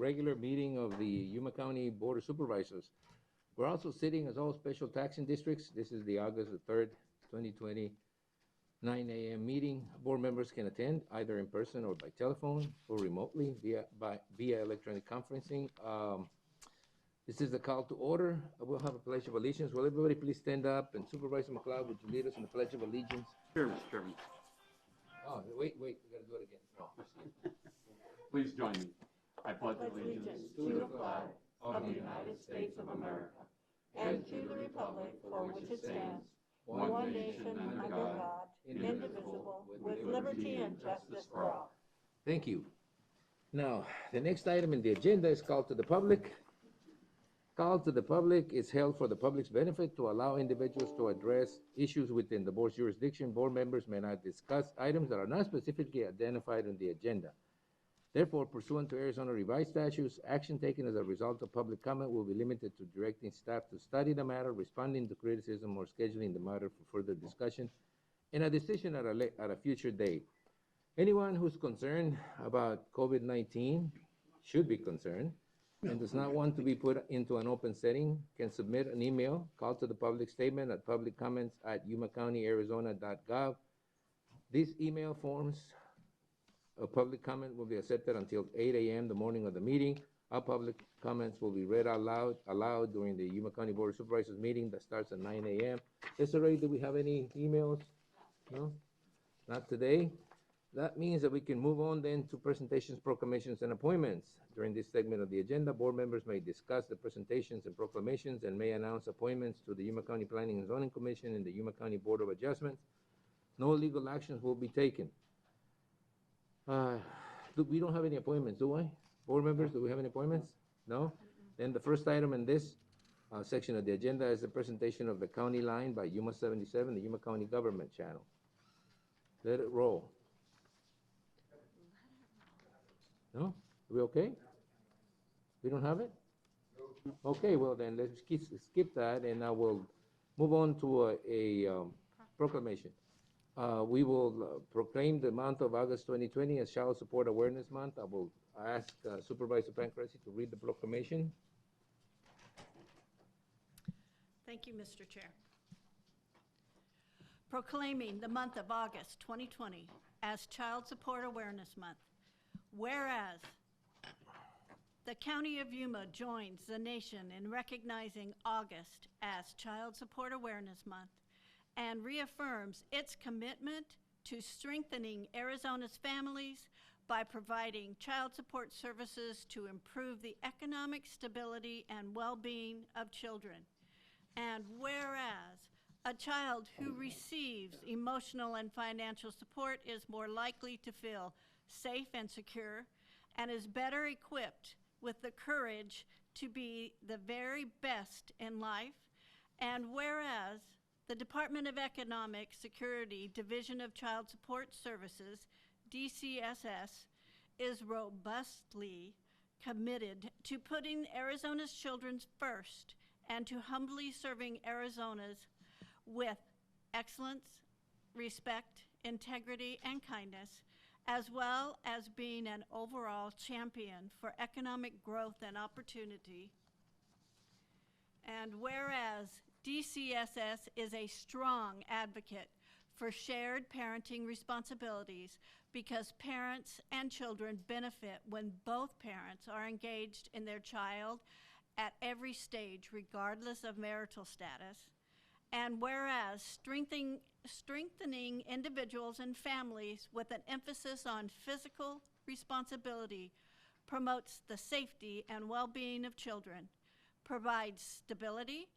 regular meeting of the Yuma County Board of Supervisors. We're also sitting as all special taxing districts. This is the August the 3rd, 2020, 9 a.m. meeting. Board members can attend either in person or by telephone or remotely via electronic conferencing. This is the call to order. We'll have a pledge of allegiance. Will everybody please stand up, and Supervisor McLeod, would you lead us in the pledge of allegiance? Sure, Mr. Chairman. Oh, wait, we gotta do it again. No. Please join me. I pledge allegiance to the flag of the United States of America and to the republic for which it stands, one nation under God, indivisible, with liberty and justice for all. Thank you. Now, the next item in the agenda is call to the public. Call to the public is held for the public's benefit to allow individuals to address issues within the board's jurisdiction. Board members may not discuss items that are not specifically identified on the agenda. Therefore, pursuant to Arizona revised statutes, action taken as a result of public comment will be limited to directing staff to study the matter, responding to criticism, or scheduling the matter for further discussion and a decision at a future date. Anyone who's concerned about COVID-19 should be concerned and does not want to be put into an open setting can submit an email, call to the public statement at publiccomments@yumacounty.arizona.gov. These email forms of public comment will be accepted until 8 a.m. the morning of the meeting. All public comments will be read aloud during the Yuma County Board of Supervisors meeting that starts at 9 a.m. Desiree, do we have any emails? No? Not today. That means that we can move on then to presentations, proclamations, and appointments. During this segment of the agenda, board members may discuss the presentations and proclamations and may announce appointments to the Yuma County Planning and Zoning Commission and the Yuma County Board of Adjustments. No legal actions will be taken. We don't have any appointments, do I? Board members, do we have any appointments? No? Then the first item in this section of the agenda is the presentation of the county line by Yuma 77, the Yuma County Government Channel. Let it roll. No? Are we okay? We don't have it? Okay, well then let's skip that, and I will move on to a proclamation. We will proclaim the month of August 2020 as Child Support Awareness Month. I will ask Supervisor Pancrasi to read the proclamation. Thank you, Mr. Chair. Proclaiming the month of August 2020 as Child Support Awareness Month. Whereas the County of Yuma joins the nation in recognizing August as Child Support Awareness Month and reaffirms its commitment to strengthening Arizona's families by providing child support services to improve the economic stability and well-being of children. And whereas a child who receives emotional and financial support is more likely to feel safe and secure, and is better equipped with the courage to be the very best in life. And whereas the Department of Economic Security Division of Child Support Services, DCSS, is robustly committed to putting Arizona's children first and to humbly serving Arizona's with excellence, respect, integrity, and kindness, as well as being an overall champion for economic growth and opportunity. And whereas DCSS is a strong advocate for shared parenting responsibilities because parents and children benefit when both parents are engaged in their child at every stage, regardless of marital status. And whereas strengthening individuals and families with an emphasis on physical responsibility promotes the safety and well-being of children, provides stability,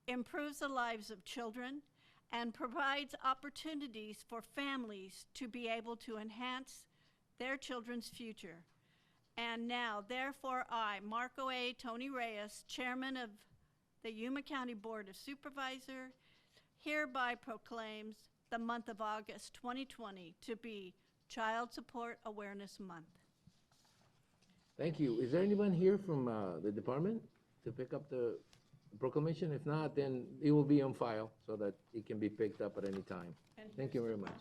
improves the lives of children, and provides opportunities for families to be able to enhance their children's future. And now, therefore, I, Marco A. Tony Reyes, Chairman of the Yuma County Board of Supervisors, hereby proclaims the month of August 2020 to be Child Support Awareness Month. Thank you. Is there anyone here from the department to pick up the proclamation? If not, then it will be on file so that it can be picked up at any time. Thank you very much.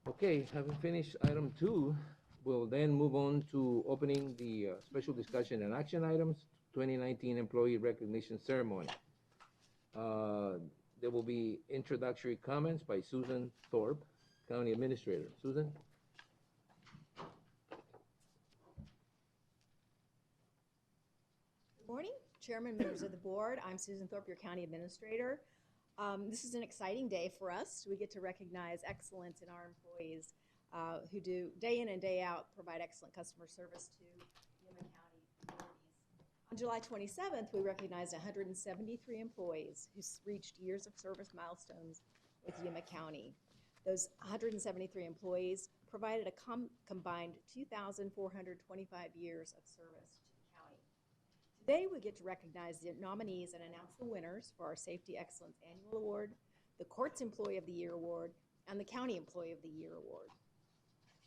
Okay, having finished item 2, We'll then move on to opening the special discussion and action items, 2019 Employee Recognition Ceremony. There will be introductory comments by Susan Thorpe, County Administrator. Susan? Good morning, Chairman, members of the board. I'm Susan Thorpe, your County Administrator. This is an exciting day for us. We get to recognize excellence in our employees who do day in and day out provide excellent customer service to Yuma County communities. On July 27th, we recognized 173 employees who reached years of service milestones with Yuma County. Those 173 employees provided a combined 2,425 years of service to the county. Today, we get to recognize the nominees and announce the winners for our Safety Excellence Annual Award, the Courts Employee of the Year Award, and the County Employee of the Year Award.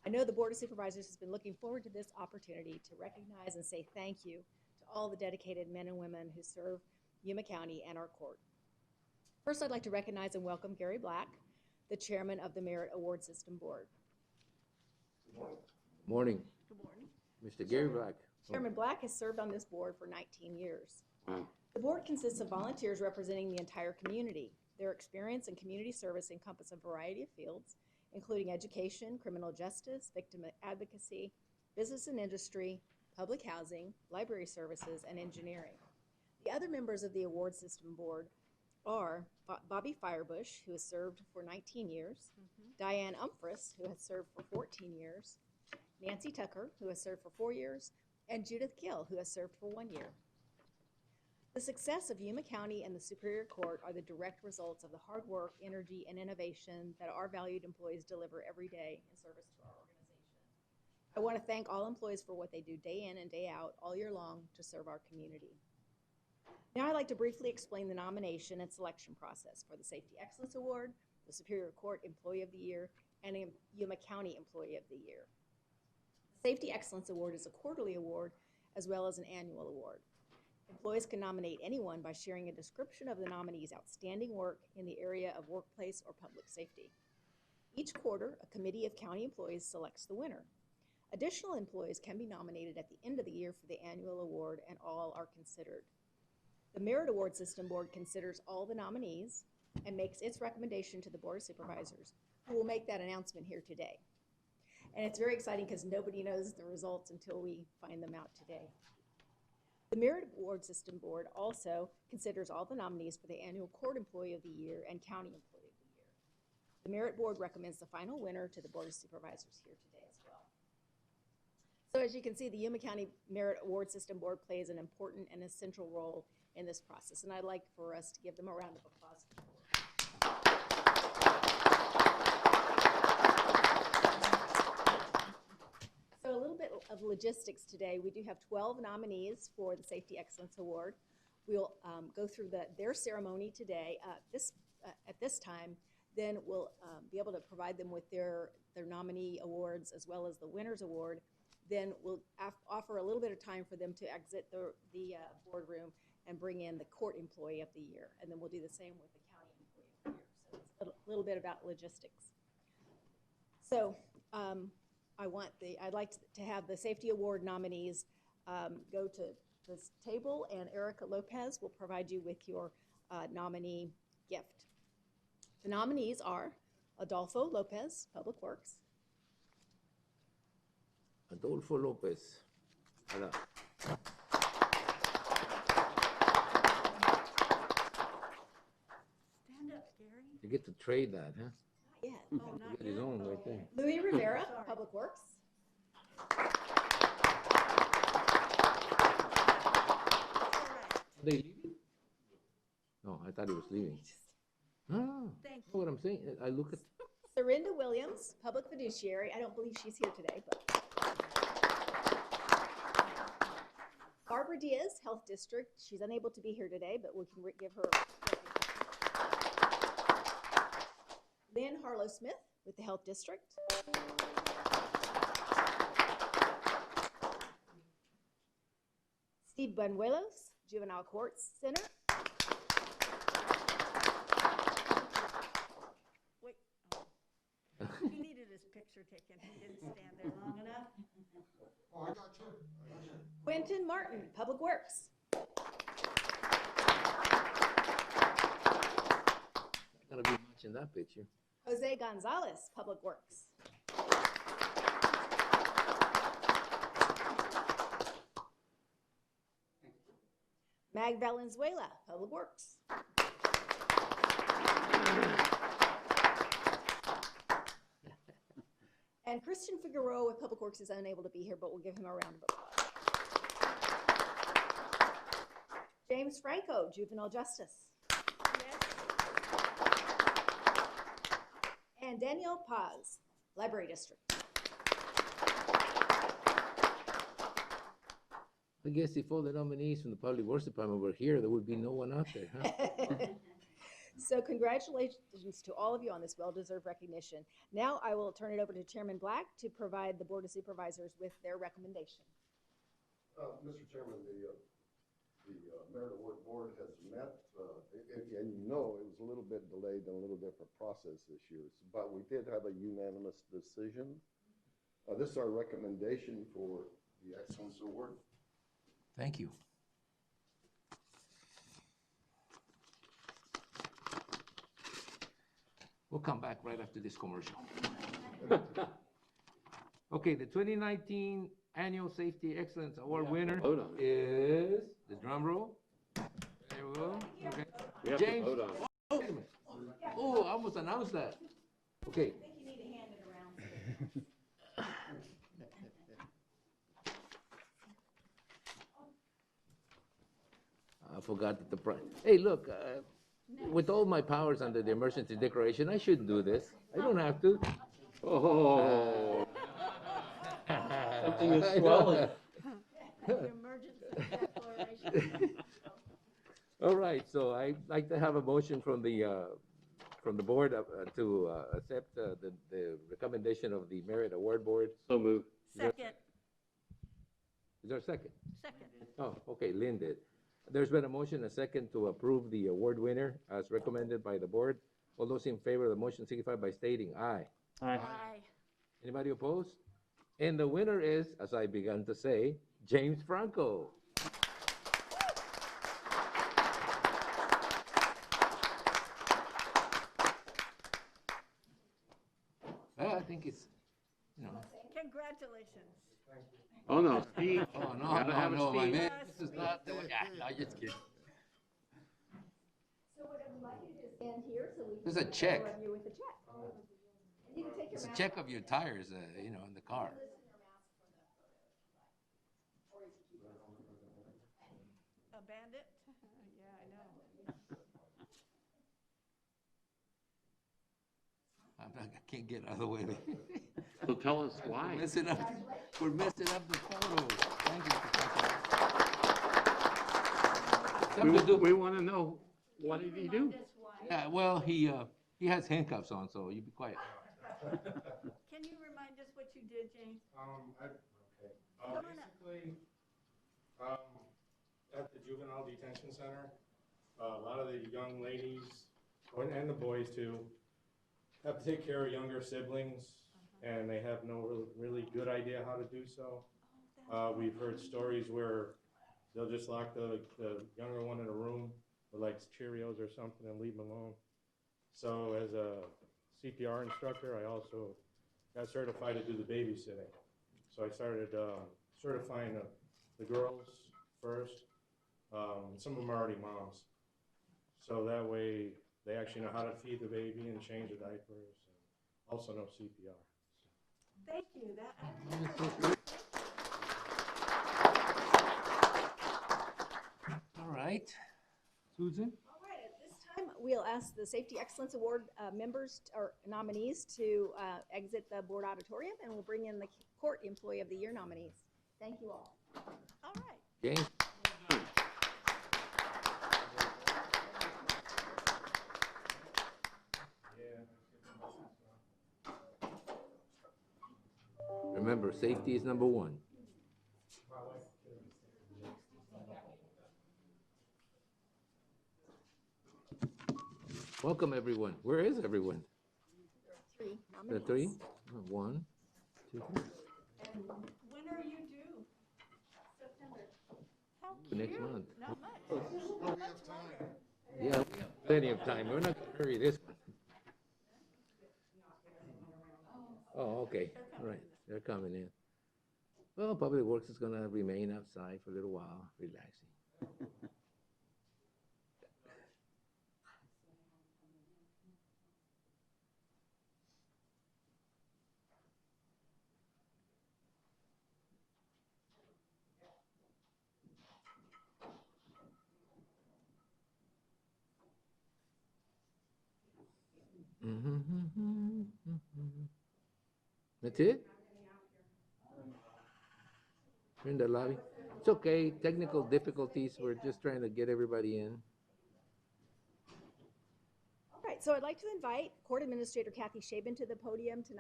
I know the Board of Supervisors has been looking forward to this opportunity to recognize and say thank you to all the dedicated men and women who serve Yuma County and our court. First, I'd like to recognize and welcome Gary Black, the Chairman of the Merit Award System Board. Morning. Good morning. Mr. Gary Black. Chairman Black has served on this board for 19 years. Wow. The board consists of volunteers representing the entire community. Their experience in community service encompass a variety of fields, including education, criminal justice, victim advocacy, business and industry, public housing, library services, and engineering. The other members of the award system board are Bobby Firebush, who has served for 19 years, Diane Umphris, who has served for 14 years, Nancy Tucker, who has served for 4 years, and Judith Gill, who has served for 1 year. The success of Yuma County and the Superior Court are the direct results of the hard work, energy, and innovation that our valued employees deliver every day in service to our organization. I want to thank all employees for what they do day in and day out all year long to serve our community. Now I'd like to briefly explain the nomination and selection process for the Safety Excellence Award, the Superior Court Employee of the Year, and Yuma County Employee of the Year. The Safety Excellence Award is a quarterly award as well as an annual award. Employees can nominate anyone by sharing a description of the nominee's outstanding work in the area of workplace or public safety. Each quarter, a committee of county employees selects the winner. Additional employees can be nominated at the end of the year for the annual award, and all are considered. The Merit Award System Board considers all the nominees and makes its recommendation to the Board of Supervisors, who will make that announcement here today. And it's very exciting because nobody knows the results until we find them out today. The Merit Award System Board also considers all the nominees for the annual Court Employee of the Year and County Employee of the Year. The Merit Board recommends the final winner to the Board of Supervisors here today as well. So as you can see, the Yuma County Merit Award System Board plays an important and essential role in this process, and I'd like for us to give them a round of applause. So a little bit of logistics today. We do have 12 nominees for the Safety Excellence Award. We'll go through their ceremony today. At this time, then we'll be able to provide them with their nominee awards as well as the winner's award. Then we'll offer a little bit of time for them to exit the boardroom and bring in the Court Employee of the Year. And then we'll do the same with the County Employee of the Year. So it's a little bit about logistics. So I'd like to have the Safety Award nominees go to this table, and Erica Lopez will provide you with your nominee gift. The nominees are Adolfo Lopez, Public Works. Adolfo Lopez. Hola. Stand up, Gary. You get to trade that, huh? Not yet. Oh, not Get his yet. own right there. Louis Rivera, Sorry. Public Works. They leaving? No, I thought he was leaving. No, Thank know what I'm saying? I look at, Serinda Williams, Public Fiduciary. I don't believe she's here today, but. Barbara Diaz, Health District. She's unable to be here today, but we can give her. Lynn Harlow Smith with the Health District. Steve Banuelos, Juvenile Courts Center. Wait. Oh. He needed his picture. picture taken. He didn't stand there long enough. Oh, I got you. Quentin Martin, Public Works. Gotta be watching that picture. Jose Gonzalez, Public Works. Mag Valenzuela, Public Works. And Christian Figueroa with Public Works is unable to be here, but we'll give him a round of applause. James Franco, Juvenile Justice. And Danielle Paz, Library District. I guess if all the nominees from the Public Works Department were here, there would be no one out there, huh? So congratulations to all of you on this well-deserved recognition. Now I will turn it over to Chairman Black to provide the Board of Supervisors with their recommendation. Mr. Chairman, the Merit Award Board has met, and you know it was a little bit delayed and a little different process this year, but we did have a unanimous decision. This is our recommendation for the Excellence Award. Thank you. We'll come back right after this commercial. Okay, the 2019 Annual Safety Excellence Award winner is, the drum roll. There we go. Okay. We have James. to vote on it. Oh, wait a minute. Oh, I almost announced that. Okay. I think you need to hand it around. I forgot that hey, look, with all my powers under the emergency declaration, I shouldn't do this. I don't have to. Oh. Something is swelling. The emergency declaration. All right, so I'd like to have a motion from the board to accept the recommendation of the Merit Award Board. So moved. Second, Is there a second? second. Oh, okay, Lynn did. There's been a motion, a second, to approve the award winner as recommended by the board. All those in favor of the motion signify by stating aye. Aye. Anybody opposed? And the winner is, as I began to say, James Franco. Well, I think it's, you know. Congratulations. Oh, no, Steve. Oh, no, Gotta have a no, my Steve. man, this is not, no, just kidding. So what I would like you to do is stand here so we can. There's a check. photo of you with a check. And you can take your It's a mask check of your tires, you know, in the car. A bandit? Yeah, I know. I can't get out of the way. So tell us why. We're messing up the photos. Thank you. We want to know, what did he do? Yeah, well, he has handcuffs on, so you be quiet. Can you remind us what you did, James? Okay. Basically, at the juvenile detention center, a lot of the young ladies, and the boys too, have to take care of younger siblings, and they have no really good idea how to do so. We've heard stories where they'll just lock the younger one in a room with like Cheerios or something and leave them alone. So as a CPR instructor, I also got certified to do the babysitting. So I started certifying the girls first. Some of them are already moms. So that way they actually know how to feed the baby and change the diapers, and also know CPR. Thank you. All right. Susan? All right, at this time, we'll ask the Safety Excellence Award members or nominees to exit the board auditorium, and we'll bring in the Court Employee of the Year nominees. Thank you all. All right. James? Remember, safety is number one. Welcome, everyone. Where is everyone? Three The nominees. three? One, two, three. When are you due? September. How Next cute. month. Not much. Oh, we have time. Yeah, we have plenty of time. We're not gonna hurry this one. Oh, okay, all right, they're coming in. Well, Public Works is gonna remain outside for a little while, relaxing. That's it? We're in the lobby. It's okay, technical difficulties, we're just trying to get everybody in. All right, so I'd like to invite Court Administrator Kathy Shaben to the podium to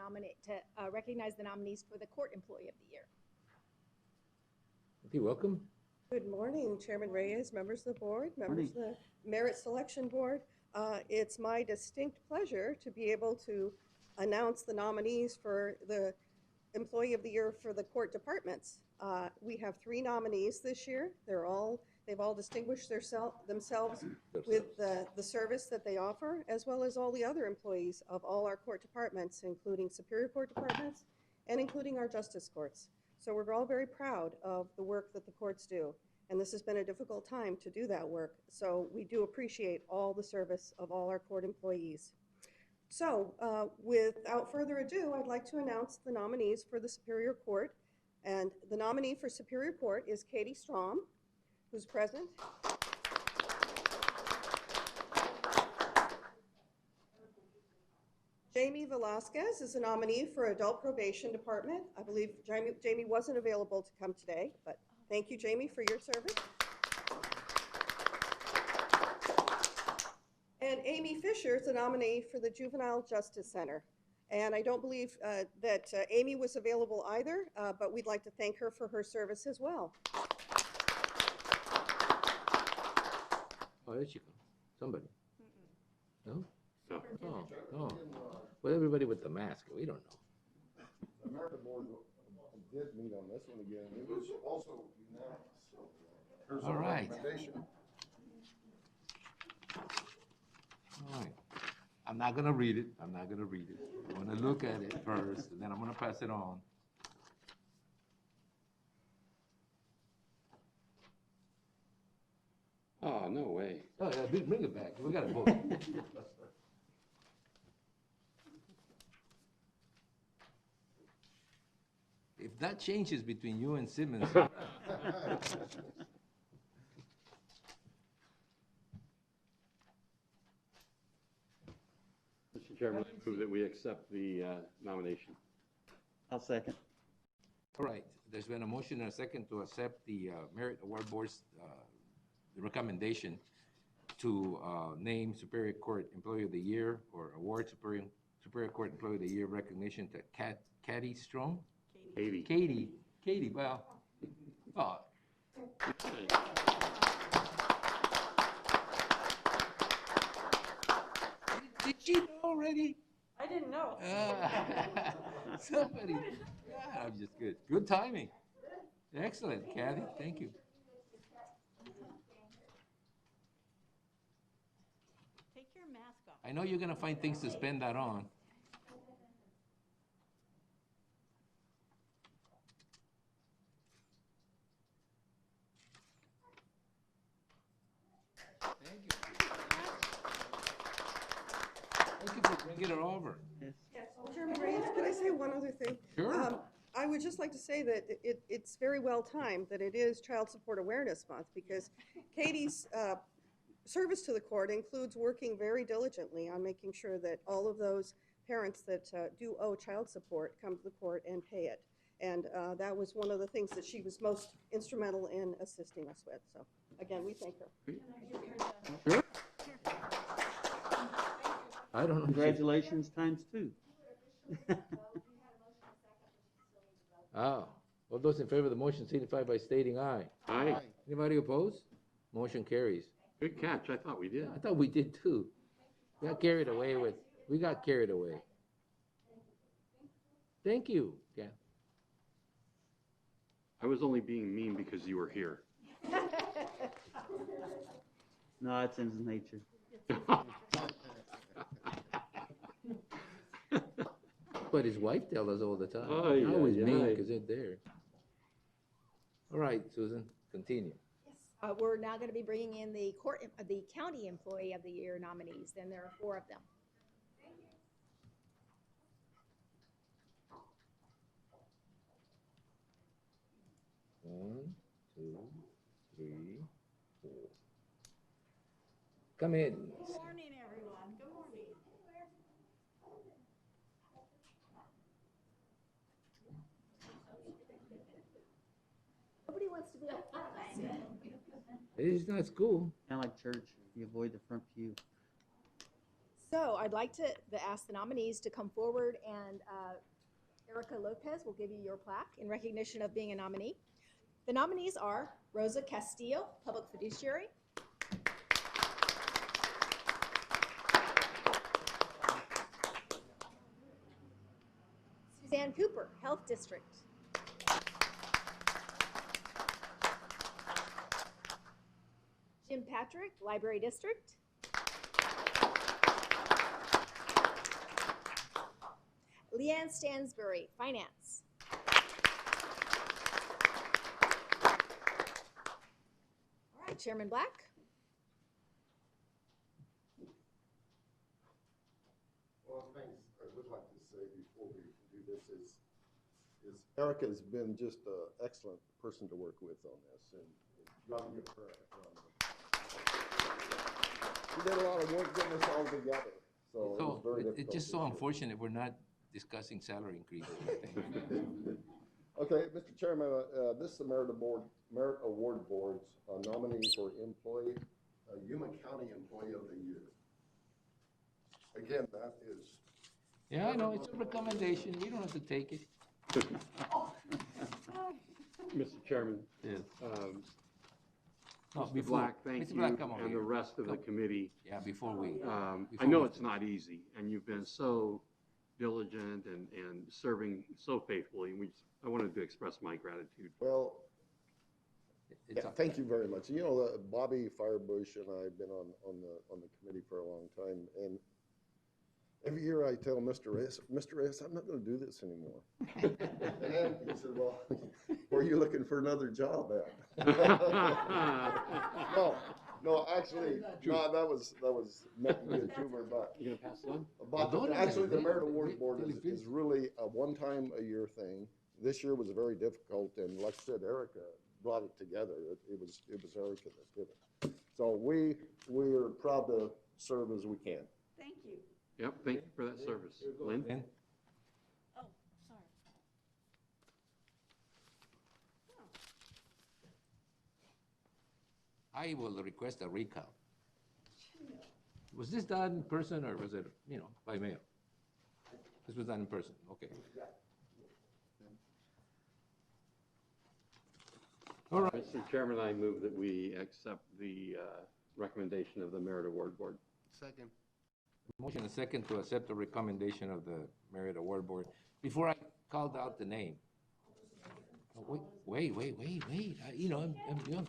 recognize the nominees for the Court Employee of the Year. Okay, welcome. Good morning, Chairman Reyes, members of the board, members of the Merit Selection Board. It's my distinct pleasure to be able to announce the nominees for the Employee of the Year for the court departments. We have 3 nominees this year. They've all distinguished themselves with the service that they offer, as well as all the other employees of all our court departments, including Superior Court departments and including our justice courts. So we're all very proud of the work that the courts do. And this has been a difficult time to do that work. So we do appreciate all the service of all our court employees. So without further ado, I'd like to announce the nominees for the Superior Court. And the nominee for Superior Court is Katie Strom, who's present. Jamie Velasquez is a nominee for Adult Probation Department. I believe Jamie wasn't available to come today, but thank you, Jamie, for your service. And Amy Fisher is a nominee for the Juvenile Justice Center. And I don't believe that Amy was available either, but we'd like to thank her for her service as well. Oh, there she comes. Somebody. No? No. Oh, oh. Well, everybody with the mask, we don't know. The Merit Board did meet on this one again. It was also unanimous. So, here's All our right. recommendation. All right. I'm not gonna read it. I'm not gonna read it. I wanna look at it first, and then I'm gonna pass it on. Oh, no way. Oh, yeah, bring it back. We gotta vote. If that changes between you and Simmons. Mr. Chairman, I move that we accept the nomination. I'll second. All right, there's been a motion and a second to accept the Merit Award Board's the recommendation to name Superior Court Employee of the Year or award Superior Court Employee of the Year recognition to Katie Strong? Katie, well, oh. Did she know already? I didn't know. Somebody, yeah, I'm just good. Good timing. Excellent, Kathy, thank you. Take your mask off. I know you're gonna find things to spend that on. Thank you. Thank you for bringing it over. Yes, Chairman Reyes, can I say one other thing? Sure. I would just like to say that it's very well timed that it is Child Support Awareness Month, because Katie's service to the court includes working very diligently on making sure that all of those parents that do owe child support come to the court and pay it. And that was one of the things that she was most instrumental in assisting us with. So again, we thank her. Sure. I don't know. Congratulations times 2. Oh, all those in favor of the motion signify by stating aye. Aye. Anybody opposed? Motion carries. Good catch. I thought we did. I thought we did too. We got carried away. Thank you, yeah. I was only being mean because you were here. No, it's in his nature. But his wife tells us all the time. Oh, You're yeah, always mean yeah. because they're there. All right, Susan, continue. We're now going to be bringing in the county employee of the year nominees, and there are 4 of them. One, two, three, 4. Come in. Good morning, everyone. Good morning. Nobody wants to be up front. It's not school. Kind of like church, you avoid the front pew. So I'd like to ask the nominees to come forward, and Erica Lopez will give you your plaque in recognition of being a nominee. The nominees are Rosa Castillo, Public Fiduciary, Suzanne Cooper, Health District, Jim Patrick, Library District, Leanne Stansbury, Finance, all right, Chairman Black. Well, things I would like to say before we do this is Erica's been just an excellent person to work with on this, and you ought to give her a round of applause. She did a lot of work getting us all together, so it was very difficult. It's just so this year. unfortunate we're not discussing salary increases, I think. Okay, Mr. Chairman, this is the Merit Award Board's nominee for employee, Yuma County Employee of the Year. Again, that is. Yeah, I know, it's a recommendation. We don't have to take it. Mr. Chairman, Yes. No, Mr. before- Black, thank Mr. you, Black, come over and the here. rest of the Come. committee. Yeah, before we. I before know we- it's not easy, and you've been so diligent and serving so faithfully. I wanted to express my gratitude. Well, It's yeah, thank you very much. You know, Bobby Firebush and I have been on the committee for a long time, and every year I tell Mr. Reyes, I'm not going to do this anymore. And he said, well, where are you looking for another job at? No, actually, no, that was meant to be a humor, but. You gonna pass it on? But actually, the Merit Award Wait, Board wait, is really a one-time-a-year thing. This year was very difficult, and like I said, Erica brought it together. It was Erica that did it. So we're proud to serve as we can. Thank you. Yep, thank you for that service. Lynn? Lynn? Oh, sorry. I will request a recount. Was this done in person or was it, by mail? This was done in person, okay. All right, Mr. Chairman, I move that we accept the recommendation of the Merit Award Board. Second. motion and second to accept the recommendation of the Merit Award Board. Before I called out the name. Wait.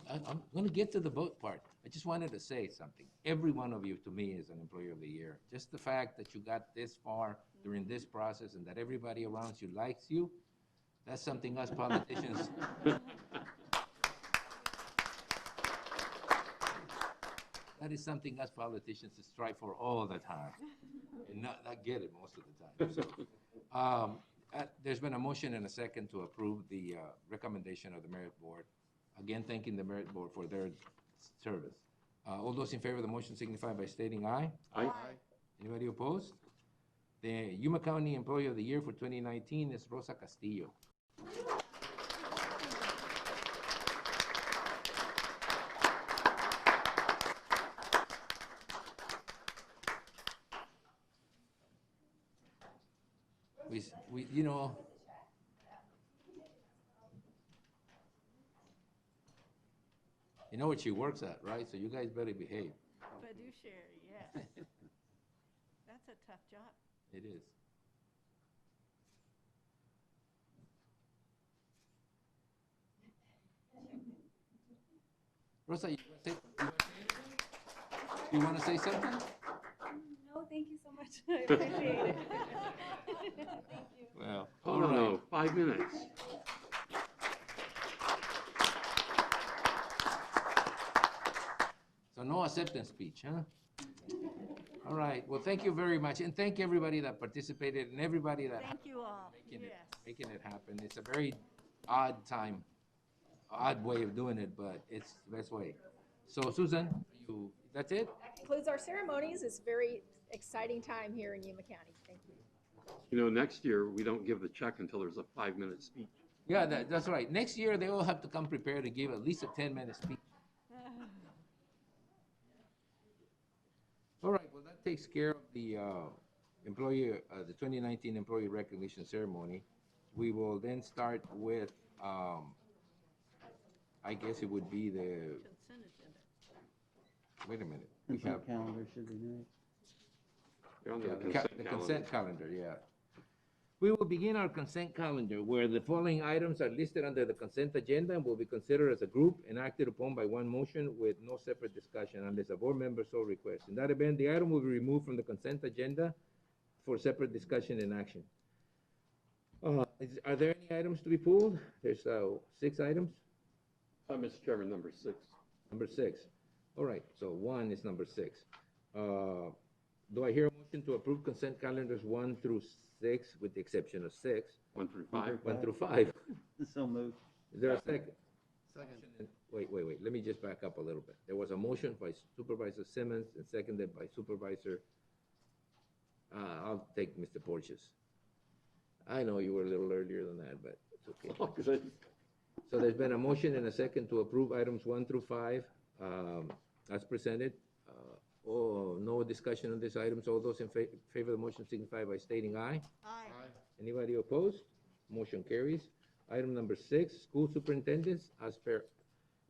I'm gonna get to the vote part. I just wanted to say something. Every one of you, to me, is an Employee of the Year. Just the fact that you got this far during this process and that everybody around you likes you, that's something us politicians. That is something us politicians strive for all the time and not get it most of the time. So, there's been a motion and a second to approve the recommendation of the Merit Board. Again, thanking the Merit Board for their service. All those in favor of the motion signify by stating aye. Aye. Anybody opposed? The Yuma County Employee of the Year for 2019 is Rosa Castillo. You know what she works at, right? So you guys better behave. Fiduciary, yes. That's a tough job. It is. Rosa, you want to say something? No, thank you so much. I appreciate it. Thank you. Well, Oh, all right. no, 5 minutes. So no acceptance speech, huh? All right, well, thank you very much, and thank everybody that participated and everybody that Thank you all. making it, Yes. making it happen. It's a very odd time, odd way of doing it, but it's the best way. So Susan, that's it? That concludes our ceremonies. It's a very exciting time here in Yuma County. Thank you. You know, next year, we don't give the check until there's a 5-minute speech. Yeah, that's right. Next year, they all have to come prepared to give at least a 10-minute speech. All right, well, that takes care of the the 2019 employee recognition ceremony. We will then start with, I guess it would be the, Consent agenda. wait a minute. We have Consent calendar should be next. They're on the the consent calendar. consent calendar, yeah. We will begin our consent calendar where the following items are listed under the consent agenda and will be considered as a group and acted upon by one motion with no separate discussion unless a board member so requests. In that event, the item will be removed from the consent agenda for separate discussion and action. Are there any items to be pulled? There's 6 items. Mr. Chairman, number 6. Number 6. All right, so 1 is number 6. Do I hear a motion to approve consent calendars 1 through 6 with the exception of 6? 1 through 5. 1 through 5. So moved. Is there a second? Second. Wait, let me just back up a little bit. There was a motion by Supervisor Simmons and seconded by Supervisor, I'll take Mr. Porches. I know you were a little earlier than that, but it's okay. Oh, good. So there's been a motion and a second to approve items 1 through 5, as presented. No discussion on these items. All those in favor of the motion signify by stating aye. Aye. Anybody opposed? Motion carries. Item number 6, school superintendents, as per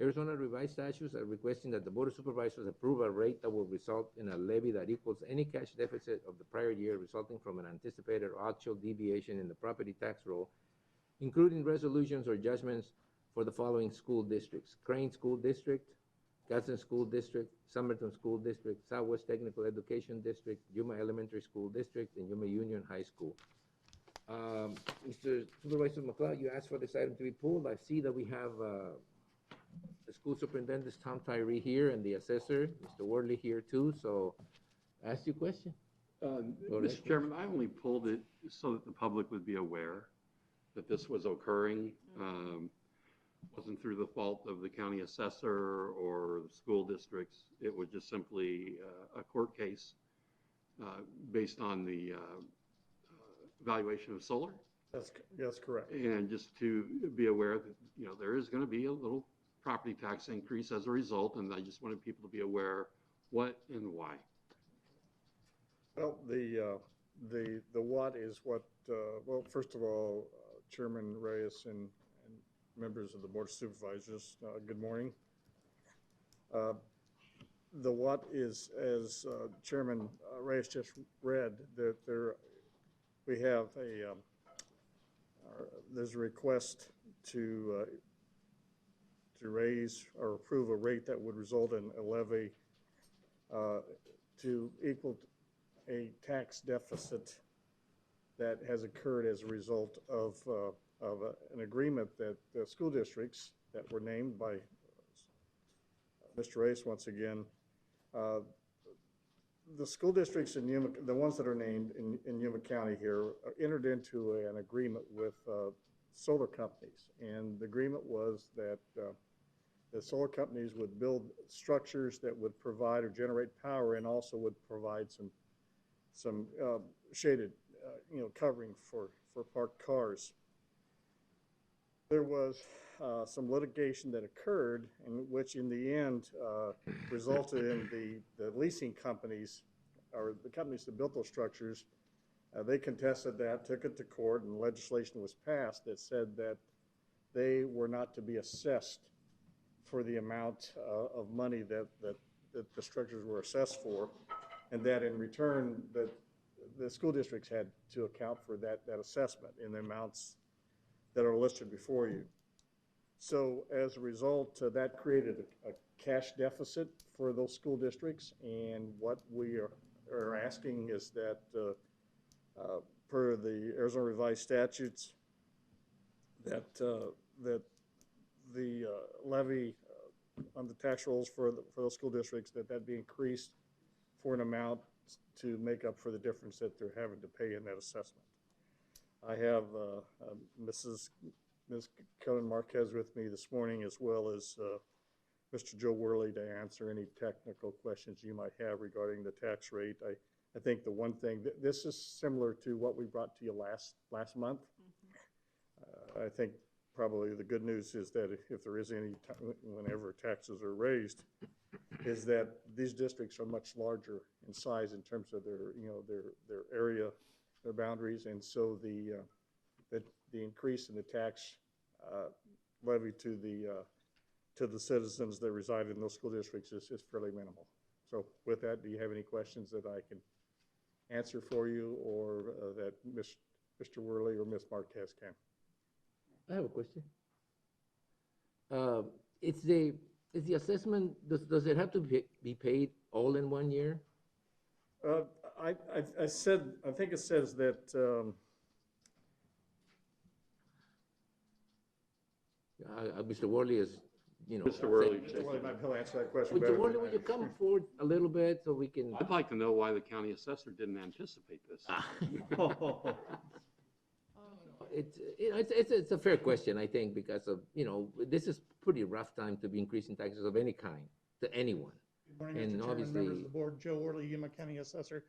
Arizona revised statutes, are requesting that the Board of Supervisors approve a rate that will result in a levy that equals any cash deficit of the prior year resulting from an anticipated or actual deviation in the property tax roll, including resolutions or judgments for the following school districts: Crane School District, Gadsden School District, Somerton School District, Southwest Technical Education District, Yuma Elementary School District, and Yuma Union High School. Mr. Supervisor McLeod, you asked for this item to be pulled. I see that we have the school superintendent, Tom Tyree, here, and the assessor, Mr. Worley, here too, so ask your question. Mr. Chairman, I only pulled it so that the public would be aware that this was occurring. Wasn't through the fault of the county assessor or the school districts. It was just simply a court case based on the valuation of solar. That's correct. And just to be aware that, you know, there is going to be a little property tax increase as a result, and I just wanted people to be aware what and why. Well, the what is what, well, first of all, Chairman Reyes and members of the Board of Supervisors, good morning. The what is, as Chairman Reyes just read, that we have there's a request to raise or approve a rate that would result in a levy to equal a tax deficit that has occurred as a result of an agreement that the school districts that were named by Mr. Reyes once again. The school districts in Yuma, the ones that are named in Yuma County here, entered into an agreement with solar companies. And the agreement was that the solar companies would build structures that would provide or generate power and also would provide some shaded covering for parked cars. There was some litigation that occurred, in which in the end resulted in the leasing companies, or the companies that built those structures, they contested that, took it to court, and legislation was passed that said that they were not to be assessed for the amount of money that the structures were assessed for, and that in return that the school districts had to account for that assessment in the amounts that are listed before you. So as a result, that created cash deficit for those school districts. And what we are asking is that per the Arizona Revised Statutes, that that the levy on the tax rolls for those school districts, that be increased for an amount to make up for the difference that they're having to pay in that assessment. I have Ms. Kellen Marquez with me this morning, as well as Mr. Joe Worley, to answer any technical questions you might have regarding the tax rate. I think the one thing, this is similar to what we brought to you last month. I think probably the good news is that if there is any, whenever taxes are raised, is that these districts are much larger in size in terms of their, their area, their boundaries, and so the increase in the tax levy to the citizens that reside in those school districts is fairly minimal. So with that, do you have any questions that I can answer for you, or that Mr. Worley or Ms. Marquez can? I have a question. Is the assessment, does it have to be paid all in 1 year? I think it says that, Mr. Worley is, Mr. Worley. Mr. Worley might be able to answer that question Would better you, than Worley, I would you do. come forward a little bit so we can? I'd like to know why the county assessor didn't anticipate this. It's a fair question, I think, because of, this is pretty rough time to be increasing taxes of any kind to anyone. Good morning, And Mr. Chairman, obviously- members of the board. Joe Worley, Yuma County Assessor.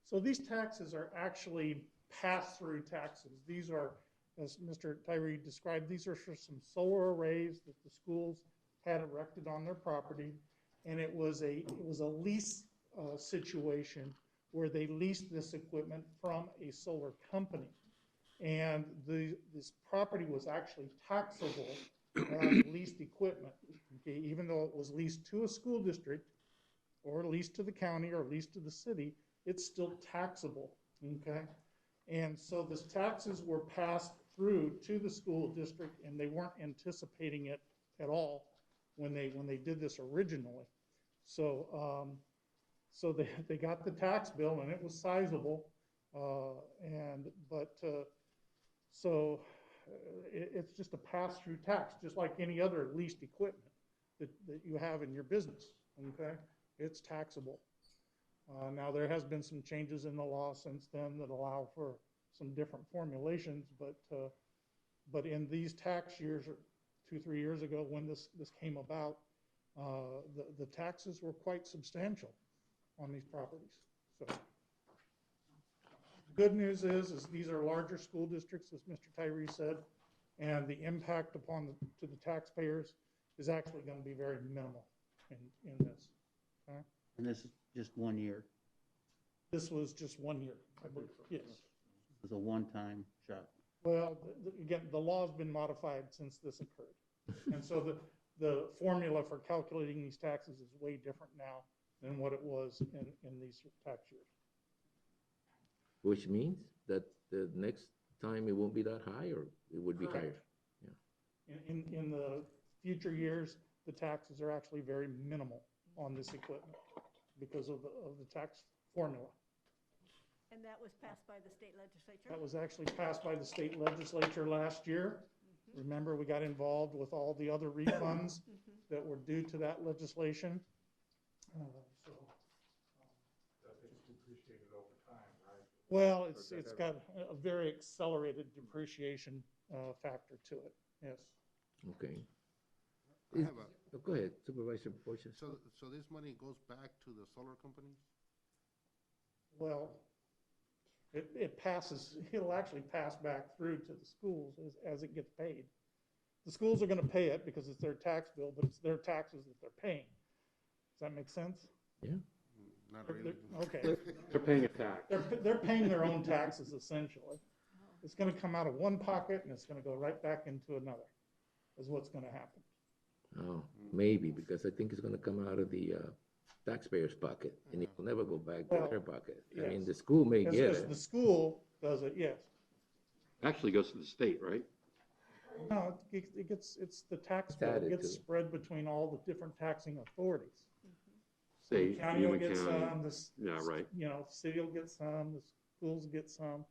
So these taxes are actually pass-through taxes. These are, as Mr. Tyree described, these are for some solar arrays that the schools had erected on their property. And it was a lease situation where they leased this equipment from a solar company. And this property was actually taxable as leased equipment, okay, even though it was leased to a school district or leased to the county or leased to the city, it's still taxable, okay? And so the taxes were passed through to the school district, and they weren't anticipating it at all when they did this originally. So so they got the tax bill, and it was sizable, so it's just a pass-through tax, just like any other leased equipment that you have in your business, okay? It's taxable. Now, there has been some changes in the law since then that allow for some different formulations, but in these tax years, 2-3 years ago when this came about, the taxes were quite substantial on these properties. So good news is these are larger school districts, as Mr. Tyree said, and the impact to the taxpayers is actually going to be very minimal in this. Okay? And this is just 1 year. This was just 1 year, I believe. Yes. It was a one-time shot. Well, again, the law has been modified since this occurred. And so the formula for calculating these taxes is way different now than what it was in these tax years. Which means that the next time it won't be that high, or it would be higher? Yeah. In the future years, the taxes are actually very minimal on this equipment because of the tax formula. And that was passed by the state legislature? That was actually passed by the state legislature last year. Remember, we got involved with all the other refunds that were due to that legislation. Well, it's got a very accelerated depreciation factor to it, yes. Okay. I have Go ahead, Supervisor Boyce. so this money goes back to the solar companies? Well, it'll actually pass back through to the schools as it gets paid. The schools are gonna pay it because it's their tax bill, but it's their taxes that they're paying. Does that make sense? Yeah. Not really. Okay. They're paying a tax. They're paying their own taxes essentially. It's gonna come out of one pocket and it's gonna go right back into another, is what's gonna happen. Oh, maybe, because I think it's gonna come out of the taxpayer's pocket, and it will never go back to Well, their pocket. I yes. mean, the school may get As it. the school does it, yes. Actually goes to the state, right? No, it's the tax It's bill. It added gets to. spread between all the different taxing authorities. So Say, the county will Yuma get County. some, Yeah, right. you know, city will get some, the schools get some,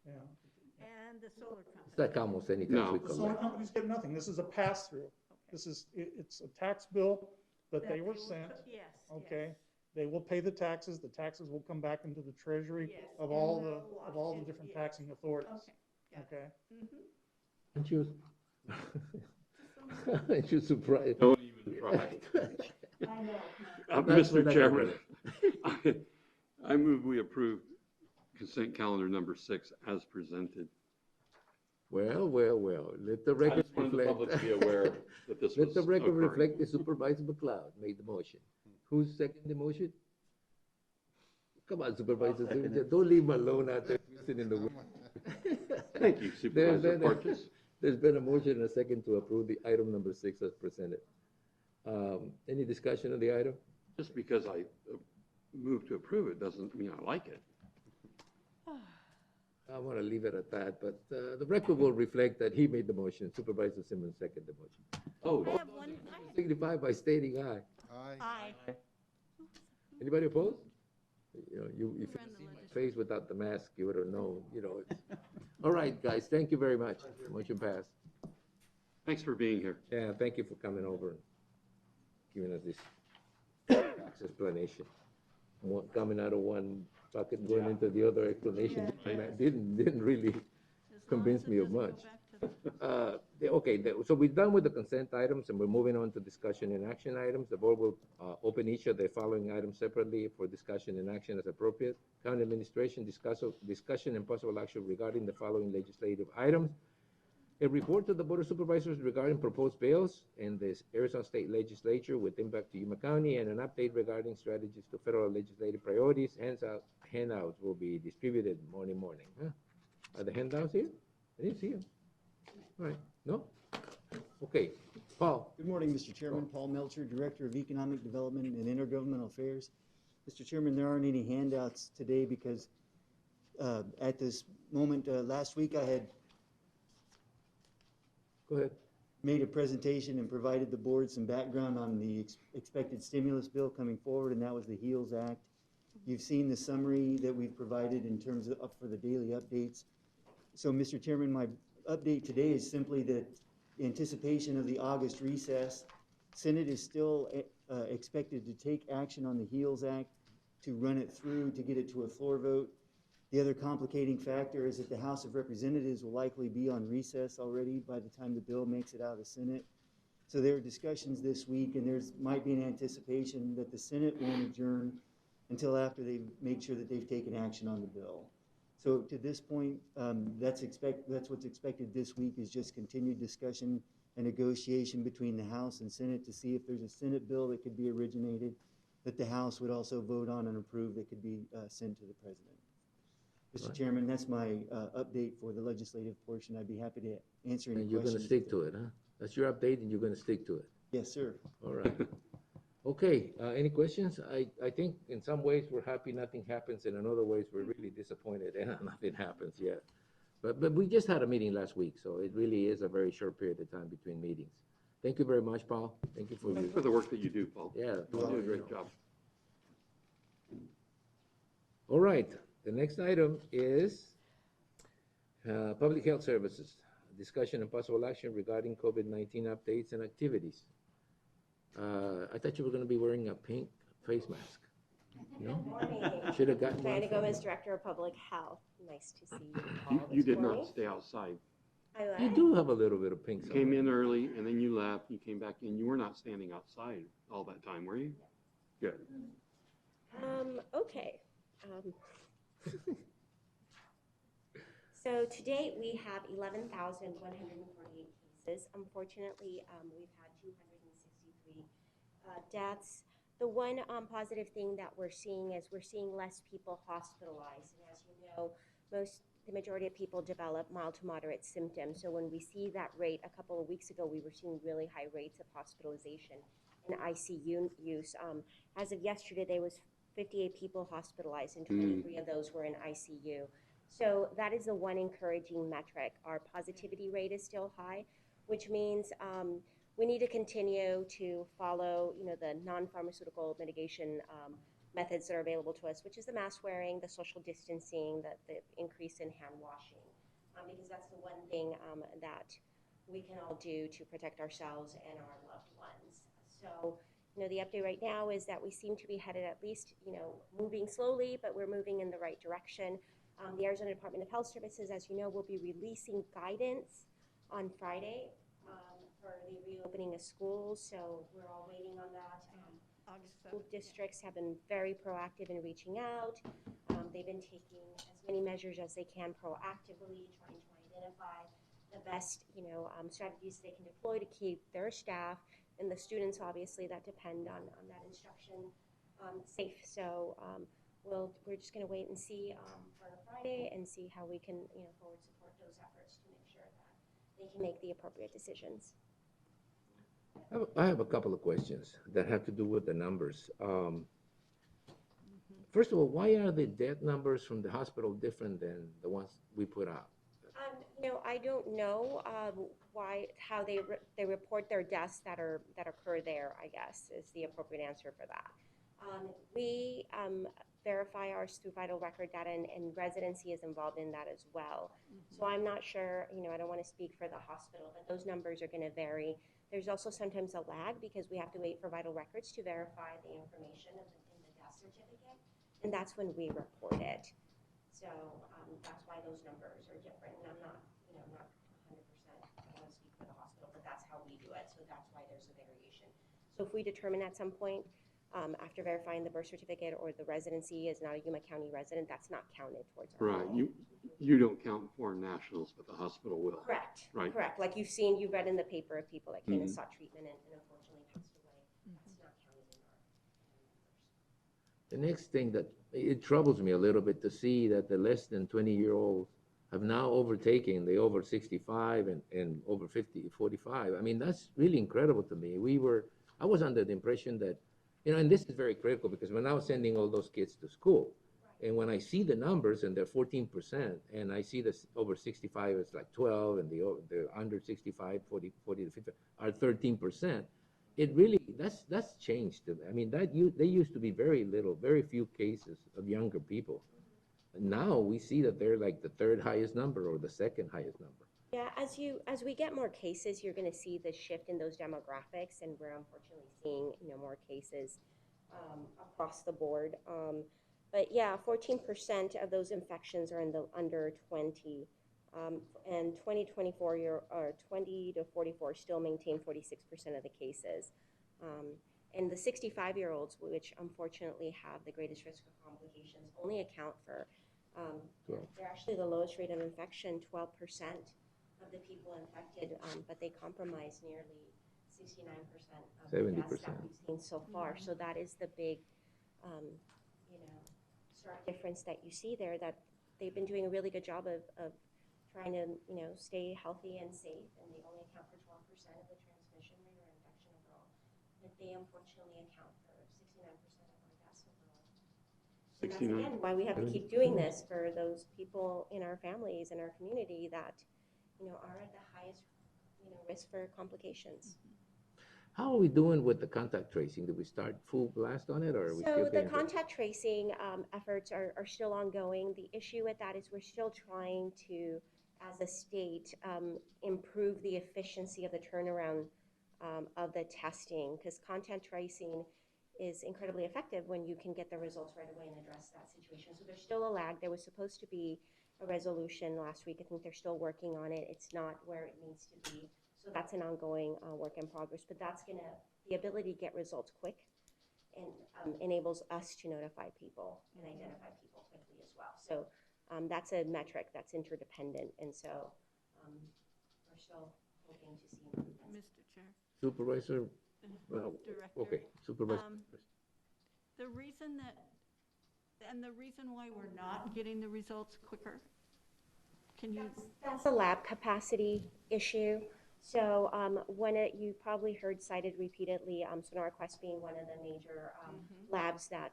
yeah. And the solar It's company. like almost any tax No. we The solar collect. companies get nothing. This is a pass-through. This is, it's a tax bill that they were sent, Yes. okay? They will pay the taxes will come back into the treasury Yes, of and all they'll of wash all the it, different yes. taxing authorities, Okay. okay? Aren't you? Aren't you surprised? Don't even try. I know. That's Mr. what I Chairman, I move we approve consent calendar number 6 as presented. Well, let the I record just wanted the reflect. public to be aware that this was Let the record occurring. reflect the Supervisor McLeod made the motion. Who's second the motion? Come on, Supervisor, second it. don't leave him alone out there twisting in the wind. Thank you, Supervisor There's Porteous. there's been a motion and a second to approve the item number 6 as presented. Any discussion on the item? Just because I moved to approve it doesn't mean I like it. I want to leave it at that, but the record will reflect that he made the motion, Supervisor Simmons seconded the motion. Oh, I have one, Signify by stating aye. aye. Anybody opposed? You know, if you Ran the see my legislature. face without the mask, you would have known, you know. All right, guys, thank you very much. Motion passed. thanks for being here. Yeah, thank you for coming over and giving us this tax explanation. Coming out of one bucket, going Yeah. into the other explanation, didn't really convince me of much. So we're done with the consent items, and we're moving on to discussion and action items. The board will open each of the following items separately for discussion and action as appropriate. County administration discussion and possible action regarding the following legislative items. A report to the Board of Supervisors regarding proposed bills in the Arizona State Legislature with impact to Yuma County, and an update regarding strategies to federal legislative priorities. Handouts will be distributed morning. Huh? Are the handouts here? I didn't see them. All right, no? Okay, Paul. Good morning, Mr. Chairman. Paul Melcher, Director of Economic Development and Intergovernmental Affairs. Mr. Chairman, there aren't any handouts today because at this moment, last week I had Go ahead. made a presentation and provided the board some background on the expected stimulus bill coming forward, and that was the HEALS Act. You've seen the summary that we've provided in terms of up for the daily updates. So, Mr. Chairman, my update today is simply that in anticipation of the August recess, Senate is still expected to take action on the HEALS Act to run it through to get it to a floor vote. The other complicating factor is that the House of Representatives will likely be on recess already by the time the bill makes it out of the Senate. So there are discussions this week, and might be an anticipation that the Senate won't adjourn until after they make sure that they've taken action on the bill. So to this point, that's what's expected this week, is just continued discussion and negotiation between the House and Senate to see if there's a Senate bill that could be originated that the House would also vote on and approve that could be sent to the President. Mr. Chairman, that's my update for the legislative portion. I'd be happy to answer any And you're questions. gonna stick to it, huh? That's your update, and you're gonna stick to it. Yes, sir. All right. Okay, any questions? I think in some ways we're happy nothing happens, and in other ways we're really disappointed and nothing happens yet. But we just had a meeting last week, so it really is a very short period of time between meetings. Thank you very much, Paul. Thank you for Thanks for the work that you do, Paul. Yeah. You do a great job. All right, the next item is Public Health Services. Discussion and possible action regarding COVID-19 updates and activities. I thought you were gonna be wearing a pink face mask. No? Good morning. Should have gotten Diana one. Gomez, Director of Public Health. Nice to see you all You this did morning. not stay outside. I You do have a little bit of pink. You came in early and then you left, you came back in. You were not standing outside all that time, were you? Good. Okay. So to date, we have 11,148 cases. Unfortunately, we've had 263 deaths. The one positive thing that we're seeing is we're seeing less people hospitalized. And as you know, the majority of people develop mild to moderate symptoms. So when we see that rate, a couple of weeks ago, we were seeing really high rates of hospitalization and ICU use. As of yesterday, there was 58 people hospitalized and 23 of those were in ICU. So that is the one encouraging metric. Our positivity rate is still high, which means we need to continue to follow, the non-pharmaceutical mitigation methods that are available to us, which is the mask wearing, the social distancing, the increase in hand washing, because that's the one thing that we can all do to protect ourselves and our loved ones. So, the update right now is that we seem to be headed at least, moving slowly, but we're moving in the right direction. The Arizona Department of Health Services, as you know, will be releasing guidance on Friday for the reopening of schools, so we're all waiting on that. School districts have been very proactive in reaching out. They've been taking as many measures as they can proactively, trying to identify the best, strategies they can deploy to keep their staff and the students, obviously, that depend on that instruction safe. So we're just going to wait and see for Friday and see how we can, forward support those efforts to make sure that they can make the appropriate decisions. I have a couple of questions that have to do with the numbers. First of all, why are the death numbers from the hospital different than the ones we put out? I don't know how they report their deaths that occur there, I guess, is the appropriate answer for that. We verify ours through vital record data, and residency is involved in that as well. So I'm not sure, I don't want to speak for the hospital, but those numbers are going to vary. There's also sometimes a lag because we have to wait for vital records to verify the information in the death certificate, and that's when we report it. So that's why those numbers are different, and I'm not 100%, I don't want to speak for the hospital, but that's how we do it, so that's why there's a variation. So if we determine at some point, after verifying the birth certificate or the residency is not a Yuma County resident, that's not counted towards our Right, you don't count foreign nationals, but the hospital will. Correct. Right. Correct. Like you've read in the paper of people that came and sought treatment and unfortunately passed away. That's not counted in our numbers. The next thing that it troubles me a little bit to see that the less than 20-year-olds have now overtaken the over 65 and over 45. I mean, that's really incredible to me. I was under the impression that, and this is very critical because we're now sending all those kids to school. And when I see the numbers and they're 14%, and I see this over 65 it's like 12, and the under 65, 40 to 50 are 13%, it really, that's changed. I mean, they used to be very few cases of younger people. And now we see that they're like the third highest number or the second highest number. Yeah, as we get more cases, you're going to see the shift in those demographics, and we're unfortunately seeing more cases across the board. But yeah, 14% of those infections are in the under 20, and 20 to 44 still maintain 46% of the cases. And the 65-year-olds, which unfortunately have the greatest risk for complications, only account for, they're actually the lowest rate of infection, 12% of the people infected, but they compromise nearly 69% of the deaths that we've seen so far. So that is the big, stark difference that you see there, that they've been doing a really good job of trying to, stay healthy and safe, and they only account for 12% of the transmission rate or infection overall. But they unfortunately account for 69% of our deaths overall. And that's again why we have to keep doing this for those people in our families and our community that, are at the highest, risk for complications. How are we doing with the contact tracing? Did we start full blast on it, or are we still So getting the contact tracing efforts are still ongoing. The issue with that is we're still trying to, as a state, improve the efficiency of the turnaround of the testing, because contact tracing is incredibly effective when you can get the results right away and address that situation. So there's still a lag. There was supposed to be a resolution last week. I think they're still working on it. It's not where it needs to be. So that's an ongoing work in progress, but that's the ability to get results quick and enables us to notify people and identify people quickly as well. So that's a metric that's interdependent, and so we're still hoping to see improvements. Mr. Chair. Supervisor? Director. Okay, Supervisor. The reason why we're not getting the results quicker, can you? That's a lab capacity issue. So you probably heard cited repeatedly, SonarQuest being one of the major labs that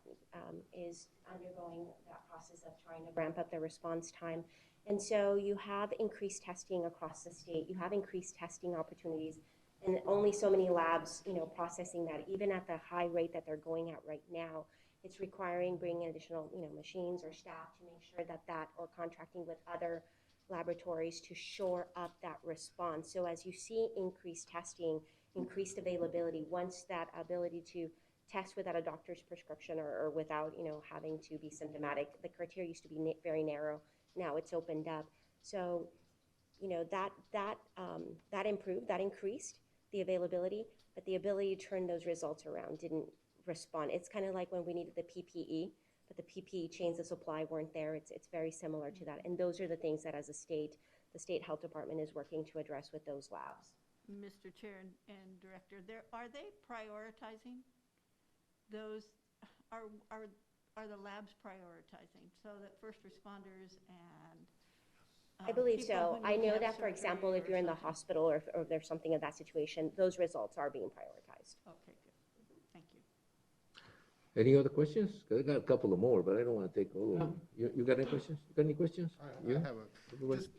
is undergoing that process of trying to ramp up their response time. And so you have increased testing across the state. You have increased testing opportunities, and only so many labs, processing that. Even at the high rate that they're going at right now, it's requiring bringing additional, machines or staff to make sure that or contracting with other laboratories to shore up that response. So as you see increased testing, increased availability, once that ability to test without a doctor's prescription or without, having to be symptomatic, the criteria used to be very narrow. Now it's opened up. So, that improved, that increased the availability, but the ability to turn those results around didn't respond. It's kind of like when we needed the PPE, but the PPE chains of supply weren't there. It's very similar to that. And those are the things that as a state, the state health department is working to address with those labs. Mr. Chair and Director, are they prioritizing those? Are the labs prioritizing so that first responders and I believe people so. who I need to know have that, for surgery example, if or you're in the something? hospital or if there's something of that situation, those results are being prioritized. Okay, good. Thank you. Any other questions? 'Cause I got a couple of more, but I don't want to take all of them. You got any questions? You got any questions? I You? have Everybody? just,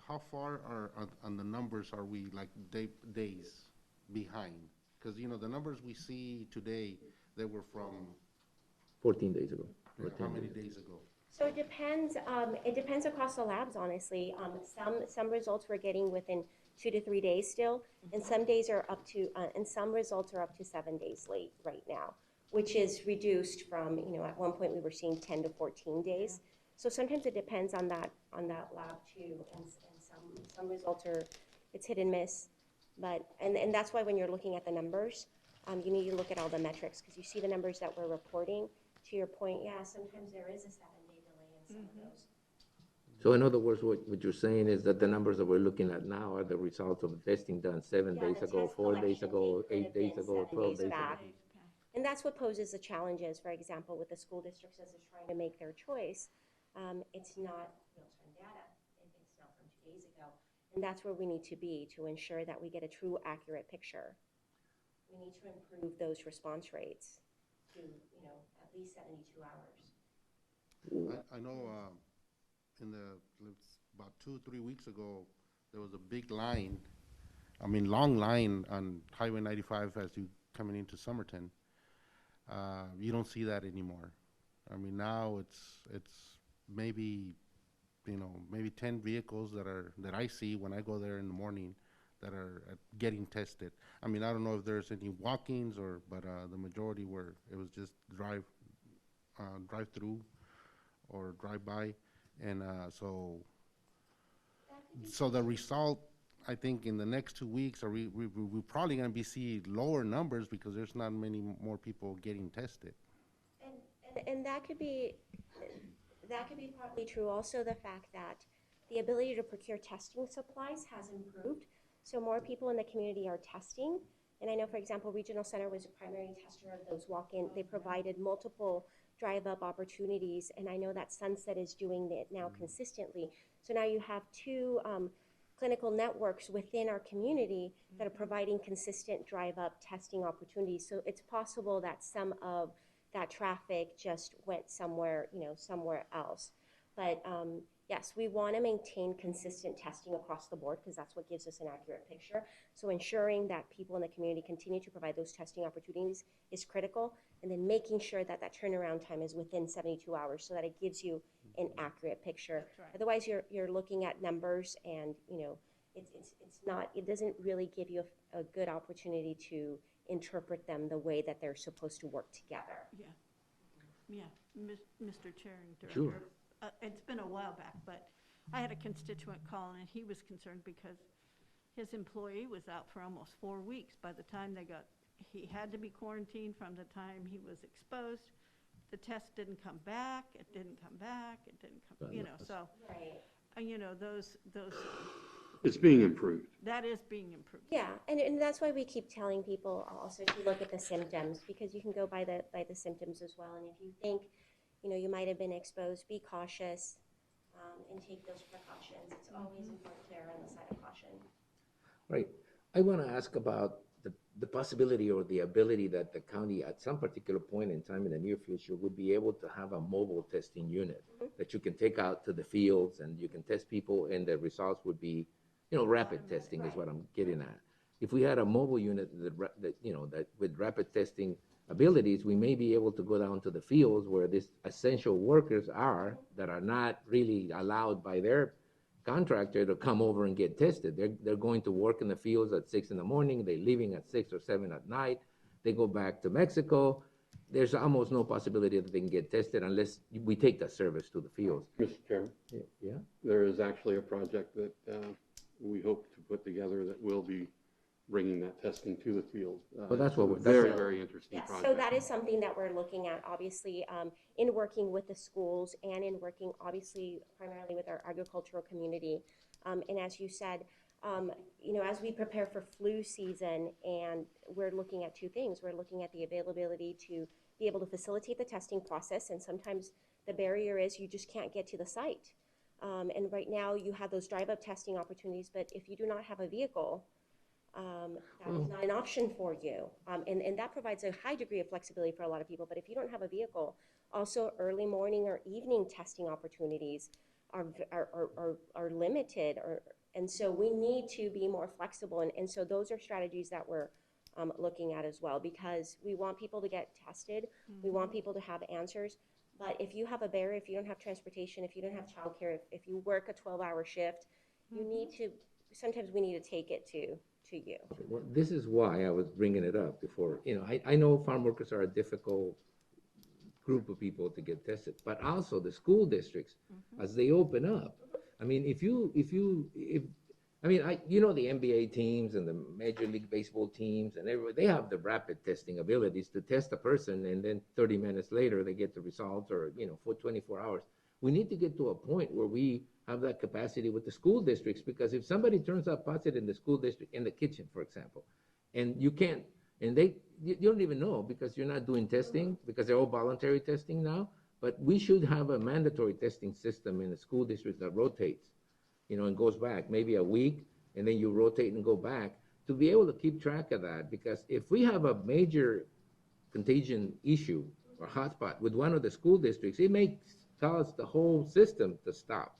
how far are on the numbers are we like days behind? Because, the numbers we see today, they were from 14 days ago. how many days ago? So it depends. It depends across the labs, honestly. Some results we're getting within 2 to 3 days still, and some days are up to, and some results are up to 7 days late right now, which is reduced from, at one point we were seeing 10 to 14 days. So sometimes it depends on that lab too, and some results it's hit and miss, but and that's why when you're looking at the numbers, you need to look at all the metrics because you see the numbers that we're reporting. To your point, yeah, sometimes there is a 7-day delay in some of those. So in other words, what you're saying is that the numbers that we're looking at now are the results of the testing done 7 Yeah, days the ago, test 4 days collection ago, date could 8 have days been ago, 7 12 days days back. ago. And that's what poses the challenges, for example, with the school districts as they're trying to make their choice. It's not real-time data if it's not from 2 days ago. And that's where we need to be to ensure that we get a true, accurate picture. We need to improve those response rates to, at least 72 hours. I know about 2-3 weeks ago, there was a big line, long line on Highway 95 as you coming into Somerton. You don't see that anymore. Now it's maybe 10 vehicles that I see when I go there in the morning that are getting tested. I don't know if there's any walk-ins but the majority it was just drive through or drive by, and so the result, I think, in the next 2 weeks, we're probably going to be seeing lower numbers because there's not many more people getting tested. And that could be partly true. Also, the fact that the ability to procure testing supplies has improved, so more people in the community are testing. And I know, for example, Regional Center was a primary tester of those walk-in. They provided multiple drive-up opportunities, and I know that Sunset is doing it now consistently. So now you have 2 clinical networks within our community that are providing consistent drive-up testing opportunities. So it's possible that some of that traffic just went somewhere, somewhere else. But yes, we want to maintain consistent testing across the board because that's what gives us an accurate picture. So ensuring that people in the community continue to provide those testing opportunities is critical, and then making sure that that turnaround time is within 72 hours so that it gives you an accurate picture. Right. Otherwise, you're looking at numbers, and it's not. It doesn't really give you a good opportunity to interpret them the way that they're supposed to work together. Yeah, Mr. Chair and Director. Sure. It's been a while back, but I had a constituent call, and he was concerned because his employee was out for almost 4 weeks. By the time he had to be quarantined from the time he was exposed. The test didn't come back, it didn't come back, it didn't come, so, Right. those, It's being improved. that is being improved. Yeah, and that's why we keep telling people also to look at the symptoms, because you can go by the symptoms as well. And if you think, you might have been exposed, be cautious. and take those precautions. It's always important to err on the side of caution. Right. I want to ask about the possibility or the ability that the county at some particular point in time in the near future would be able to have a mobile testing unit that you can take out to the fields and you can test people and the results would be, rapid testing is what I'm getting at. If we had a mobile unit that with rapid testing abilities, we may be able to go down to the fields where these essential workers are that are not really allowed by their contractor to come over and get tested. They're going to work in the fields at 6 in the morning. They're leaving at 6 or 7 at night. They go back to Mexico. There's almost no possibility that they can get tested unless we take that service to the fields. Mr. Chairman, Yeah. there is actually a project that we hope to put together that will be bringing that testing to the field. Well, that's what we're very interesting Yes, project. so that is something that we're looking at, obviously, in working with the schools and in working, obviously, primarily with our agricultural community. And as you said, as we prepare for flu season, and we're looking at two things. We're looking at the availability to be able to facilitate the testing process, and sometimes the barrier is you just can't get to the site. And right now, you have those drive-up testing opportunities, but if you do not have a vehicle, that is not an option for you. And that provides a high degree of flexibility for a lot of people. But if you don't have a vehicle, also early morning or evening testing opportunities are limited. And so we need to be more flexible. And so those are strategies that we're looking at as well, because we want people to get tested. We want people to have answers. But if you have a barrier, if you don't have transportation, if you don't have childcare, if you work a 12-hour shift, sometimes we need to take it to you. Well, this is why I was bringing it up before. I know farm workers are a difficult group of people to get tested, but also the school districts, as they open up. I mean, the NBA teams and the Major League Baseball teams and everybody, they have the rapid testing abilities to test a person, and then 30 minutes later they get the results, or for 24 hours. We need to get to a point where we have that capacity with the school districts, because if somebody turns out positive in the school district, in the kitchen, for example, and you can't, and you don't even know because you're not doing testing, because they're all voluntary testing now, but we should have a mandatory testing system in the school districts that rotates, and goes back maybe a week, and then you rotate and go back to be able to keep track of that. Because if we have a major contagion issue or hotspot with one of the school districts, it may cause the whole system to stop.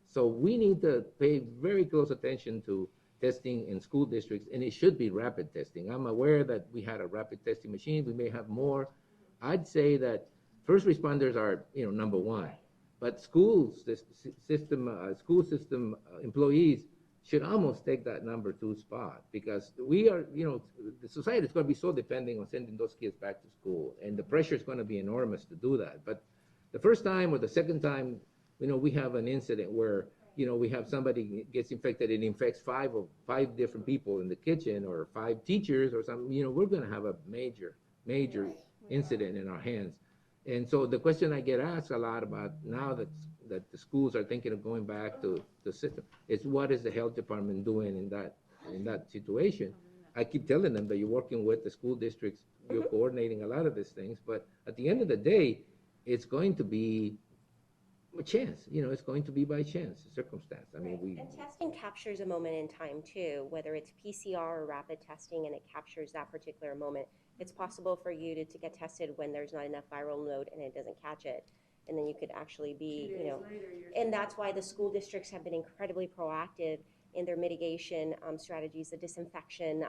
So we need to pay very close attention to testing in school districts, and it should be rapid testing. I'm aware that we had a rapid testing machine. We may have more. I'd say that first responders are, number one, but school system employees should almost take that number 2 spot, because we are, the society is going to be so dependent on sending those kids back to school, and the pressure is going to be enormous to do that. But the first time or the second time, we have an incident where, we have somebody gets infected and infects five different people in the kitchen, or 5 teachers or something, we're going to have a major incident in our hands. And so the question I get asked a lot about now that the schools are thinking of going back to the system is, what is the health department doing in that situation? I keep telling them that you're working with the school districts, you're coordinating a lot of these things, but at the end of the day, it's going to be a chance. It's going to be by chance, circumstance. I mean, And testing captures a moment in time too, whether it's PCR or rapid testing, and it captures that particular moment. It's possible for you to get tested when there's not enough viral load and it doesn't catch it. And then you could actually be, and that's why the school districts have been incredibly proactive in their mitigation strategies, the disinfection,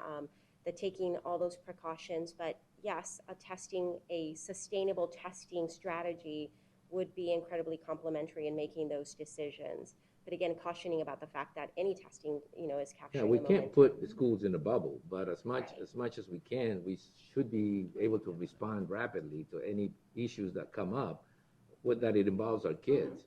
the taking all those precautions. But yes, a sustainable testing strategy would be incredibly complementary in making those decisions. But again, cautioning about the fact that any testing, is capturing. Yeah, we can't put the schools in a bubble, but as much as we can, we should be able to respond rapidly to any issues that come up, that it involves our kids.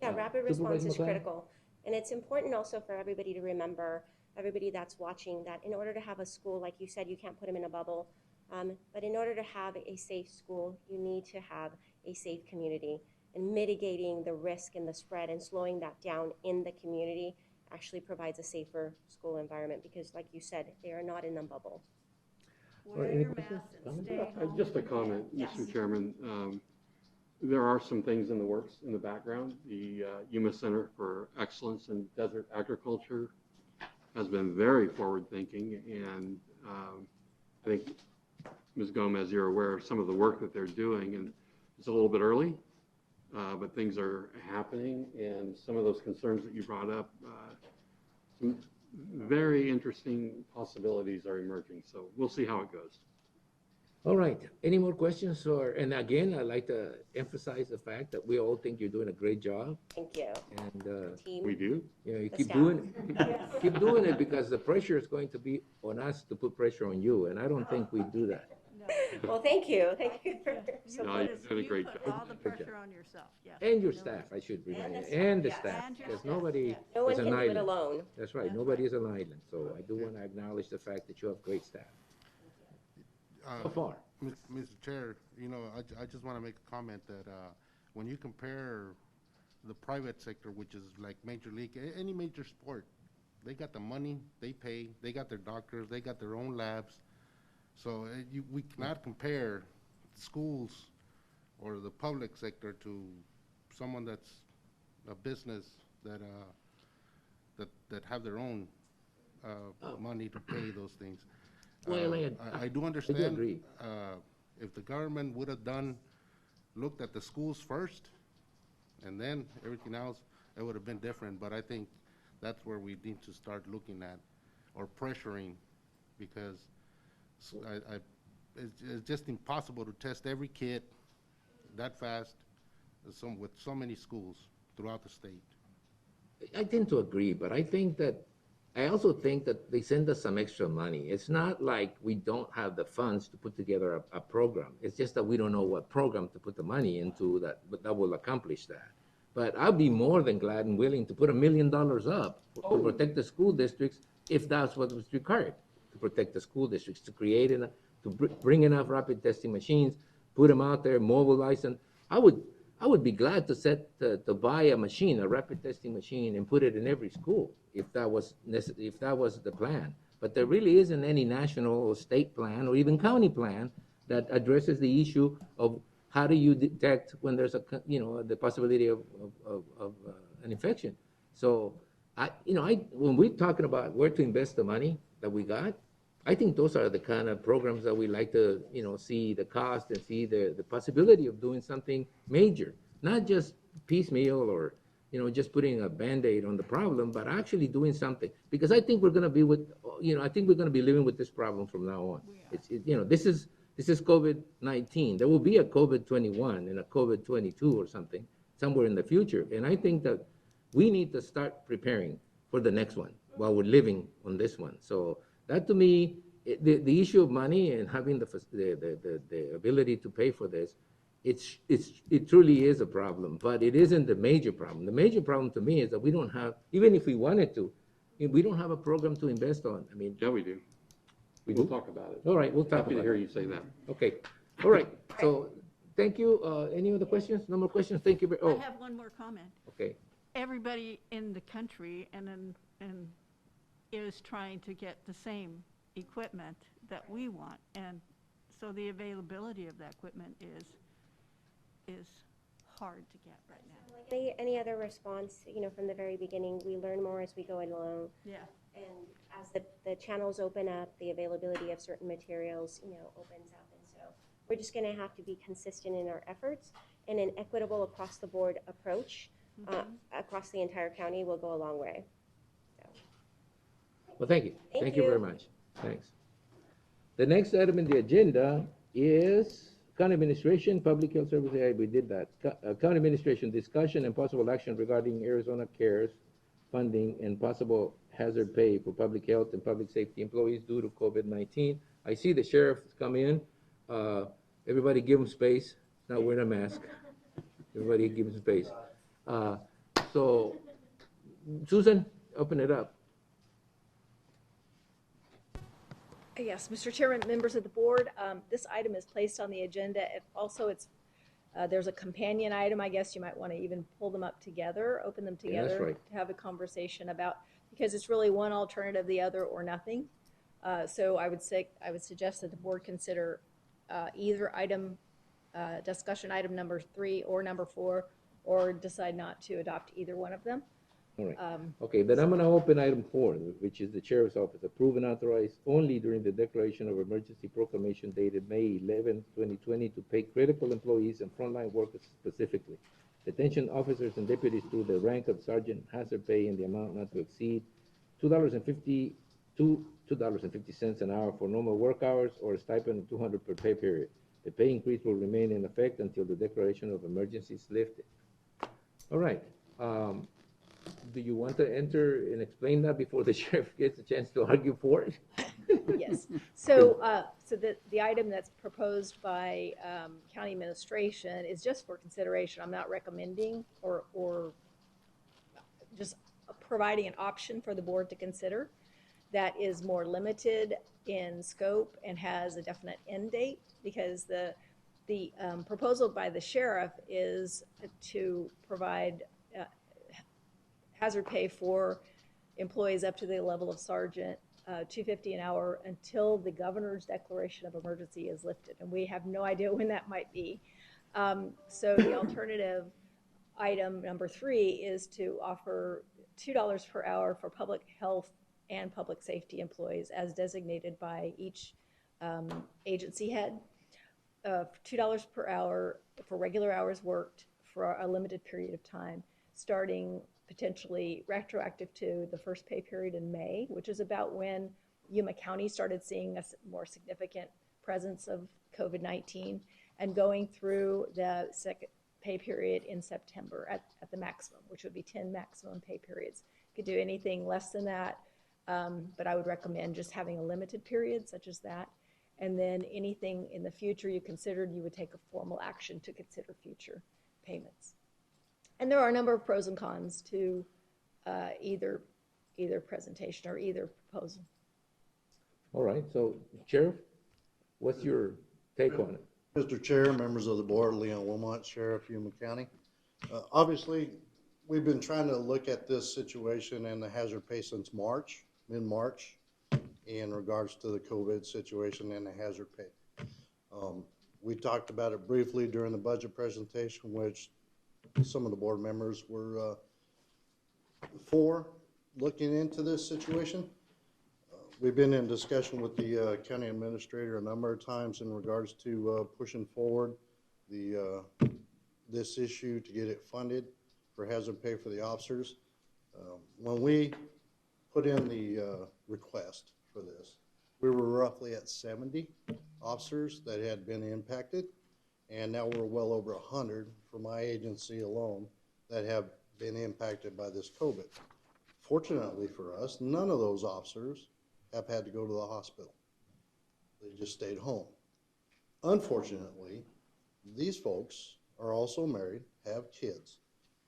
Yeah, rapid response is critical. And it's important also for everybody to remember, everybody that's watching, that in order to have a school, like you said, you can't put them in a bubble. But in order to have a safe school, you need to have a safe community. And mitigating the risk and the spread and slowing that down in the community actually provides a safer school environment, because, like you said, they are not in a bubble. Wear your mask and stay home. Just a comment, Yes. Mr. Chairman. There are some things in the works in the background. The Yuma Center for Excellence in Desert Agriculture has been very forward-thinking, and I think, Ms. Gomez, you're aware of some of the work that they're doing, and it's a little bit early, but things are happening, and some of those concerns that you brought up, some very interesting possibilities are emerging, so we'll see how it goes. All right, any more questions? And again, I'd like to emphasize the fact that we all think you're doing a great job. Thank you. And Team. We do. you The keep staff. doing it. Keep doing it, because the pressure is going to be on us to put pressure on you, and I don't think we do that. Well, thank you. Thank you for No, support. you've done a great Put job. all the pressure on yourself, yes. And your staff, I should remind you, and the staff, And your because staff, nobody No one is can an do it island. alone. That's right, That's nobody is an island, so I do want to acknowledge the fact that you have great staff. So far. Mr. Chair, you know, I just want to make a comment that when you compare the private sector, which is like Major League, any major sport, they got the money, they pay, they got their doctors, they got their own labs. So we cannot compare schools or the public sector to someone that's a business that that have their own money to pay those things. Well, I do I understand. do agree. If the government would have looked at the schools first, and then everything else, it would have been different. But I think that's where we need to start looking at, or pressuring, because it's just impossible to test every kid that fast, with so many schools throughout the state. I tend to agree, but I also think that they send us some extra money. It's not like we don't have the funds to put together a program. It's just that we don't know what program to put the money into that will accomplish that. But I'll be more than glad and willing to put $1 million up to protect the school districts if that's what was required, to protect the school districts, to create bring enough rapid testing machines, put them out there, mobilize them. I would be glad to buy a machine, a rapid testing machine, and put it in every school if that was the plan. But there really isn't any national or state plan or even county plan that addresses the issue of how do you detect when there's the possibility of an infection. So when we're talking about where to invest the money that we got, I think those are the kind of programs that we like to, see the cost and see the possibility of doing something major, not just piecemeal or, just putting a Band-Aid on the problem, but actually doing something. Because I think we're going to be living with this problem from now on. This is COVID-19. There will be a COVID-21 and a COVID-22 or something somewhere in the future. And I think that we need to start preparing for the next one while we're living on this one. So that, to me, the issue of money and having the ability to pay for this, it truly is a problem, but it isn't the major problem. The major problem to me is that we don't have, even if we wanted to, we don't have a program to invest on. I mean, Yeah, we do. We'll talk about it. all right, we'll talk Happy about to hear it. you say that. Okay, all right. So thank you. Any other questions? No more questions. Thank you. I have one more comment. Okay. Everybody in the country and is trying to get the same equipment that we want, and so the availability of that equipment is hard to get right now. Any other response, from the very beginning, we learn more as we go along. Yeah. And as the channels open up, the availability of certain materials, opens up. And so we're just going to have to be consistent in our efforts, and an equitable across the board approach across the entire county will go a long way. Well, thank you. Thank you you. very much. Thanks. The next item in the agenda is County Administration, Public Health Service. Yeah, we did that. County Administration discussion and possible action regarding Arizona CARES funding and possible hazard pay for public health and public safety employees due to COVID-19. I see the sheriff come in. Everybody give him space. Not wearing a mask. Everybody give him space. So, Susan, open it up. Yes, Mr. Chairman, members of the board, this item is placed on the agenda. There's a companion item, I guess you might want to even pull them up together, open them Yeah, that's together right. to have a conversation about, because it's really one alternative, the other, or nothing. So I would suggest that the board consider either item discussion item number 3 or number 4, or decide not to adopt either one of them. All right. Okay, then I'm gonna open item 4, which is the Sheriff's Office, approve and authorize only during the declaration of emergency proclamation dated May 11, 2020, to pay critical employees and frontline workers specifically, detention officers and deputies to the rank of sergeant, hazard pay in the amount not to exceed $2.50 an hour for normal work hours, or a stipend of $200 per pay period. The pay increase will remain in effect until the declaration of emergency is lifted. All right. Do you want to enter and explain that before the sheriff gets a chance to argue for it? Yes. So, the item that's proposed by county administration is just for consideration. I'm not recommending or just providing an option for the board to consider that is more limited in scope and has a definite end date, because the proposal by the sheriff is to provide hazard pay for employees up to the level of sergeant, $2.50 an hour, until the governor's declaration of emergency is lifted, and we have no idea when that might be. So the alternative item number 3 is to offer $2 per hour for public health and public safety employees as designated by each agency head, $2 per hour for regular hours worked for a limited period of time, starting potentially retroactive to the first pay period in May, which is about when Yuma County started seeing a more significant presence of COVID-19, and going through the second pay period in September at the maximum, which would be 10 maximum pay periods. You could do anything less than that, but I would recommend just having a limited period such as that. And then anything in the future you considered, you would take a formal action to consider future payments. And there are a number of pros and cons to either presentation or either proposal. All right, so Sheriff, what's your take on it? Mr. Chair, members of the board, Leon Wilmot, Sheriff, Yuma County. Obviously, we've been trying to look at this situation and the hazard pay since March, mid-March, in regards to the COVID situation and the hazard pay. We talked about it briefly during the budget presentation, which some of the board members were for looking into this situation. We've been in discussion with the county administrator a number of times in regards to pushing forward this issue to get it funded for hazard pay for the officers. When we put in the request for this, we were roughly at 70 officers that had been impacted, and now we're well over 100 for my agency alone that have been impacted by this COVID. Fortunately for us, none of those officers have had to go to the hospital. They just stayed home. Unfortunately, these folks are also married, have kids,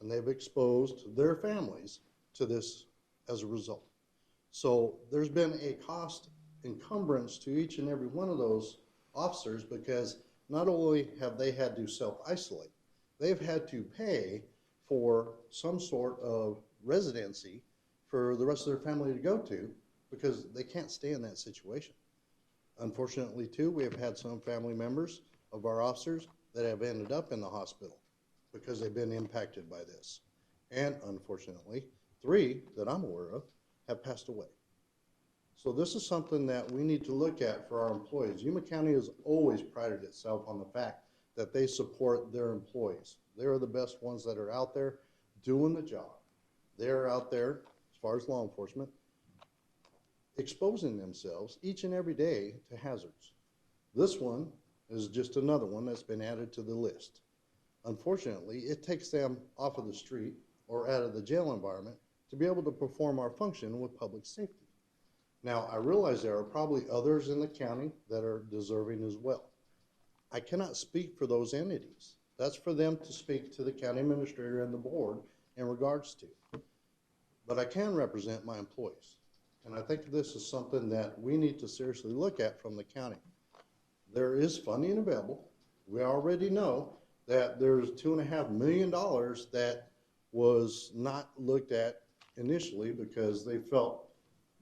and they've exposed their families to this as a result. So there's been a cost encumbrance to each and every one of those officers, because not only have they had to self-isolate, they've had to pay for some sort of residency for the rest of their family to go to, because they can't stay in that situation. Unfortunately, too, we have had some family members of our officers that have ended up in the hospital because they've been impacted by this. And unfortunately, 3 that I'm aware of have passed away. So this is something that we need to look at for our employees. Yuma County has always prided itself on the fact that they support their employees. They are the best ones that are out there doing the job. They're out there, as far as law enforcement, exposing themselves each and every day to hazards. This one is just another one that's been added to the list. Unfortunately, it takes them off of the street or out of the jail environment to be able to perform our function with public safety. Now, I realize there are probably others in the county that are deserving as well. I cannot speak for those entities. That's for them to speak to the county administrator and the board in regards to. But I can represent my employees. And I think this is something that we need to seriously look at from the county. There is funding available. We already know that there's $2.5 million that was not looked at initially because they felt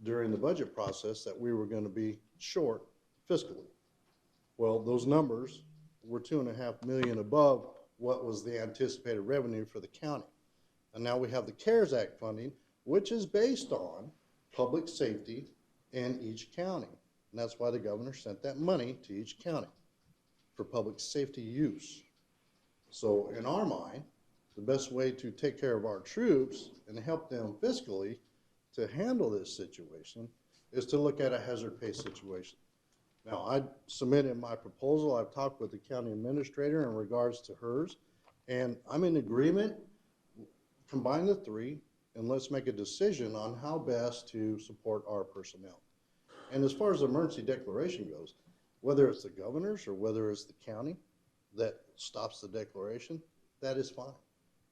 during the budget process that we were going to be short fiscally. Well, those numbers we're 2.5 million above what was the anticipated revenue for the county. And now we have the CARES Act funding, which is based on public safety in each county. And that's why the governor sent that money to each county for public safety use. So in our mind, the best way to take care of our troops and help them fiscally to handle this situation is to look at a hazard pay situation. Now, I submitted my proposal. I've talked with the county administrator in regards to hers, and I'm in agreement. Combine the three, and let's make a decision on how best to support our personnel. And as far as the emergency declaration goes, whether it's the governor's or whether it's the county that stops the declaration, that is fine.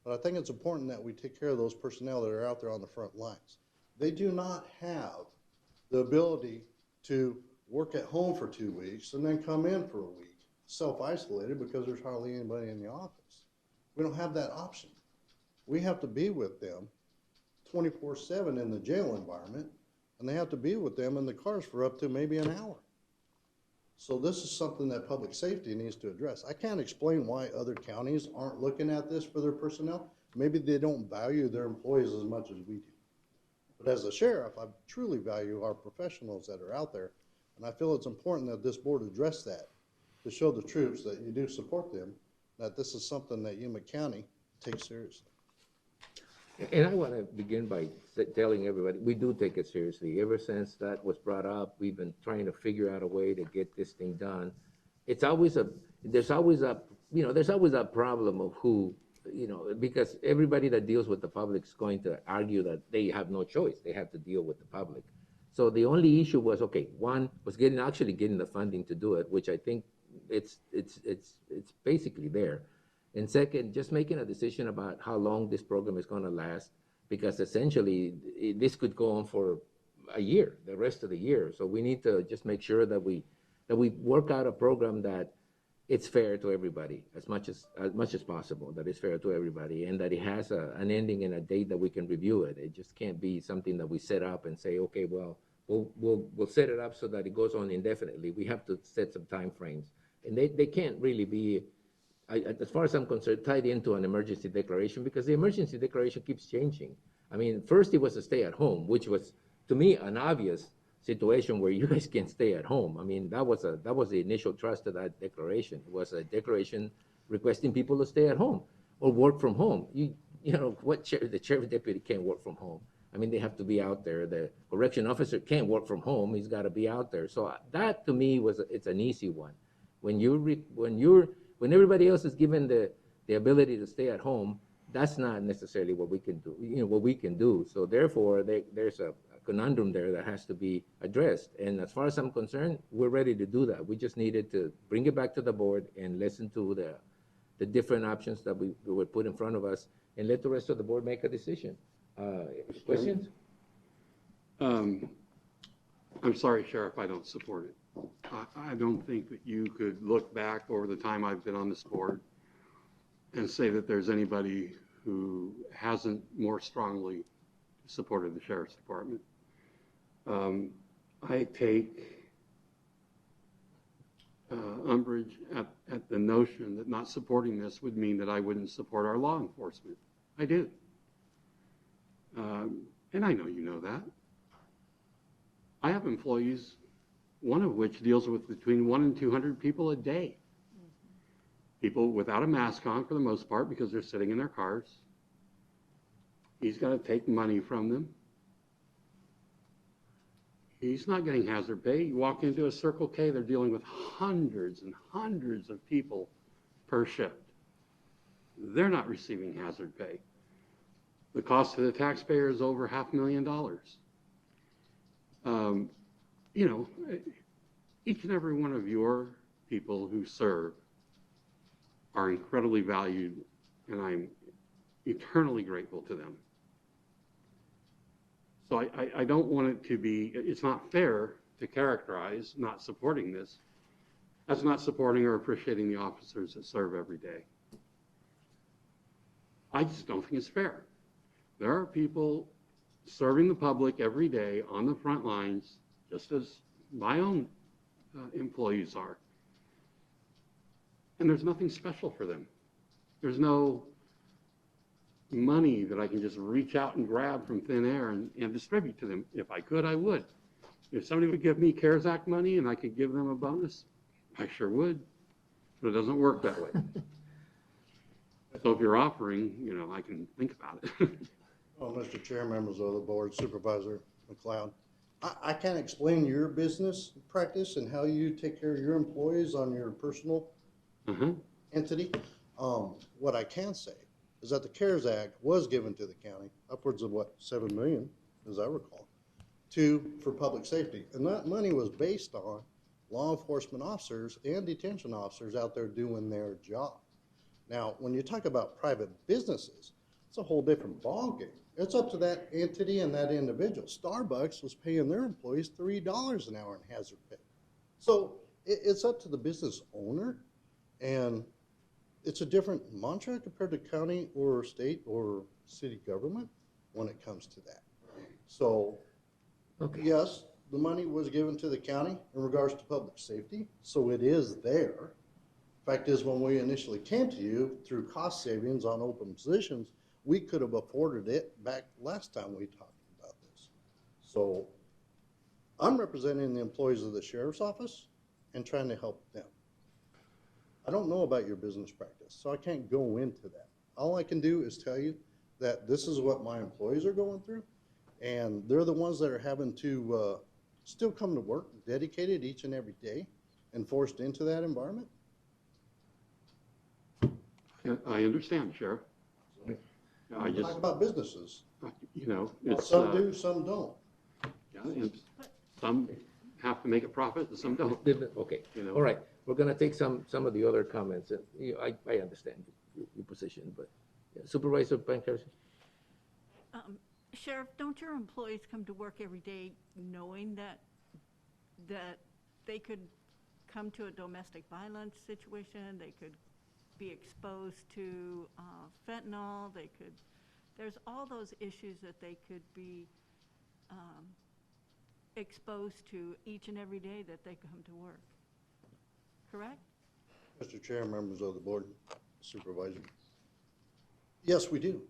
But I think it's important that we take care of those personnel that are out there on the front lines. They do not have the ability to work at home for 2 weeks and then come in for a week, self-isolated because there's hardly anybody in the office. We don't have that option. We have to be with them 24/7 in the jail environment, and they have to be with them in the cars for up to maybe an hour. So this is something that public safety needs to address. I can't explain why other counties aren't looking at this for their personnel. Maybe they don't value their employees as much as we do. But as a sheriff, I truly value our professionals that are out there, and I feel it's important that this board address that to show the troops that you do support them, that this is something that Yuma County takes seriously. And I want to begin by telling everybody, we do take it seriously. Ever since that was brought up, we've been trying to figure out a way to get this thing done. There's always a problem of who, because everybody that deals with the public is going to argue that they have no choice. They have to deal with the public. So the only issue was, okay, one was actually getting the funding to do it, which I think it's basically there. And second, just making a decision about how long this program is going to last, because essentially this could go on for a year, the rest of the year. So we need to just make sure that we work out a program that it's fair to everybody as much as possible, that it's fair to everybody, and that it has an ending and a date that we can review it. It just can't be something that we set up and say, okay, well, we'll set it up so that it goes on indefinitely. We have to set some time frames, and they can't really be, as far as I'm concerned, tied into an emergency declaration, because the emergency declaration keeps changing. I mean, first it was a stay at home, which was, to me, an obvious situation where you guys can stay at home. I mean, that was the initial thrust of that declaration. It was a declaration requesting people to stay at home or work from home. The sheriff deputy can't work from home. I mean, they have to be out there. The correction officer can't work from home. He's got to be out there. So that, to me, it's an easy one. When everybody else is given the ability to stay at home, that's not necessarily what we can do. So therefore, there's a conundrum there that has to be addressed. And as far as I'm concerned, we're ready to do that. We just needed to bring it back to the board and listen to the different options that we were put in front of us, and let the rest of the board make a decision. Questions? I'm sorry, Sheriff, I don't support it. I don't think that you could look back over the time I've been on this board and say that there's anybody who hasn't more strongly supported the Sheriff's Department. I take umbrage at the notion that not supporting this would mean that I wouldn't support our law enforcement. I do. And I know you know that. I have employees, one of which deals with between 100 and 200 people a day. People without a mask on for the most part because they're sitting in their cars. He's got to take money from them. He's not getting hazard pay. You walk into a Circle K, they're dealing with hundreds and hundreds of people per shift. They're not receiving hazard pay. The cost to the taxpayer is over $500,000. Each and every one of your people who serve are incredibly valued, and I'm eternally grateful to them. So I don't want it to be, it's not fair to characterize not supporting this as not supporting or appreciating the officers that serve every day. I just don't think it's fair. There are people serving the public every day on the front lines, just as my own employees are. and there's nothing special for them. There's no money that I can just reach out and grab from thin air and distribute to them. If I could, I would. If somebody would give me CARES Act money and I could give them a bonus, I sure would. But it doesn't work that way. So if you're offering, I can think about it. Well, Mr. Chair, members of the board, Supervisor McLeod, I can't explain your business practice and how you take care of your employees on your personal entity. What I can say is that the CARES Act was given to the county, upwards of what, 7 million, as I recall, for public safety. And that money was based on law enforcement officers and detention officers out there doing their job. Now, when you talk about private businesses, it's a whole different ballgame. It's up to that entity and that individual. Starbucks was paying their employees $3 an hour in hazard pay. So it's up to the business owner, and it's a different mantra compared to county or state or city government when it comes to that. So, yes, the money was given to the county in regards to public safety, so it is there. Fact is, when we initially came to you through cost savings on open positions, we could have afforded it back last time we talked about this. So I'm representing the employees of the sheriff's office and trying to help them. I don't know about your business practice, so I can't go into that. All I can do is tell you that this is what my employees are going through, and they're the ones that are having to still come to work dedicated each and every day and forced into that environment. I understand, Sheriff. I just talk about businesses. It's some do, some don't. Yeah, and some have to make a profit, and some don't. Okay, all right. We're gonna take some of the other comments. I understand your position, but Supervisor Pankhurst. Sheriff, don't your employees come to work every day knowing that they could come to a domestic violence situation, they could be exposed to fentanyl, there's all those issues that they could be exposed to each and every day that they come to work, correct? Mr. Chair, members of the board, Supervisor. Yes, we do.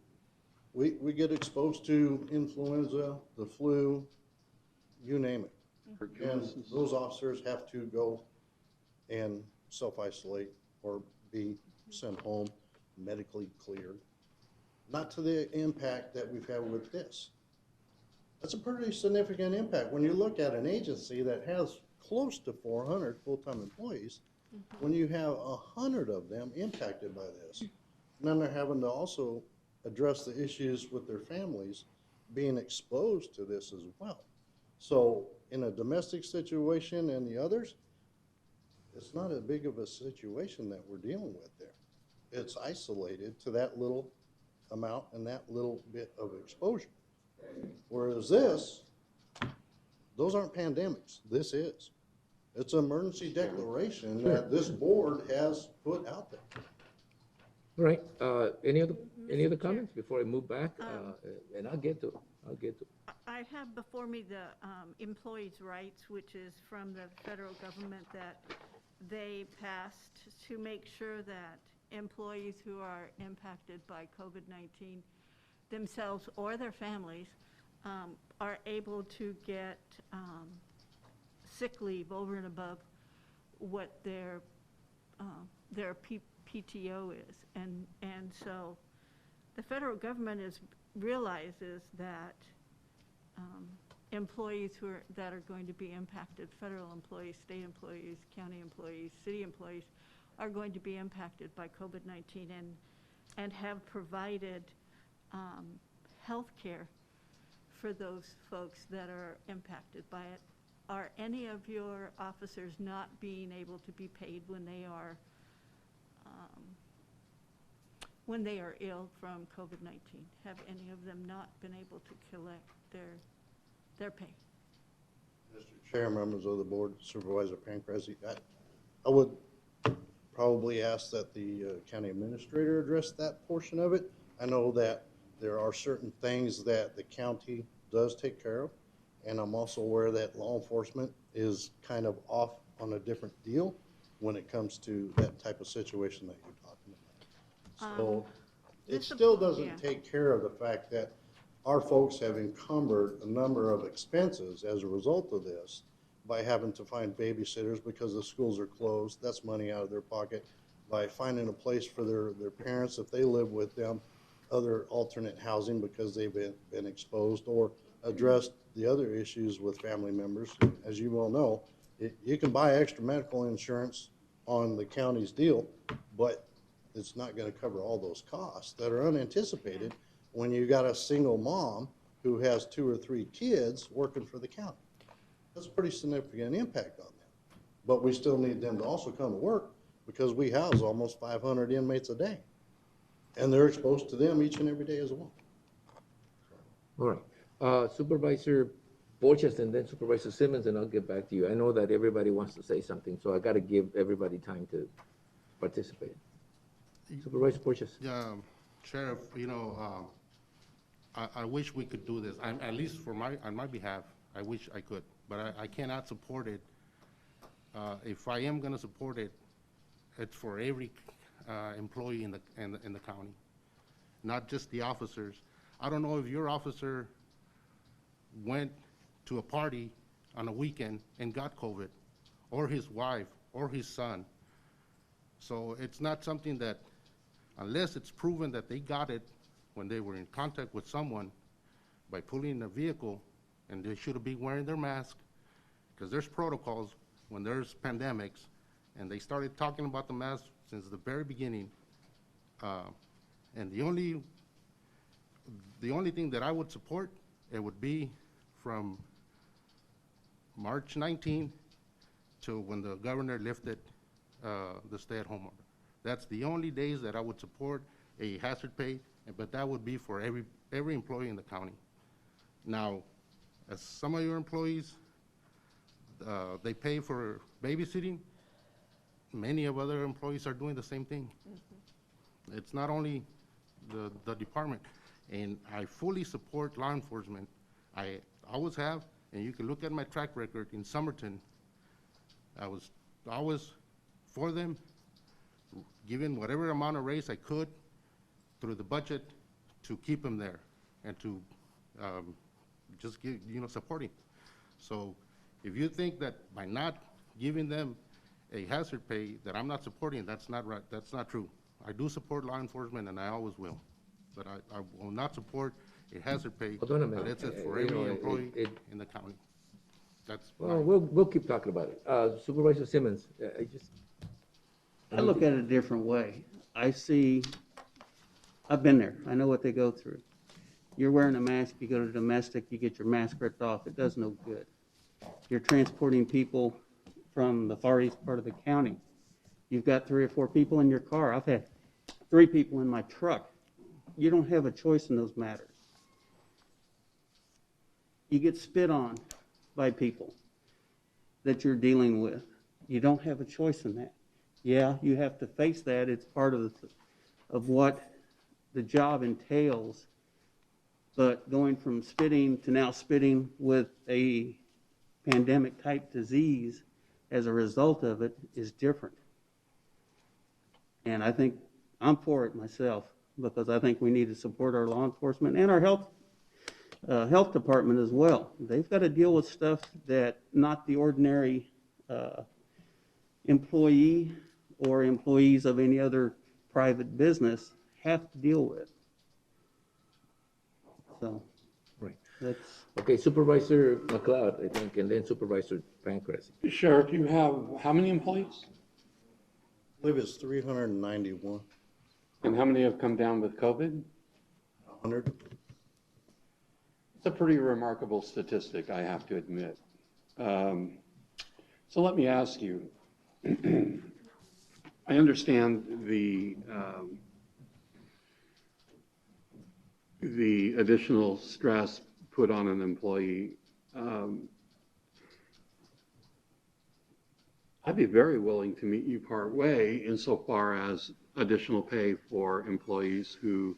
We get exposed to influenza, the flu, you name it. And those officers have to go and self-isolate or be sent home medically cleared. Not to the impact that we've had with this. That's a pretty significant impact. When you look at an agency that has close to 400 full-time employees, when you have 100 of them impacted by this, and then they're having to also address the issues with their families being exposed to this as well. So in a domestic situation and the others, it's not as big of a situation that we're dealing with there. It's isolated to that little amount and that little bit of exposure. Whereas this, those aren't pandemics. This is. It's an emergency declaration that this board has put out there. All right. Any other comments before I move back? And I'll get to. I have before me the employees' rights, which is from the federal government that they passed to make sure that employees who are impacted by COVID-19 themselves or their families are able to get sick leave over and above what their PTO is. And so the federal government realizes that employees that are going to be impacted, federal employees, state employees, county employees, city employees, are going to be impacted by COVID-19 and have provided health care for those folks that are impacted by it. Are any of your officers not being able to be paid when they are ill from COVID-19? Have any of them not been able to collect their pay? Mr. Chair, members of the board, Supervisor Pancrase, I would probably ask that the county administrator address that portion of it. I know that there are certain things that the county does take care of, and I'm also aware that law enforcement is kind of off on a different deal. when it comes to that type of situation that you're talking about. So it this- still doesn't yeah. take care of the fact that our folks have encumbered a number of expenses as a result of this by having to find babysitters because the schools are closed. That's money out of their pocket. By finding a place for their parents, if they live with them, other alternate housing because they've been exposed, or addressed the other issues with family members. As you well know, you can buy extra medical insurance on the county's deal, but it's not gonna cover all those costs that are unanticipated when you got a single mom who has 2 or 3 kids working for the county. That's a pretty significant impact on them. But we still need them to also come to work because we house almost 500 inmates a day. And they're exposed to them each and every day as well. All right. Supervisor Borchers and then Supervisor Simmons, and I'll get back to you. I know that everybody wants to say something, so I got to give everybody time to participate. Supervisor Borchers. Yeah, Sheriff, you know, I wish we could do this. At least on my behalf, I wish I could, but I cannot support it. If I am gonna support it, it's for every employee in the county, not just the officers. I don't know if your officer went to a party on a weekend and got COVID, or his wife, or his son. So it's not something that, unless it's proven that they got it when they were in contact with someone by pulling in a vehicle, and they should be wearing their mask, because there's protocols when there's pandemics, and they started talking about the mask since the very beginning. And the only thing that I would support, it would be from March 19th to when the governor lifted the stay-at-home order. That's the only days that I would support a hazard pay, but that would be for every employee in the county. Now, as some of your employees, they pay for babysitting, many of other employees are doing the same thing. It's not only the department, and I fully support law enforcement. I always have, and you can look at my track record in Somerton. I was always for them, giving whatever amount of raise I could through the budget to keep them there and to just give, supporting. So if you think that by not giving them a hazard pay that I'm not supporting, that's not right. That's not true. I do support law enforcement, and I always will. But I will not support a hazard pay. Hold on a minute. But it's for every employee in the county. That's Well, we'll keep talking about it. Supervisor Simmons, I look at it a different way. I've been there. I know what they go through. You're wearing a mask, you go to domestic, you get your mask ripped off. It does no good. You're transporting people from the far east part of the county. You've got 3 or 4 people in your car. I've had 3 people in my truck. You don't have a choice in those matters. You get spit on by people that you're dealing with. You don't have a choice in that. Yeah, you have to face that. It's part of what the job entails. But going from spitting to now spitting with a pandemic type disease as a result of it is different. And I think I'm for it myself, because I think we need to support our law enforcement and our health department as well. They've got to deal with stuff that not the ordinary employee or employees of any other private business have to deal with. So, right. That's okay. Supervisor McLeod, I think, and then Supervisor Pancras. Sheriff, you have how many employees? I believe it's 391. And how many have come down with COVID? 100. It's a pretty remarkable statistic, I have to admit. So let me ask you, I understand the additional stress put on an employee. I'd be very willing to meet you part way insofar as additional pay for employees who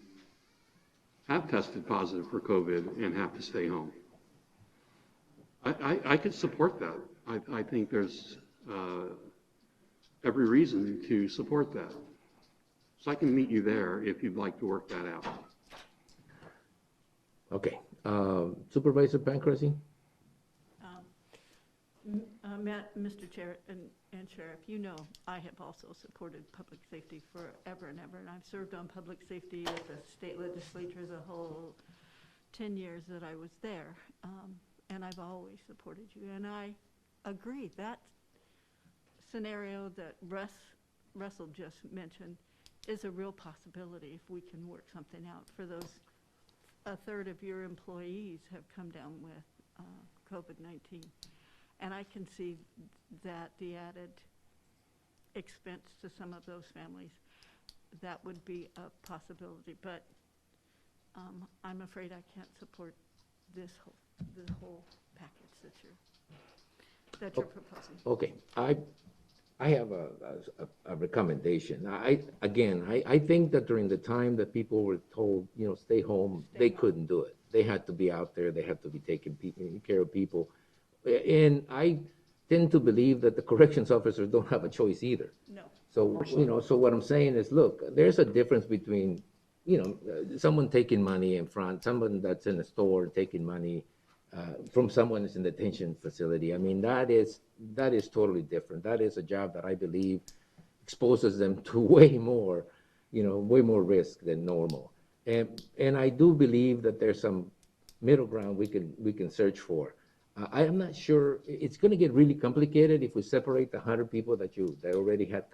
have tested positive for COVID and have to stay home. I could support that. I think there's every reason to support that. So I can meet you there if you'd like to work that out. Okay. Supervisor Pancrase? Mr. Chair and Sheriff, you know I have also supported public safety forever and ever, and I've served on public safety at the state legislature the whole 10 years that I was there, and I've always supported you. And I agree that scenario that Russell just mentioned is a real possibility if we can work something out for those. A third of your employees have come down with COVID-19. And I can see that the added expense to some of those families, that would be a possibility. But I'm afraid I can't support the whole package that you're proposing. Okay. I have a recommendation. I think that during the time that people were told, stay home, they couldn't do it. They had to be out there. They had to be taking care of people. And I tend to believe that the corrections officers don't have a choice either. No. So, so what I'm saying is, look, there's a difference between, someone taking money in front, someone that's in a store taking money from someone that's in the detention facility. I mean, that is totally different. That is a job that I believe exposes them to way more risk than normal. And I do believe that there's some middle ground we can search for. I am not sure. It's going to get really complicated if we separate the 100 people that already had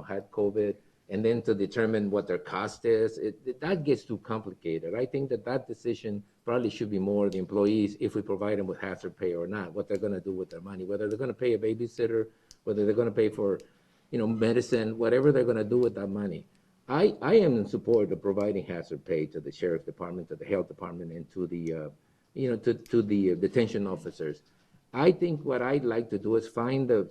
had COVID, and then to determine what their cost is. That gets too complicated. I think that decision probably should be more the employees, if we provide them with hazard pay or not, what they're going to do with their money, whether they're going to pay a babysitter, whether they're going to pay for medicine, whatever they're going to do with that money. I am in support of providing hazard pay to the sheriff's department, to the health department, and to the to the detention officers. I think what I'd like to do is find the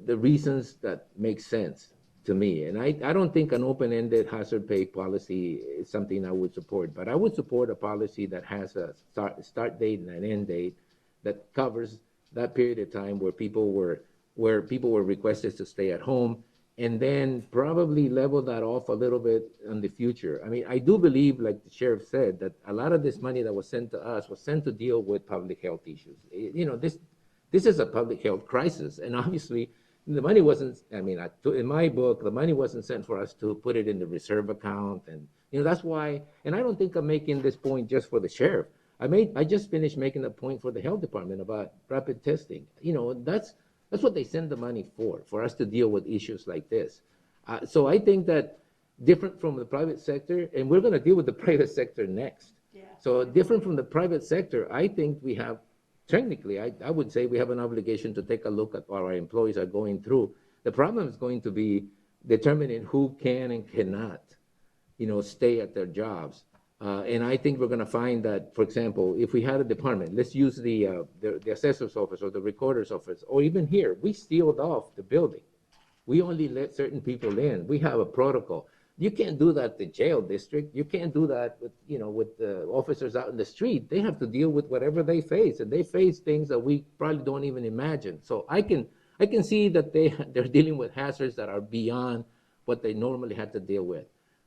reasons that make sense to me. And I don't think an open-ended hazard pay policy is something I would support, but I would support a policy that has a start date and an end date that covers that period of time where people were requested to stay at home, and then probably level that off a little bit in the future. I mean, I do believe, like the sheriff said, that a lot of this money that was sent to us was sent to deal with public health issues. This is a public health crisis, and obviously the money wasn't, in my book, the money wasn't sent for us to put it in the reserve account, and that's why, and I don't think I'm making this point just for the sheriff. I just finished making a point for the health department about rapid testing. That's what they send the money for us to deal with issues like this. So I think that different from the private sector, and we're going to deal with the private sector next. Yeah. So different from the private sector, I think we have, technically, I would say we have an obligation to take a look at what our employees are going through. The problem is going to be determining who can and cannot, stay at their jobs. And I think we're going to find that, for example, if we had a department, let's use the assessor's office or the recorder's office, or even here, we sealed off the building. We only let certain people in. We have a protocol. You can't do that at the jail district. You can't do that with the officers out in the street. They have to deal with whatever they face, and they face things that we probably don't even imagine. So I can see that they're dealing with hazards that are beyond what they normally had to deal with.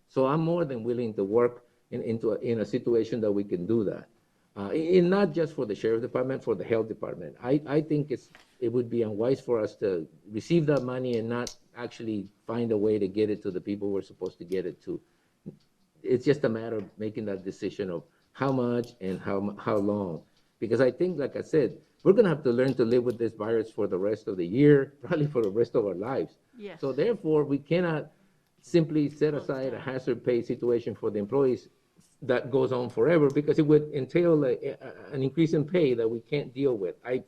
So I'm more than willing to work in a situation that we can do that. And not just for the sheriff's department, for the health department. I think it would be unwise for us to receive that money and not actually find a way to get it to the people we're supposed to get it to. It's just a matter of making that decision of how much and how long. Because I think, like I said, we're going to have to learn to live with this virus for the rest of the year, probably for the rest of our lives. Yes. So therefore, we cannot simply set aside a hazard pay situation for the employees that goes on forever, because it would entail an increase in pay that we can't deal with. I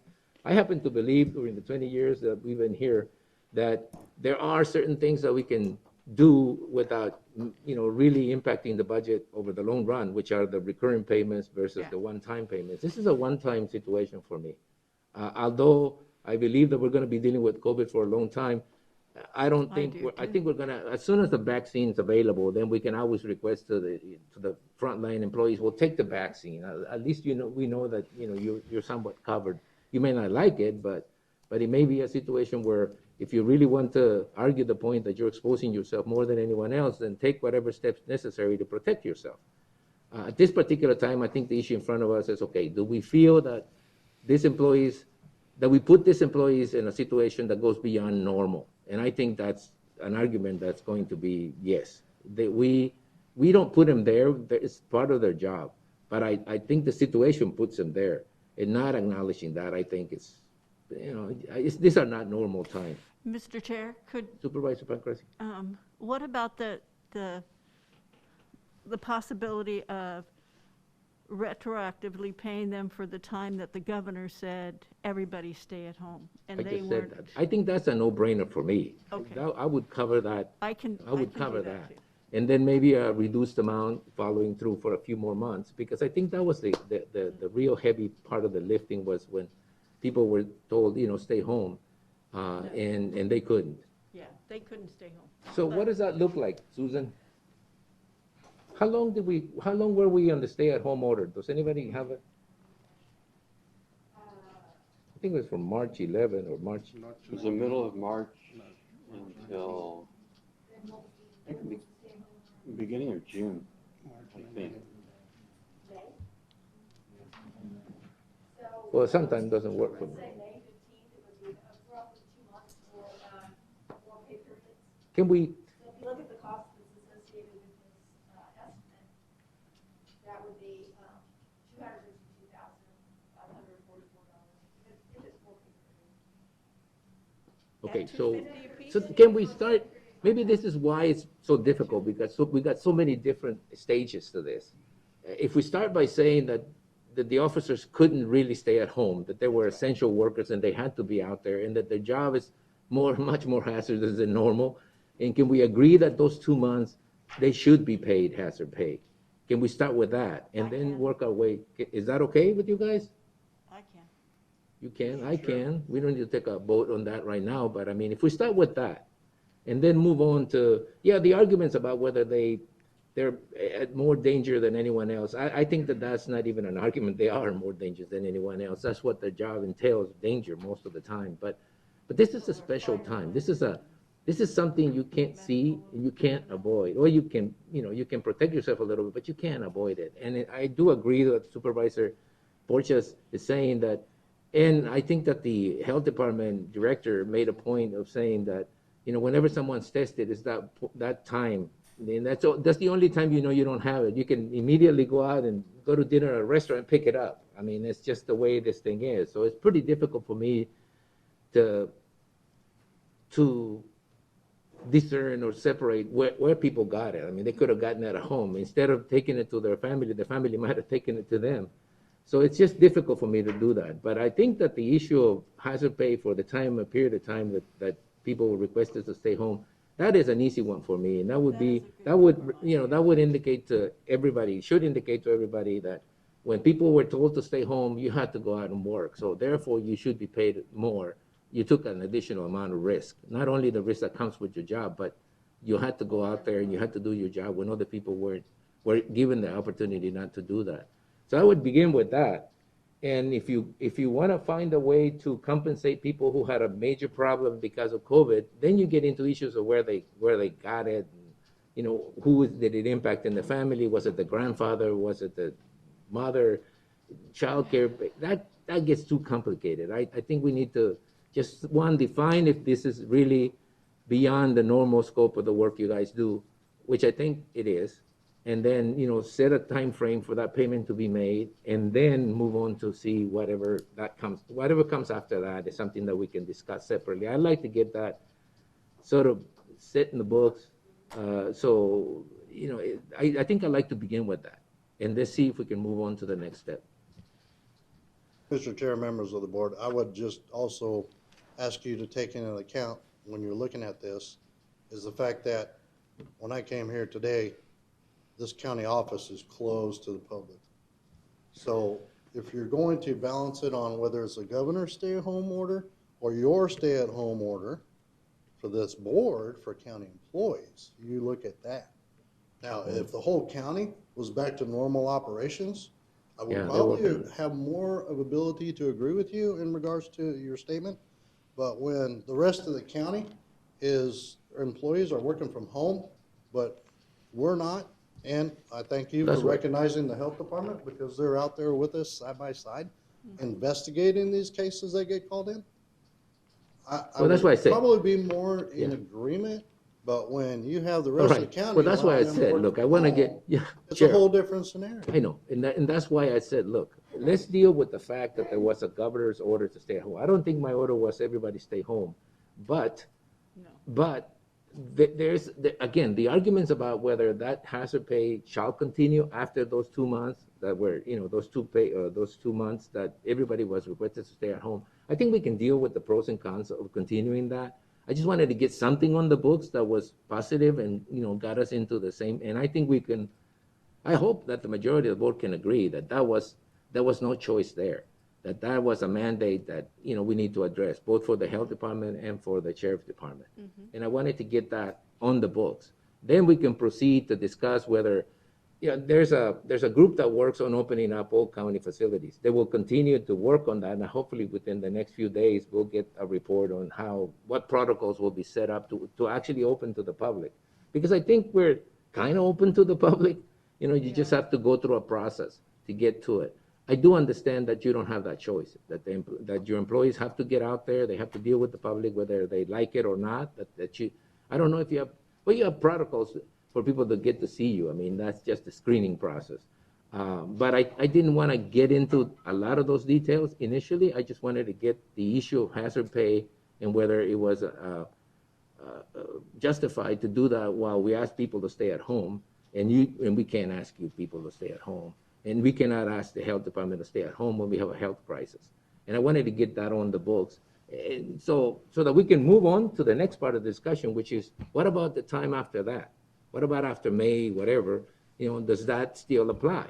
happen to believe during the 20 years that we've been here that there are certain things that we can do without really impacting the budget over the long run, which are the recurring payments versus the one-time payments. This is a one-time situation for me. Although I believe that we're going to be dealing with COVID for a long time, I think we're gonna, as soon as the vaccine is available, then we can always request to the frontline employees, well, take the vaccine. At least we know that you're somewhat covered. You may not like it, but it may be a situation where if you really want to argue the point that you're exposing yourself more than anyone else, then take whatever steps necessary to protect yourself. At this particular time, I think the issue in front of us is, okay, do we feel that that we put these employees in a situation that goes beyond normal? And I think that's an argument that's going to be yes. That we don't put them there, it's part of their job. But I think the situation puts them there. And not acknowledging that, I think it's, these are not normal times. Mr. Chair, could, Supervisor Pancrase? what about the possibility of retroactively paying them for the time that the governor said everybody stay at home, and I they just weren't? said that. I think that's a no-brainer for me. Okay. I would cover that. I would can cover do that. too. And then maybe a reduced amount following through for a few more months, because I think that was the real heavy part of the lifting was when people were told, stay home, and they couldn't. Yeah, they couldn't stay home. So what does that look like, Susan? How long were we on the stay-at-home order? Does anybody have it? I think it was from March 11 or March. It was the middle of March until, I think, the beginning of June, I think. Well, sometimes doesn't work for me. Can we, So if you look at the cost that's associated with this estimate, that would be $252,544 if it's 4 pay periods. okay, so can we start, maybe this is why it's so difficult, because we got so many different stages to this. If we start by saying that the officers couldn't really stay at home, that they were essential workers and they had to be out there, and that their job is much more hazardous than normal, and can we agree that those 2 months, they should be paid hazard pay? Can we start with that and then work our way? Is that okay with you guys? I can. You can, I can. We don't need to take a vote on that right now, but I mean, if we start with that and then move on to, the arguments about whether they're at more danger than anyone else. I think that that's not even an argument. They are more dangerous than anyone else. That's what their job entails, danger most of the time. But this is a special time. This is something you can't see and you can't avoid. Or you can protect yourself a little bit, but you can't avoid it. And I do agree that Supervisor Porches is saying that, and I think that the health department director made a point of saying that, whenever someone's tested, it's that time. And that's the only time you don't have it. You can immediately go out and go to dinner at a restaurant and pick it up. I mean, it's just the way this thing is. So it's pretty difficult for me to discern or separate where people got it. I mean, they could have gotten it at home. Instead of taking it to their family, the family might have taken it to them. So it's just difficult for me to do that. But I think that the issue of hazard pay for the period of time that people requested to stay home, that is an easy one for me, and that would indicate to everybody, should indicate to everybody that when people were told to stay home, you had to go out and work. So therefore, you should be paid more. You took an additional amount of risk, not only the risk that comes with your job, but you had to go out there and you had to do your job when other people were given the opportunity not to do that. So I would begin with that. And if you want to find a way to compensate people who had a major problem because of COVID, then you get into issues of where they got it. Who did it impact in the family? Was it the grandfather? Was it the mother? Childcare? That gets too complicated. I think we need to just define if this is really beyond the normal scope of the work you guys do, which I think it is. And then, set a time frame for that payment to be made, and then move on to see whatever comes after that is something that we can discuss separately. I'd like to get that sort of set in the books. I think I'd like to begin with that, and let's see if we can move on to the next step. Mr. Chair, members of the board, I would just also ask you to take into account when you're looking at this is the fact that when I came here today, this county office is closed to the public. So if you're going to balance it on whether it's a governor's stay-at-home order or your stay-at-home order for this board for county employees, you look at that. Now, if the whole county was back to normal operations, I would probably have more of ability to agree with you in regards to your statement. But when the rest of the county employees are working from home, but we're not, and I thank you for That's right. recognizing the health department because they're out there with us side by side, investigating these cases that get called in. I Well, that's why I would said- probably be more in Yeah. agreement, but when you have the All rest of the right. county. Well, that's why I allowing them to said, work look, I from want to home, get, yeah. It's a Chair. whole different scenario. I know, and that's why I said, look, let's deal with the fact that there was a governor's order to stay at home. I don't think my order was everybody stay home, but again, the arguments about whether that hazard pay shall continue after those 2 months that were, those 2 months that everybody was requested to stay at home. I think we can deal with the pros and cons of continuing that. I just wanted to get something on the books that was positive and, got us into the same, and I think we can. I hope that the majority of the board can agree that there was no choice there, that was a mandate that, we need to address, both for the health department and for the sheriff's department. And I wanted to get that on the books. Then we can proceed to discuss whether, there's a group that works on opening up all county facilities. They will continue to work on that, and hopefully within the next few days, we'll get a report on what protocols will be set up to actually open to the public. Because I think we're kind of open to the public. You just have to go through a process to get to it. I do understand that you don't have that choice, that your employees have to get out there, they have to deal with the public, whether they like it or not, I don't know if you have protocols for people to get to see you. I mean, that's just a screening process. But I didn't want to get into a lot of those details initially. I just wanted to get the issue of hazard pay and whether it was justified to do that while we ask people to stay at home. And we can't ask you people to stay at home. And we cannot ask the health department to stay at home when we have a health crisis. And I wanted to get that on the books. And so that we can move on to the next part of the discussion, which is, what about the time after that? What about after May, whatever? Does that still apply?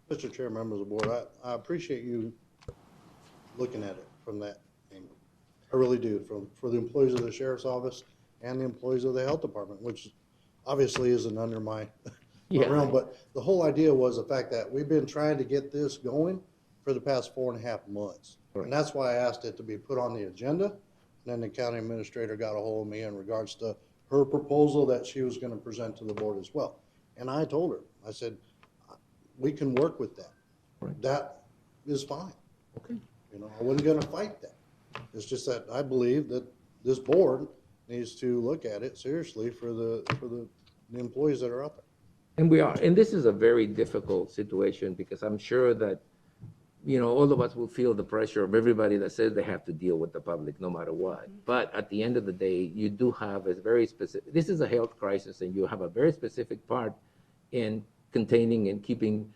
Mr. Chair, members of the board, I appreciate you looking at it from that angle. I really do, for the employees of the sheriff's office and the employees of the health department, which obviously isn't under my realm. But the whole idea was the fact that we've been trying to get this going for the past 4.5 months. Right. And that's why I asked it to be put on the agenda. And then the county administrator got a hold of me in regards to her proposal that she was going to present to the board as well. And I told her, I said, we can work with that. Right. That is fine. Okay. I wasn't going to fight that. It's just that I believe that this board needs to look at it seriously for the employees that are out there. And we are. And this is a very difficult situation because I'm sure that, all of us will feel the pressure of everybody that says they have to deal with the public no matter what. But at the end of the day, you do have a very specific, this is a health crisis, and you have a very specific part in containing and keeping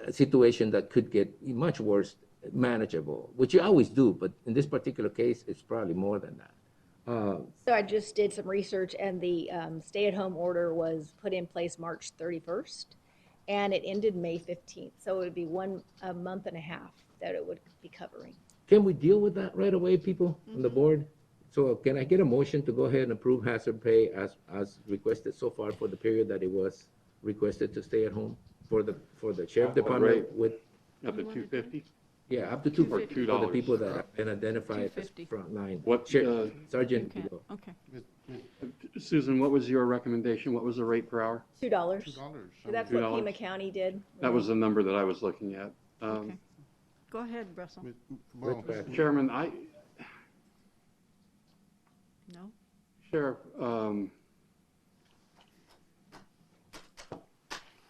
a situation that could get much worse manageable, which you always do. But in this particular case, it's probably more than that. So I just did some research, and the stay-at-home order was put in place March 31st, and it ended May 15th. So it would be a month and a half that it would be covering. Can we deal with that right away, people on the board? So can I get a motion to go ahead and approve hazard pay as requested so far for the period that it was requested to stay at home for the sheriff department with? Up to $250? Yeah, up to $250 Or for the $2. people that have been identified as $250. front line. What, Sergeant? Okay. Susan, what was your recommendation? What was the rate per hour? $2. That's what $2. Yuma County did. That was the number that I was looking at. Okay. Go ahead, Russell. Well, Chairman, No? Sheriff,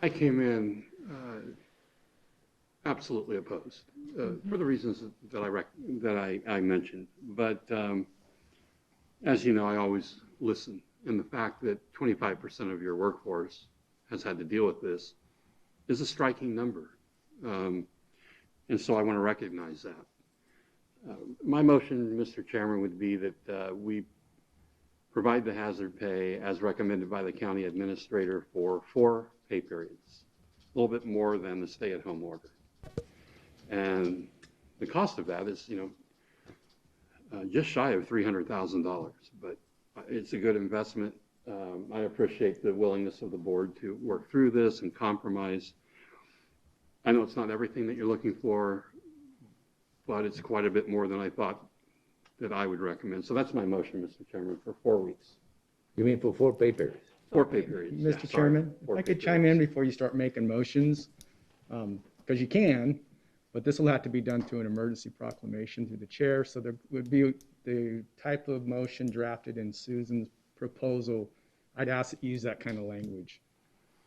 I came in absolutely opposed for the reasons that I mentioned. But as you know, I always listen, and the fact that 25% of your workforce has had to deal with this is a striking number, and so I want to recognize that. My motion, Mr. Chairman, would be that we provide the hazard pay as recommended by the county administrator for 4 pay periods, a little bit more than the stay-at-home order. And the cost of that is, just shy of $300,000, but it's a good investment. I appreciate the willingness of the board to work through this and compromise. I know it's not everything that you're looking for, but it's quite a bit more than I thought that I would recommend. So that's my motion, Mr. Chairman, for 4 weeks. You mean for 4 pay periods? 4 pay periods. yeah, Mr. sorry, Chairman, if 4 I pay could chime in periods. before you start making motions, because you can, but this will have to be done through an emergency proclamation through the chair. So there would be the type of motion drafted in Susan's proposal. I'd ask that you use that kind of language.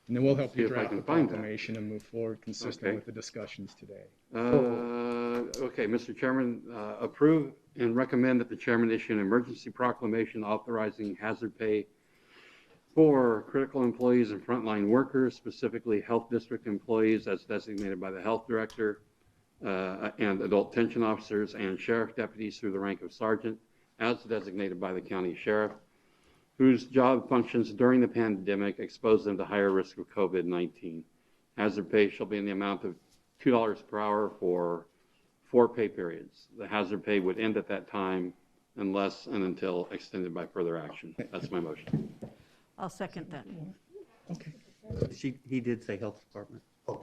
And then we'll help See you if I draft can the find that. proclamation and move forward consistent Okay. with the discussions today. Okay, Mr. Chairman, approve and recommend that the chairman issue an emergency proclamation authorizing hazard pay for critical employees and frontline workers, specifically health district employees as designated by the health director, and adult detention officers and sheriff deputies through the rank of sergeant, as designated by the county sheriff, whose job functions during the pandemic expose them to higher risk of COVID-19. Hazard pay shall be in the amount of $2 per hour for 4 pay periods. The hazard pay would end at that time unless and until extended by further action. That's my motion. I'll second that. Okay. He did say health department. Okay.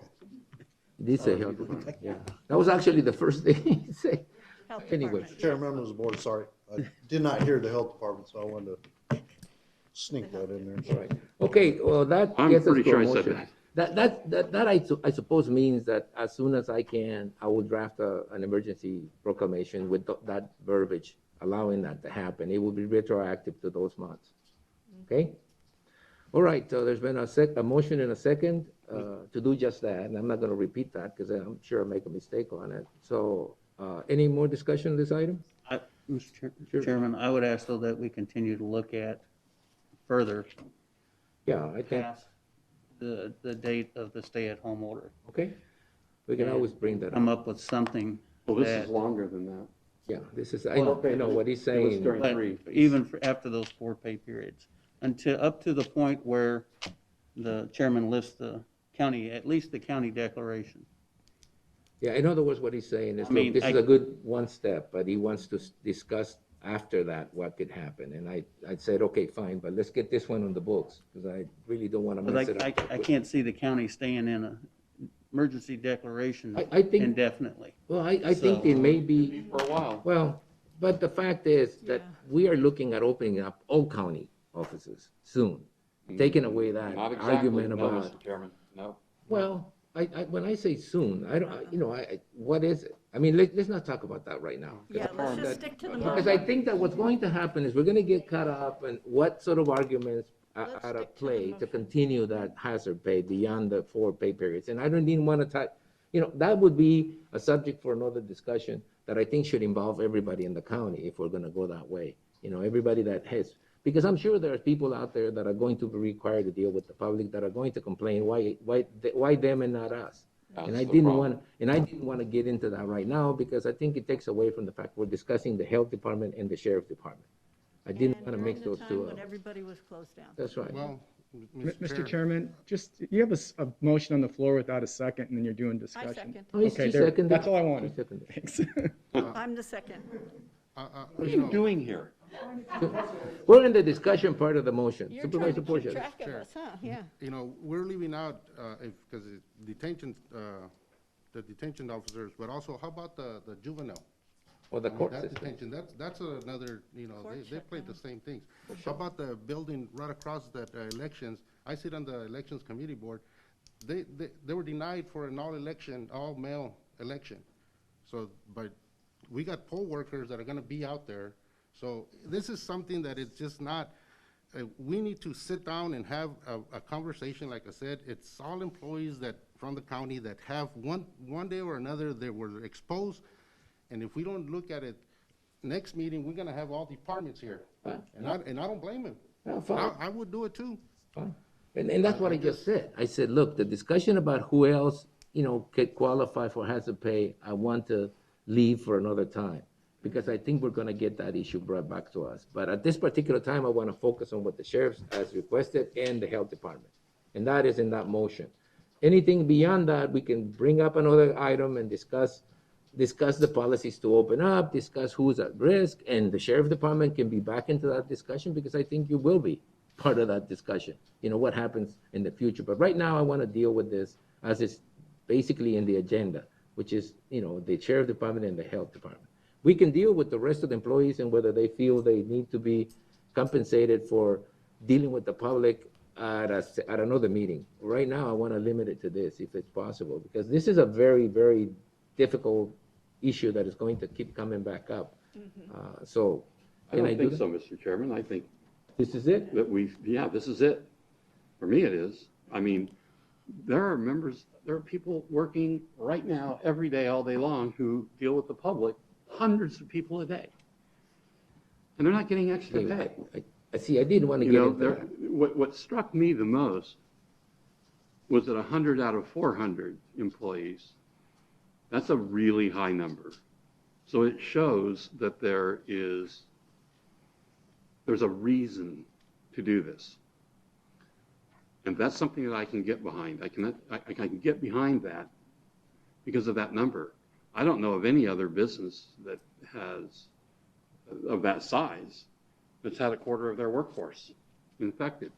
He did say health department, yeah. That was actually the first thing he said. Health Anyway. Department. Chair, members of the board, sorry. I did not hear the health department, so I wanted to sneak that in there. Right. Okay, well, that I'm gets us pretty to a sure I said motion. That I suppose means that as soon as I can, I will draft an emergency proclamation with that verbiage, allowing that to happen. It will be retroactive to those months. Okay? All right, so there's been a motion and a second to do just that, and I'm not gonna repeat that because I'm sure I'll make a mistake on it. So, any more discussion on this item? Mr. Sure. Chairman, I would ask though that we continue to look at further Yeah, I think, past the date of the stay-at-home order. okay? We can always bring that Come up. up with something Well, this that, is longer than that. Yeah, this is, I know what he's It was saying. during but 3. even after those 4 pay periods, until, up to the point where the chairman lists the county, at least the county declaration. Yeah, in other words, what he's saying is, I mean, look, this is I- a good one step, but he wants to discuss after that what could happen. And I said, okay, fine, but let's get this one on the books, because I really don't want to mess But it up. I can't see the county staying in a emergency declaration I think- indefinitely. Well, I think So- it may be, For a while. well, but the fact is that Yeah. we are looking at opening up all county offices soon, taking away that Not exactly, argument no, about, Mr. Chairman, no. well, when I say soon, I don't, you know, what is it? I mean, let's not talk about that right now. Yeah, let's just stick to the Because I motion. think that what's going to happen is we're gonna get caught up in what sort of arguments are Let's out of stick to the play to motion. continue that hazard pay beyond the 4 pay periods. And I don't even wanna talk, you know, that would be a subject for another discussion that I think should involve everybody in the county if we're gonna go that way. You know, everybody that has, because I'm sure there are people out there that are going to be required to deal with the public that are going to complain, why them and not us? And That's I the didn't problem. want to get into that right now because I think it takes away from the fact we're discussing the health department and the sheriff's department. I didn't And want to during mix the those time two when up. everybody was closed down. That's right. Well, Mr. Chairman, just, you have a motion on the floor without a second, and then you're doing discussion. second. Oh, he's- Okay, he there- seconded. that's all I He wanted. seconded. Thanks. I'm the second. What are you doing here? We're in the discussion part of the motion. You're trying Supervisor to keep Portia. track of Sure. us, huh? Yeah. You know, we're leaving out, because detention, the detention officers, but also how about the juvenile? Or the I mean, court that system. detention, that's another, you know, Court they play the shutdown. same things. How about the building right across that elections? I sit on the elections committee board. They were denied for an all-male election. So, but we got poll workers that are gonna be out there. So this is something that is just not, we need to sit down and have a conversation. Like I said, it's all employees that, from the county that have one day or another, they were exposed. And if we don't look at it, next meeting, we're gonna have all departments here. And I don't blame them. Yeah, fine. I would do it too. Fine. And that's what I just said. I said, look, the discussion about who else, you know, could qualify for hazard pay, I want to leave for another time. Because I think we're gonna get that issue brought back to us. But at this particular time, I wanna focus on what the sheriff has requested and the health department. And that is in that motion. Anything beyond that, we can bring up another item and discuss the policies to open up, discuss who's at risk, and the sheriff department can be back into that discussion because I think you will be part of that discussion. You know, what happens in the future. But right now, I want to deal with this as it's basically in the agenda. which is, the sheriff department and the health department. We can deal with the rest of the employees and whether they feel they need to be compensated for dealing with the public at another meeting. Right now, I want to limit it to this, if it's possible, because this is a very, very difficult issue that is going to keep coming back up. So, I can don't do think so, Mr. Chairman. I think this is it? that this is it. For me, it is. I mean, there are people working right now, every day, all day long, who deal with the public, hundreds of people a day. And they're not getting extra pay. I see, I didn't want to get into that. What struck me the most was that 100 out of 400 employees, that's a really high number. So it shows that there's a reason to do this. And that's something that I can get behind. I can get behind that because of that number. I don't know of any other business that has, of that size, that's had a quarter of their workforce infected.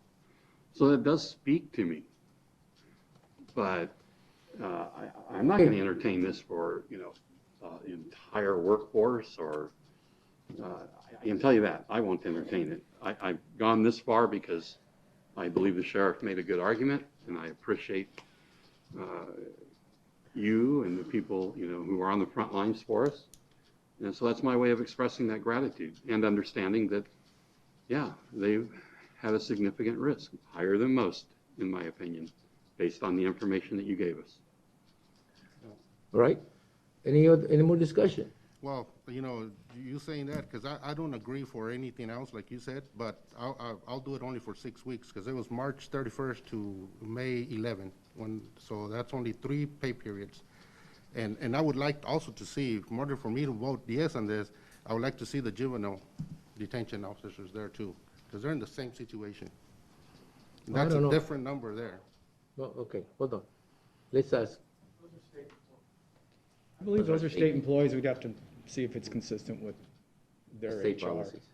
So that does speak to me. But I'm not going to entertain this for, entire workforce, or I can tell you that I won't entertain it. I've gone this far because I believe the sheriff made a good argument, and I appreciate you and the people, who are on the front lines for us. And so that's my way of expressing that gratitude and understanding that, yeah, they've had a significant risk, higher than most, in my opinion, based on the information that you gave us. All right. Any more discussion? Well, you saying that, because I don't agree for anything else, like you said, but I'll do it only for 6 weeks, because it was March 31st to May 11th, so that's only 3 pay periods. And I would like also to see, in order for me to vote yes on this, I would like to see the juvenile detention officers there too, because they're in the same situation. And I that's don't a know. different number there. Well, okay, hold on. Let's ask. I believe those are state employees. We'd have to see if it's consistent with their State HR. policies.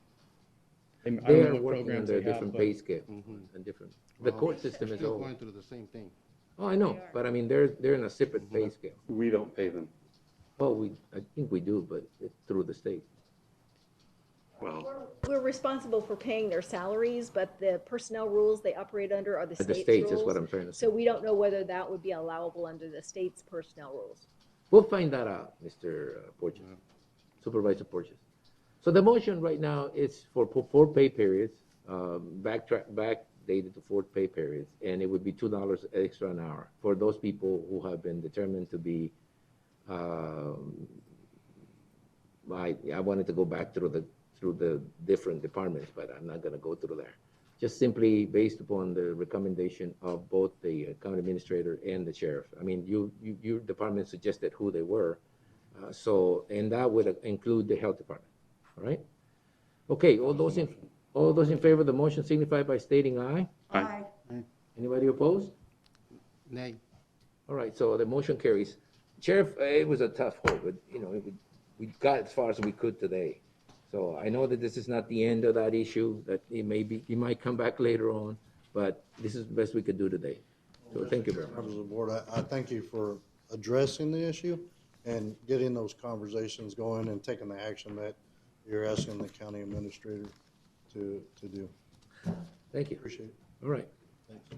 I don't They know are what working programs under a they have, different but- pay scale and different. The court system is Still all. going through the same thing. Oh, I know, but I mean, they're in a separate pay scale. We don't pay them. Well, I think we do, but it's through the state. Well, We're responsible for paying their salaries, but the personnel rules they operate under are the The state's states rules. is what I'm trying to say. So we don't know whether that would be allowable under the state's personnel rules. We'll find that out, Mr. Porches, Supervisor Porches. So the motion right now is for 4 pay periods, backdated to 4 pay periods, and it would be $2 extra an hour for those people who have been determined to be, I wanted to go back through the different departments, but I'm not gonna go through there. Just simply based upon the recommendation of both the county administrator and the sheriff. I mean, your department suggested who they were, and that would include the health department, all right? Okay, all those in favor of the motion signify by stating aye. Aye. Anybody opposed? Nay. All right, so the motion carries. Sheriff, it was a tough hold, but, we got as far as we could today. So I know that this is not the end of that issue, that it might come back later on, but this is the best we could do today. So thank you very much. Members of the board, I thank you for addressing the issue and getting those conversations going and taking the action that you're asking the county administrator to do. Thank you. Appreciate it. All right. Thanks.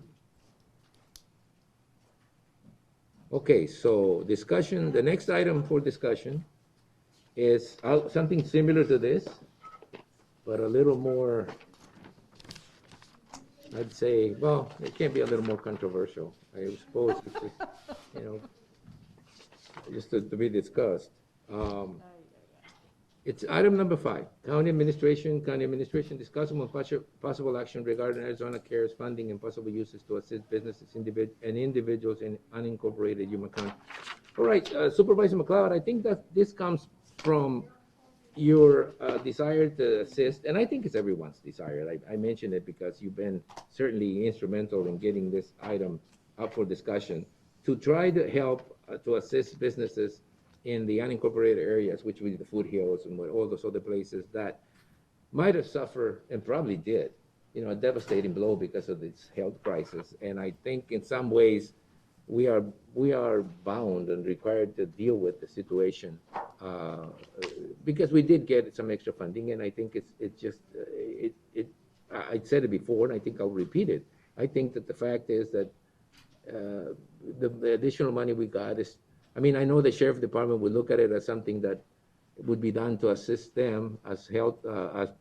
Okay, so discussion, the next item for discussion is something similar to this, but a little more, I'd say, well, it can be a little more controversial. I suppose it's just, just to be discussed. It's item number 5, County administration discuss on possible action regarding Arizona CARES funding and possible uses to assist businesses and individuals in unincorporated Yuma County. All right, Supervisor McLeod, I think that this comes from your desire to assist, and I think it's everyone's desire. I mentioned it because you've been certainly instrumental in getting this item up for discussion, to try to help to assist businesses in the unincorporated areas, which would be the foothills and all those other places that might have suffered, and probably did, a devastating blow because of this health crisis. And I think in some ways, we are bound and required to deal with the situation because we did get some extra funding, and I think it's just I said it before, and I think I'll repeat it. I think that the fact is that the additional money we got is, I mean, I know the sheriff department would look at it as something that would be done to assist them as health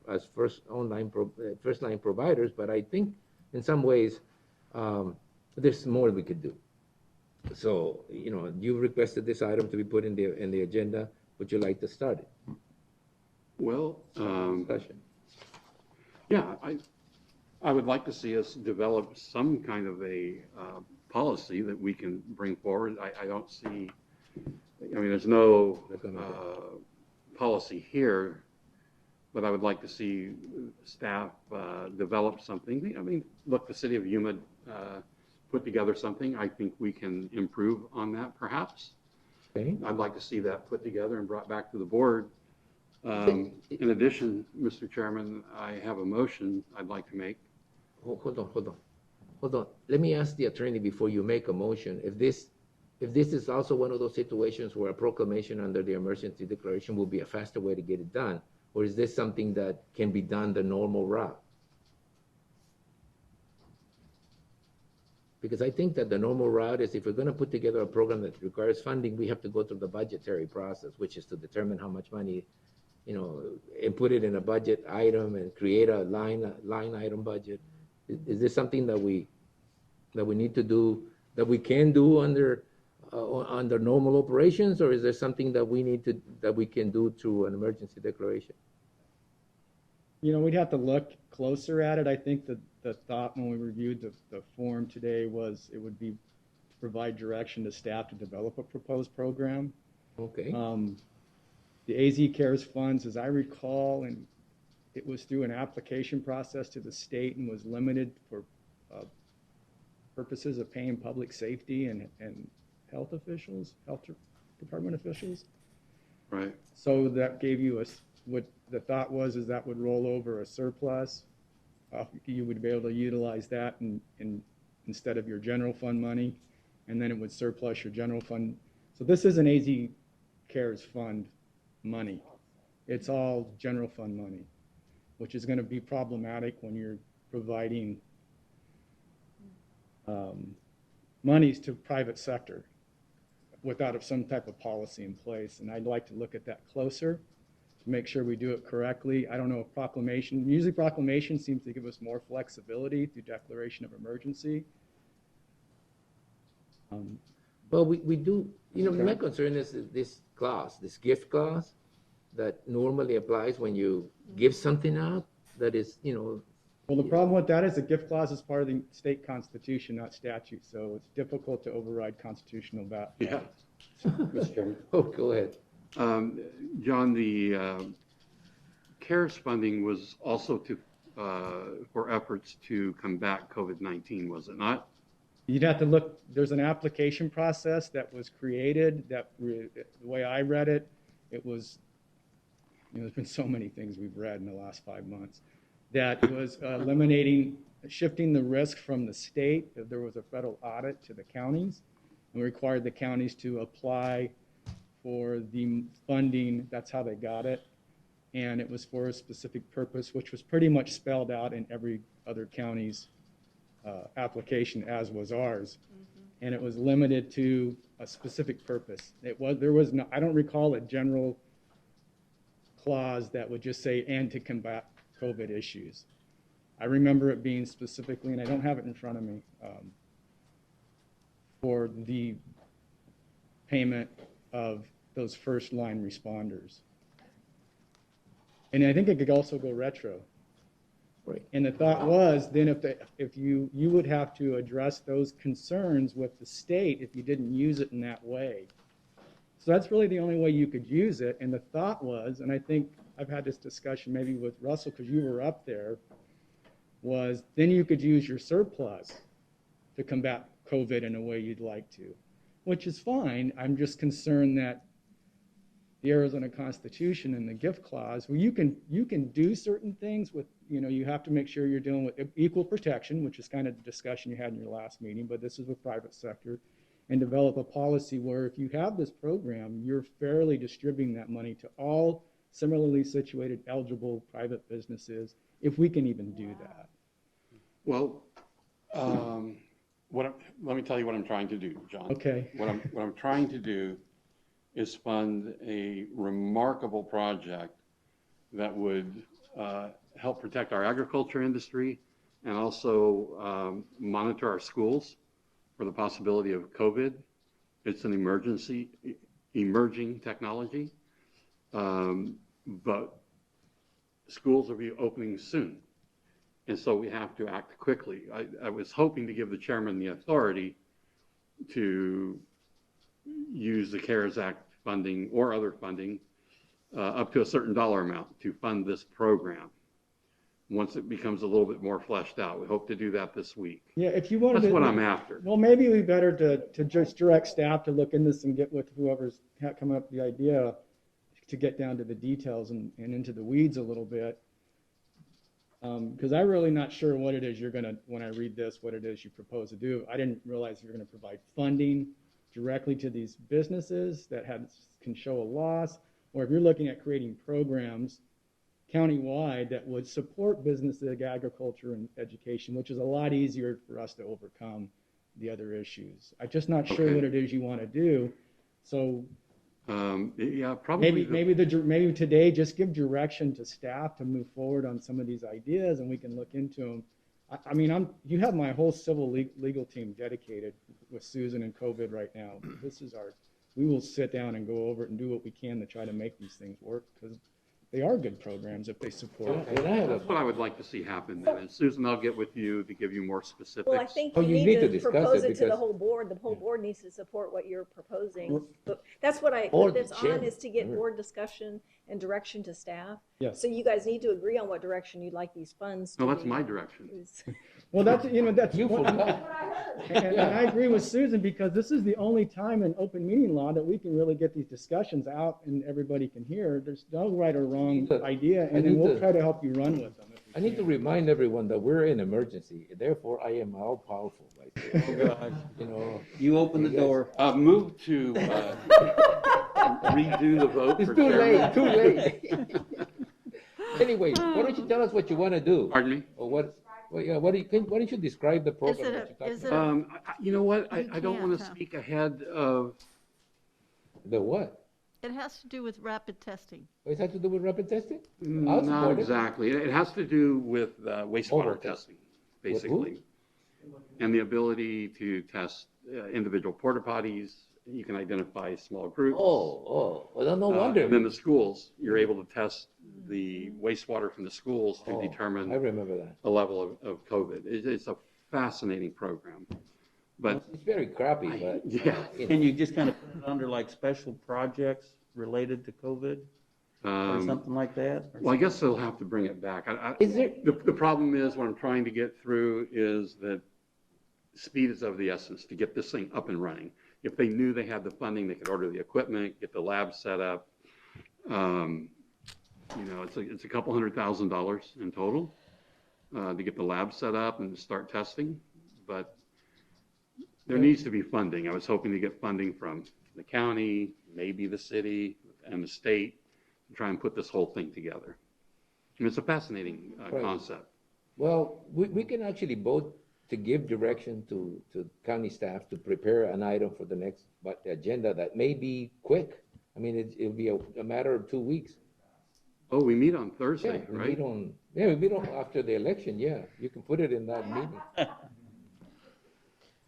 as first line providers, but I think in some ways there's more we could do. So, you know, you requested this item to be put in the agenda. Would you like to start it? Well, Discussion. yeah, I would like to see us develop some kind of a policy that we can bring forward. I don't see, I mean, there's no policy here, but I would like to see staff develop something. I mean, look, the city of Yuma put together something. I think we can improve on that, perhaps. Okay. I'd like to see that put together and brought back to the board. In addition, Mr. Chairman, I have a motion I'd like to make. Hold on. Let me ask the attorney before you make a motion. If this is also one of those situations where a proclamation under the emergency declaration will be a faster way to get it done, or is this something that can be done the normal route? Because I think that the normal route is, if we're going to put together a program that requires funding, we have to go through the budgetary process, which is to determine how much money, you know, and put it in a budget item and create a line item budget. Is this something that we need to do, that we can do under normal operations, or is there something that we can do through an emergency declaration? You know, we'd have to look closer at it. I think that the thought when we reviewed the form today was it would be to provide direction to staff to develop a proposed program. Okay. The AZ CARES funds, as I recall, and it was through an application process to the state and was limited for purposes of paying public safety and health officials, health department officials. Right. So that gave you what the thought was is that would roll over a surplus. You would be able to utilize that instead of your general fund money, and then it would surplus your general fund. So this isn't AZ CARES fund money. It's all general fund money, which is going to be problematic when you're providing monies to private sector without some type of policy in place. And I'd like to look at that closer to make sure we do it correctly. I don't know if proclamation, usually proclamation seems to give us more flexibility through declaration of emergency. Well, we do, you know, my concern is this clause, this gift clause that normally applies when you give something out that is, you know. Well, the problem with that is the gift clause is part of the state constitution, not statute, so it's difficult to override constitutional values. Yeah. Mr. Chairman. Oh, go ahead. John, the CARES funding was also for efforts to combat COVID-19, was it not? You'd have to look, there's an application process that was created that, the way I read it, it was, you know, there's been so many things we've read in the last 5 months, that was shifting the risk from the state, if there was a federal audit, to the counties, and required the counties to apply for the funding. That's how they got it. And it was for a specific purpose, which was pretty much spelled out in every other county's application, as was ours. And it was limited to a specific purpose. There was no, I don't recall a general clause that would just say, and to combat COVID issues. I remember it being specifically, and I don't have it in front of me, for the payment of those first line responders. And I think it could also go retro. Right. And the thought was then if you would have to address those concerns with the state if you didn't use it in that way. So that's really the only way you could use it. And the thought was, and I think I've had this discussion maybe with Russell because you were up there, was then you could use your surplus to combat COVID in a way you'd like to, which is fine. I'm just concerned that the Arizona Constitution and the gift clause, well, you can do certain things with, you know, you have to make sure you're dealing with equal protection, which is kind of the discussion you had in your last meeting, but this is with private sector. and develop a policy where if you have this program, you're fairly distributing that money to all similarly situated eligible private businesses, if we can even do that. Well, let me tell you what I'm trying to do, John. Okay. What I'm trying to do is fund a remarkable project that would help protect our agriculture industry and also monitor our schools for the possibility of COVID. It's an emerging technology, but schools will be opening soon. And so we have to act quickly. I was hoping to give the chairman the authority to use the CARES Act funding or other funding up to a certain dollar amount to fund this program. Once it becomes a little bit more fleshed out, we hope to do that this week. Yeah, if you wanted That's to, what I'm after. Well, maybe it'd be better to just direct staff to look into this and get with whoever's coming up with the idea to get down to the details and into the weeds a little bit. Because I'm really not sure what it is you're going to, when I read this, what it is you propose to do. I didn't realize you're going to provide funding directly to these businesses that can show a loss, or if you're looking at creating programs countywide that would support businesses, agriculture, and education, which is a lot easier for us to overcome the other issues. I'm just not sure what it is you want to do. So yeah, probably. Maybe today just give direction to staff to move forward on some of these ideas, and we can look into them. I mean, you have my whole civil legal team dedicated with Susan and COVID right now. We will sit down and go over it and do what we can to try to make these things work, because they are good programs if they support it. That's what I would like to see happen then. And Susan, I'll get with you to give you more specifics. Well, I think you need to propose it to the whole board. The whole board needs to support what you're proposing. But that's what I put this on, is to get board discussion and direction to staff. Yes. So you guys need to agree on what direction you'd like these funds to No, that's be. my direction. Well, that's and I agree with Susan, because this is the only time in open meeting law that we can really get these discussions out and everybody can hear. There's no right or wrong idea, and then we'll try to help you run with them. I need to remind everyone that we're in emergency, therefore I am all powerful. Right? Oh, God. You know, you open the door. Move to redo the vote. It's for too chairman. late. Too late. Anyway, why don't you tell us what you want to do? Pardon me? Or what? Well, yeah, why don't you describe the program that you're talking about? You know what? I don't want to speak ahead of the what? It has to do with rapid testing. It has to do with rapid testing? Not exactly. It has to do with wastewater testing, basically, and the ability to test individual porta potties. You can identify small groups. Well, no wonder. And then the schools, you're able to test the wastewater from the schools to determine I remember that. the level of COVID. It's a fascinating program. But it's very crappy, but yeah. Can you just kind of put it under like special projects related to COVID or something like that? Well, I guess they'll have to bring it back. The problem is, what I'm trying to get through is that speed is of the essence to get this thing up and running. If they knew they had the funding, they could order the equipment, get the lab set up. You know, it's a couple $100,000 in total to get the lab set up and to start testing. But there needs to be funding. I was hoping to get funding from the county, maybe the city, and the state to try and put this whole thing together. And it's a fascinating concept. Well, we can actually vote to give direction to county staff to prepare an item for the next agenda that may be quick. I mean, it'll be a matter of 2 weeks. Oh, we meet on Thursday, right? We meet on after the election, yeah. You can put it in that meeting.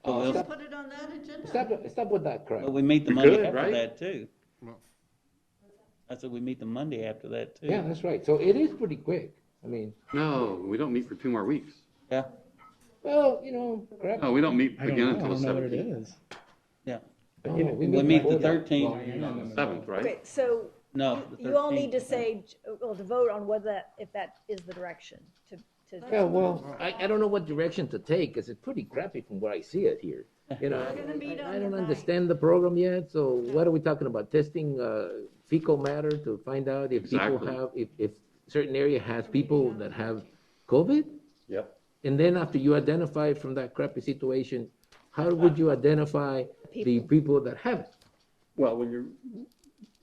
Put it on that agenda. Stop with that crap. But we meet the Monday after that too. I said we meet the Monday after that too. Yeah, that's right. So it is pretty quick. I mean. No, we don't meet for 2 more weeks. Yeah. Well, you know, crap. No, we don't meet again until the 17th. I don't know what it is. Yeah. We meet the 13th. On the 7th, right? Okay, so No. you all need to say, well, to vote on whether if that is the direction to. Yeah, well, I don't know what direction to take, because it's pretty crappy from where I see it here. You know, I don't understand the program yet, so what are we talking about? Testing fecal matter to find out if people have, if certain area has people that have COVID? Yep. And then after you identify from that crappy situation, how would you identify the people that haven't? Well, when you're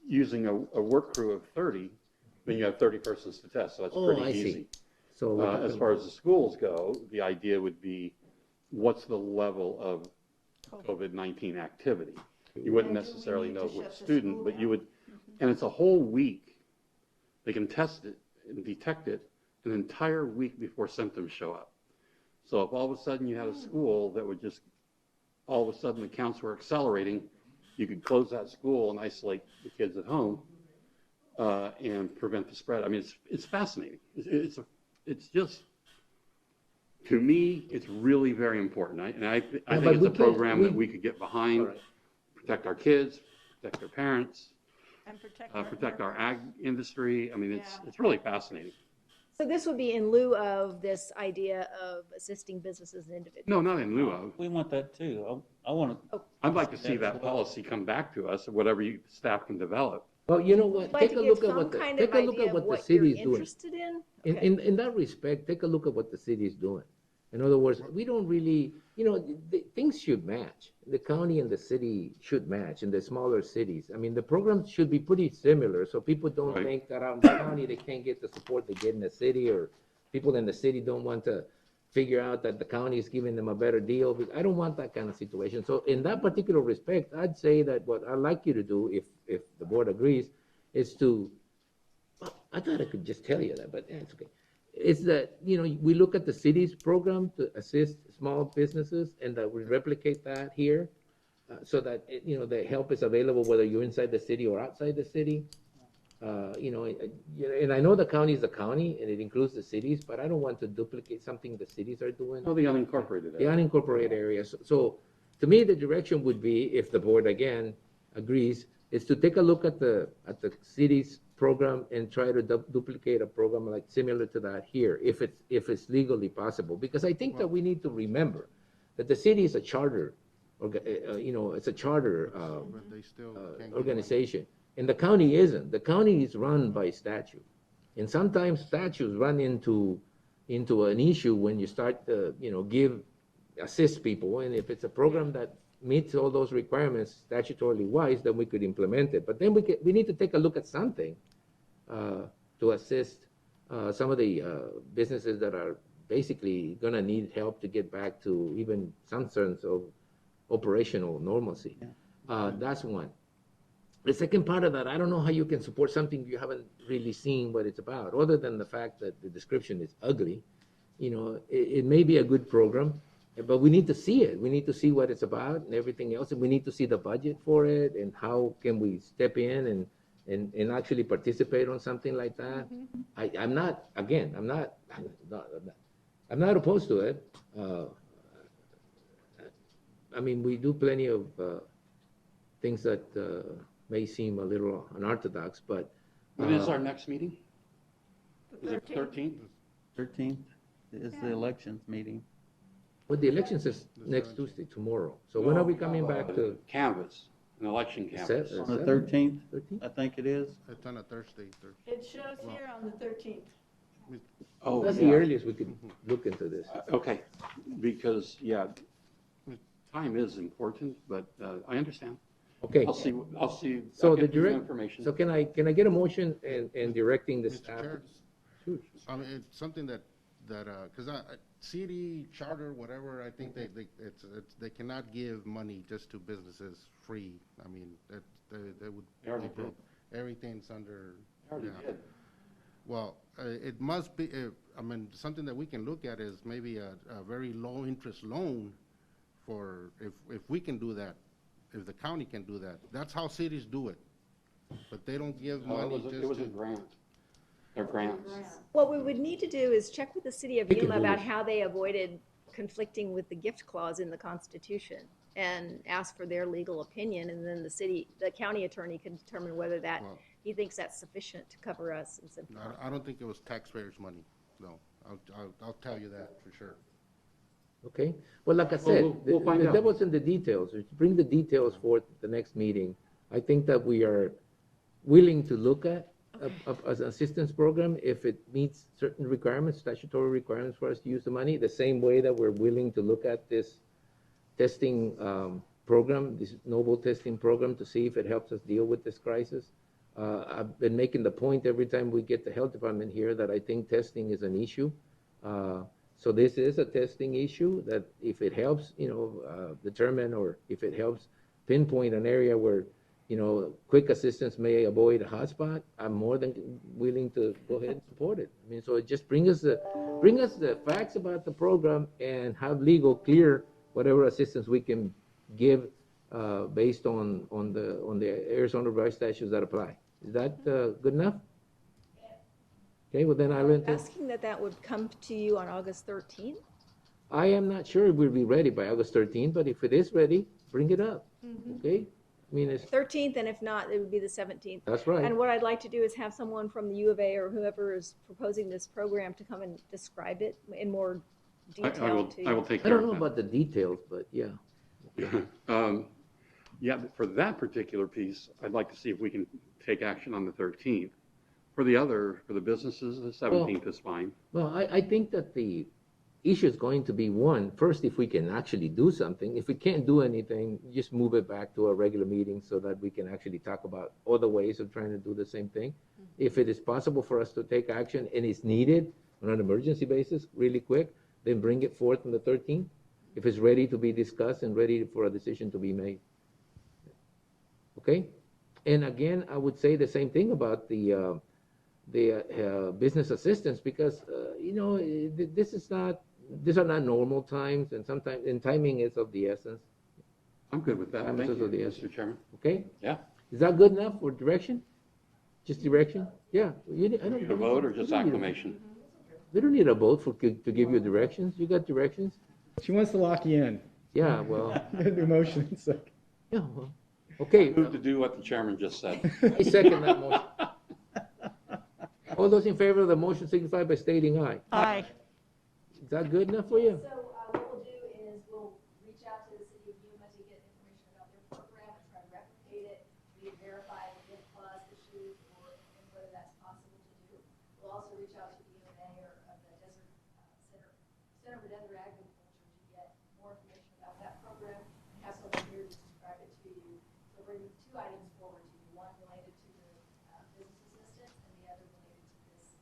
using a work crew of 30, then you have 30 persons to test, so that's Oh, pretty I see. easy. So we're As talking- far as the schools go, the idea would be, what's the level of COVID-19 activity? You wouldn't necessarily know which student, but you would, and it's a whole week. They can test it and detect it an entire week before symptoms show up. So if all of a sudden you had a school that would just, all of a sudden the counts were accelerating, you could close that school and isolate the kids at home and prevent the spread. I mean, it's fascinating. It's just, to me, it's really very important. I think it's a program that we could get behind, protect our kids, protect their parents, And protect our ag industry. I mean, it's really fascinating. So this would be in lieu of this idea of assisting businesses and individuals? No, not in lieu of. We want that too. I want to. I'd like to see that policy come back to us, whatever staff can develop. Well, you know what, Like take to a give look at some what the, kind take of a look idea at of what the what you're city is doing. interested in? In that respect, take a look at what the city is doing. In other words, we don't really, things should match. The county and the city should match in the smaller cities. I mean, the programs should be pretty similar, so people don't Right. think that out in the county they can't get the support they get in the city, or people in the city don't want to figure out that the county is giving them a better deal. I don't want that kind of situation. So in that particular respect, I'd say that what I'd like you to do, if the board agrees, is to, I thought I could just tell you that, but it's okay. It's that, we look at the city's program to assist small businesses and that we replicate that here so that, the help is available whether you're inside the city or outside the city. And I know the county is the county and it includes the cities, but I don't want to duplicate something the cities are doing. Oh, the unincorporated The area. unincorporated areas. So to me, the direction would be, if the board again agrees, is to take a look at the city's program and try to duplicate a program like similar to that here, if it's legally possible. Because I think that we need to remember that the city is a charter, it's a charter But they still can't get organization, and the county isn't. The county is run by statute, and sometimes statutes run into an issue when you start to assist people, and if it's a program that meets all those requirements statutorily wise, then we could implement it. But then we need to take a look at something to assist some of the businesses that are basically gonna need help to get back to even some sense of operational normalcy. That's one. The second part of that, I don't know how you can support something you haven't really seen what it's about, other than the fact that the description is ugly. It may be a good program, but we need to see it. We need to see what it's about and everything else, and we need to see the budget for it and how can we step in and actually participate on something like that. I'm not opposed to it. I mean, we do plenty of things that may seem a little unorthodox, but. When is our next meeting? Is it 13th? 13th is the elections meeting. Well, the elections is next Tuesday, tomorrow. So when are we coming back to? Canvas, an election canvas. On the 13th, I think it is. It's on a Thursday. It shows here on the 13th. Oh, That's yeah. the earliest we could look into this. Okay, because, time is important, but I understand. Okay. I'll see, So I'll the get you direct, information. so can I get a motion and directing the Mr. staff? Chair, Sure. I mean, it's something that, because city charter, whatever, I think they cannot give money just to businesses free. I mean, they would. They already did. Everything's under. They already did. Well, it must be, I mean, something that we can look at is maybe a very low interest loan for, if we can do that, if the county can do that. That's how cities do it. But they don't give No, money just to. it was a grant. They're grants. What we would need to do is check with the city of We can Yuma do about this. how they avoided conflicting with the gift clause in the Constitution and ask for their legal opinion, and then the county attorney can determine whether Well- he thinks that's sufficient to cover us in Simple. I don't think it was taxpayers' money, no. I'll tell you that for sure. Okay, well, like I said, we'll find the out. devil's in the details. To bring the details forth at the next meeting, I think that we are willing to look at as an assistance program if it meets certain requirements, statutory requirements for us to use the money, the same way that we're willing to look at this testing program, this novel testing program, to see if it helps us deal with this crisis. I've been making the point every time we get the health department here that I think testing is an issue. So this is a testing issue that if it helps, determine, or if it helps pinpoint an area where, quick assistance may avoid a hotspot, I'm more than willing to go ahead and support it. I mean, so it just bring us the facts about the program and have legal clear whatever assistance we can give based on the Arizona revised statutes that apply. Is that good enough? Okay, well then I'll Asking that would come to you on August 13th? I am not sure if we'll be ready by August 13th, but if it is ready, bring it up. Okay? I mean, it's 13th, and if not, it would be the 17th. That's right. And what I'd like to do is have someone from the U of A or whoever is proposing this program to come and describe it in more detail to you. I will take I care don't of know that. about the details, but yeah. Yeah, for that particular piece, I'd like to see if we can take action on the 13th. For the businesses, the 17th is fine. Well, I think that the issue is going to be one, first, if we can actually do something. If we can't do anything, just move it back to a regular meeting so that we can actually talk about other ways of trying to do the same thing. If it is possible for us to take action and it's needed on an emergency basis, really quick, then bring it forth on the 13th. If it's ready to be discussed and ready for a decision to be made. Okay? And again, I would say the same thing about the business assistance, because these are not normal times, and sometimes timing is of the essence. I'm good with that. Time Thank is you, of the essence. Mr. Chairman. Okay? Yeah. Is that good enough for direction? Just direction? Yeah. You need a vote or just acclamation? We don't need a vote to give you directions. You got directions? She wants to lock you in. Yeah, well. New motion, it's like. Yeah, well. Okay. Move to do what the chairman just said. I second that motion. All those in favor of the motion signify by stating aye. Aye. Is that good enough for you? So what we'll do is we'll reach out to the city of Yuma to get information about their program and try to replicate it. We can verify the clause issues and whether that's possible to do. We'll also reach out to the UNA or the Desert Center for Desert Agriculture to get more information about that program and have someone here to describe it to you. So bring two items forward to you, one related to the business assistance and the other related to this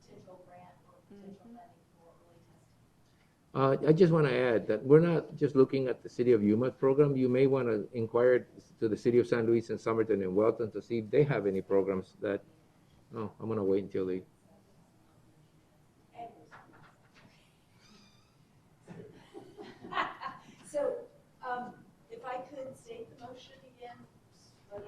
potential grant or potential funding for early testing. I just want to add that we're not just looking at the City of Yuma program. You may want to inquire to the City of San Luis and Somerton and Welton to see if they have any programs that, no, I'm going to wait until they. So, if I could state the motion again, for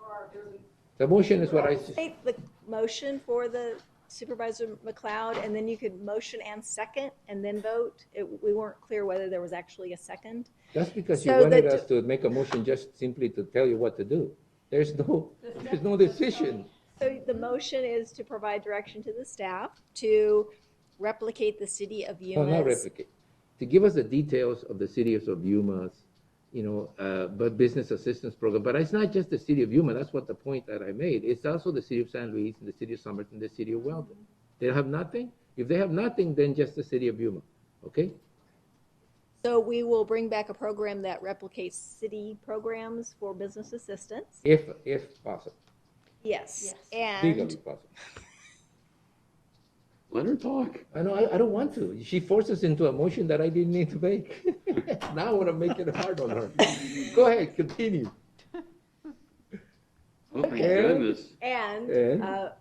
our ability. The motion is what I. State the motion for the Supervisor McLeod, and then you could motion and second, and then vote. We weren't clear whether there was actually a second. That's because you So wanted that- us to make a motion just simply to tell you what to do. There's no decision. So the motion is to provide direction to the staff to replicate the city of No, Yuma's. not replicate. To give us the details of the City of Yuma's, but business assistance program. But it's not just the City of Yuma. That's what the point that I made. It's also the City of San Luis and the City of Somerton, the City of Weldon. They have nothing? If they have nothing, then just the City of Yuma. Okay? So we will bring back a program that replicates city programs for business assistance. If possible. Yes. Legally And possible. Let her talk. I know, I don't want to. She forced us into a motion that I didn't need to make. Now I want to make it hard on her. Go ahead, continue. Oh, my goodness. And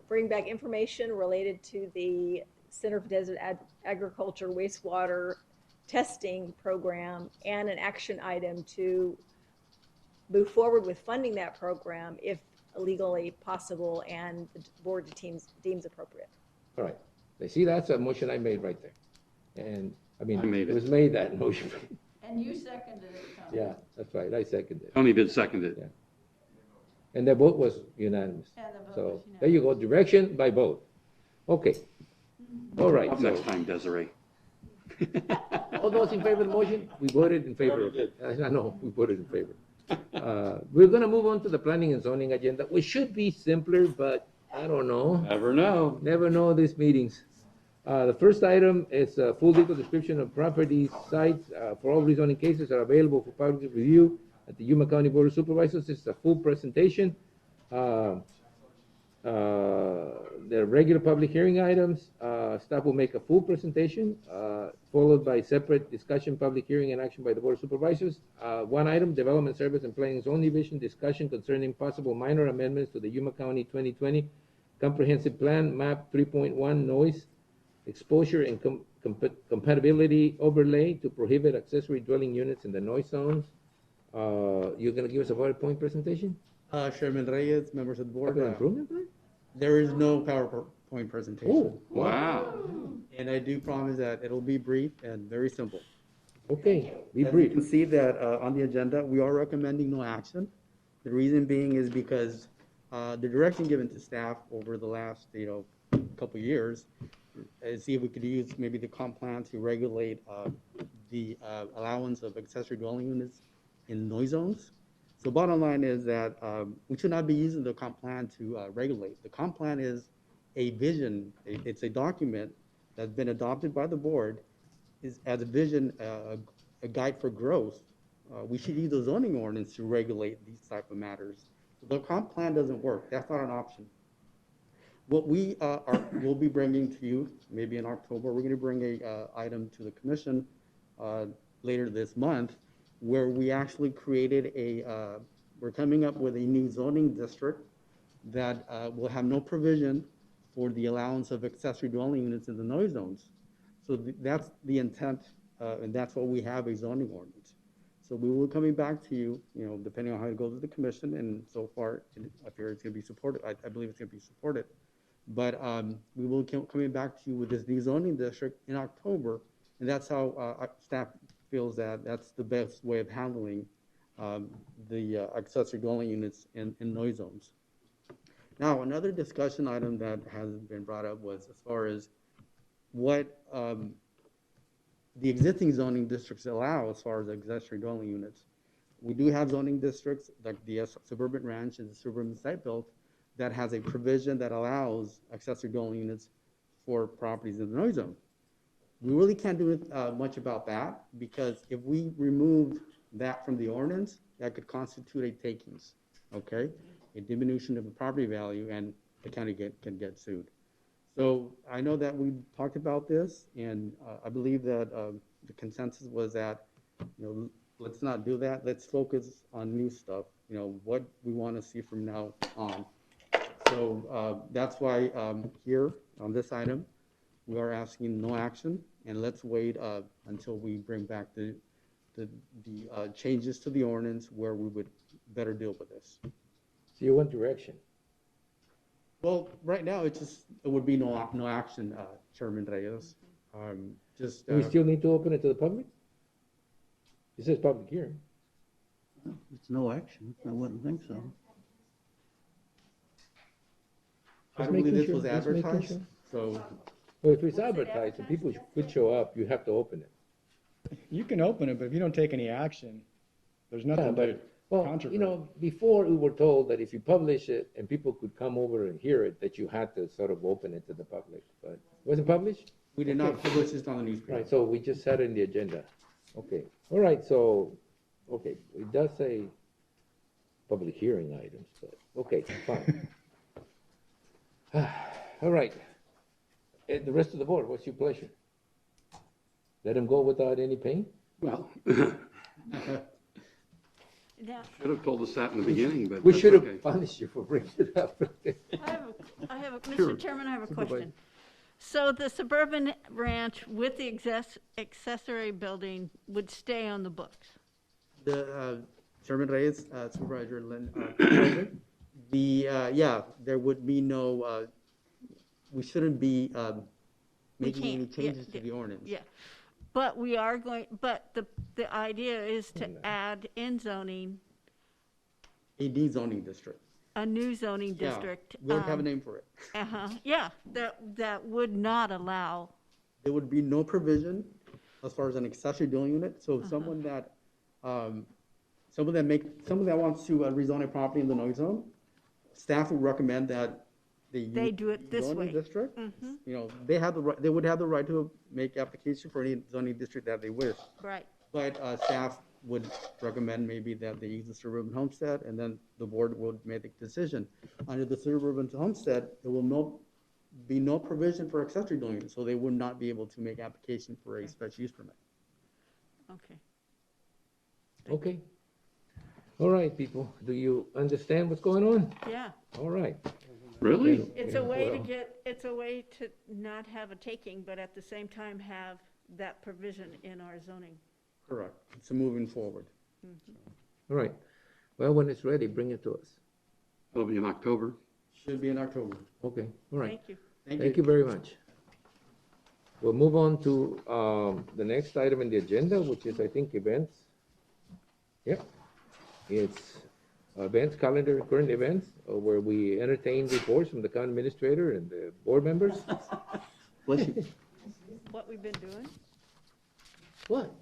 bring back information related to the Center for Desert Agriculture wastewater testing program and an action item to move forward with funding that program if legally possible and the board deems appropriate. All right. You see, that's a motion I made right there. And, I mean, I made it it. was made that motion. And you seconded it, Tony. Yeah, that's right. I seconded it. Tony did second it. Yeah. And the vote was unanimous. And the vote So was there you go, direction by vote. Okay. All right. Up so next time, Desiree. all those in favor of the motion, we voted in favor of it. I know, we voted in favor. We're going to move on to the planning and zoning agenda, which should be simpler, but I don't know. Never know. Never know these meetings. The first item is a full legal description of property sites for all rezoning cases are available for public review at the Yuma County Board of Supervisors. This is a full presentation. The regular public hearing items, staff will make a full presentation, followed by separate discussion, public hearing, and action by the Board of Supervisors. One item, Development Service and Planning Zone Division, discussion concerning possible minor amendments to the Yuma County 2020 Comprehensive Plan, Map 3.1 Noise, Exposure, and Compatibility Overlay to prohibit accessory dwelling units in the noise zones. You're going to give us a PowerPoint presentation? Chairman Reyes, members of the board. Capital improvement plan? There is no PowerPoint presentation. Oh, wow. And I do promise that it'll be brief and very simple. Okay, be As brief. you can see that on the agenda, we are recommending no action. The reason being is because the direction given to staff over the last, couple years is see if we could use maybe the comp plan to regulate the allowance of accessory dwelling units in noise zones. So bottom line is that we should not be using the comp plan to regulate. The comp plan is a vision. It's a document that's been adopted by the board is as a vision, a guide for growth. We should use the zoning ordinance to regulate these type of matters. The comp plan doesn't work. That's not an option. What we will be bringing to you, maybe in October, we're going to bring a item to the commission later this month, where we actually created we're coming up with a new zoning district that will have no provision for the allowance of accessory dwelling units in the noise zones. So that's the intent, and that's what we have, a zoning ordinance. So we will be coming back to you, depending on how it goes with the commission, and so far, I fear it's going to be supported. I believe it's going to be supported. But we will be coming back to you with this new zoning district in October, and that's how our staff feels that that's the best way of handling the accessory dwelling units in noise zones. Now, another discussion item that has been brought up was as far as what the existing zoning districts allow as far as accessory dwelling units. We do have zoning districts like the suburban ranch and the suburban site built that has a provision that allows accessory dwelling units for properties in the noise zone. We really can't do much about that because if we remove that from the ordinance, that could constitute a takings, okay? A diminution of the property value, and the county can get sued. So I know that we talked about this, and I believe that the consensus was that, let's not do that. Let's focus on new stuff, what we want to see from now on. So that's why here on this item, we are asking no action, and let's wait until we bring back the changes to the ordinance where we would better deal with this. So you want direction? Well, right now, it would be no action, Chairman Reyes. Do we still need to open it to the public? It says public hearing. It's no action. I wouldn't think so. I Just don't believe making this was sure, just making advertised, sure. so. Well, if it's advertised and people could show up, you have to open it. You can open it, but if you don't take any action, there's Yeah, nothing to but, well, controversy. before we were told that if you publish it and people could come over and hear it, that you had to sort of open it to the public, but it wasn't published? We did Okay. not publish this on the newspaper. Right, so we just had it in the agenda. Okay, all right, so, okay, it does say public hearing items, but, okay, fine. All right. The rest of the board, what's your pleasure? Let him go without any pain? Well, Now, should have told us that in the beginning, but We that's should okay. have punished you for bringing it up. Sure. Mr. Chairman, I have a Supervisor. question. So the suburban ranch with the accessory building would stay on the books? The Chairman Reyes, Supervisor Lynn, there would be no, we shouldn't be making any can't, changes to the ordinance. Yeah, but we are going, but the idea is to add in zoning, A de-zoning district. a new zoning Yeah, district. we already have a name for it. Yeah, that would not allow, There would be no provision as far as an accessory dwelling unit, so someone that wants to rezone a property in the noise zone, staff would recommend that They do it this zoning way. district, Mhm. you know, they have the right, they would have the right to make application for any zoning district that they wish. Right. But staff would recommend maybe that they use the suburban homestead, and then the board would make a decision. Under the suburban homestead, there will be no provision for accessory dwelling, so they would not be able to make application for a special use permit. Okay. Okay. All right, people, do you understand what's going on? Yeah. All right. Really? It's a way to Well, it's a way to not have a taking, but at the same time have that provision in our zoning. Correct. It's moving forward. All right. Well, when it's ready, bring it to us. It'll be in October. Should be in October. Okay, all right. Thank you. Thank you very much. We'll move on to the next item in the agenda, which is, I think, events. Yep. It's events, calendar, current events, where we entertain reports from the county administrator and the board members. Bless you. What we've been doing? What?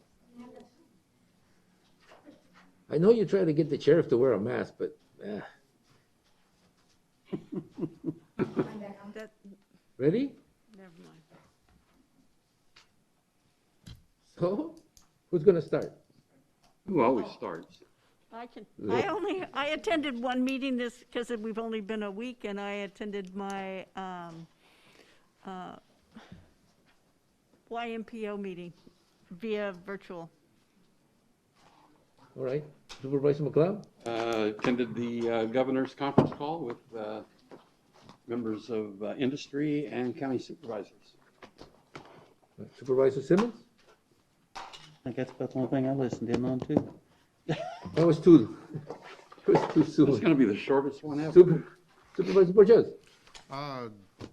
I know you try to get the sheriff to wear a mask, but That, ready? never mind. So, who's gonna start? Who always starts? I can, Look. I attended one meeting this, because we've only been a week, and I attended my YMPO meeting via virtual. All right, Supervisor McLeod? Attended the governor's conference call with members of industry and county supervisors. Supervisor Simmons? I guess that's one thing I listened in on too. That was too soon. It's gonna be the shortest one ever. Supervisor Borges?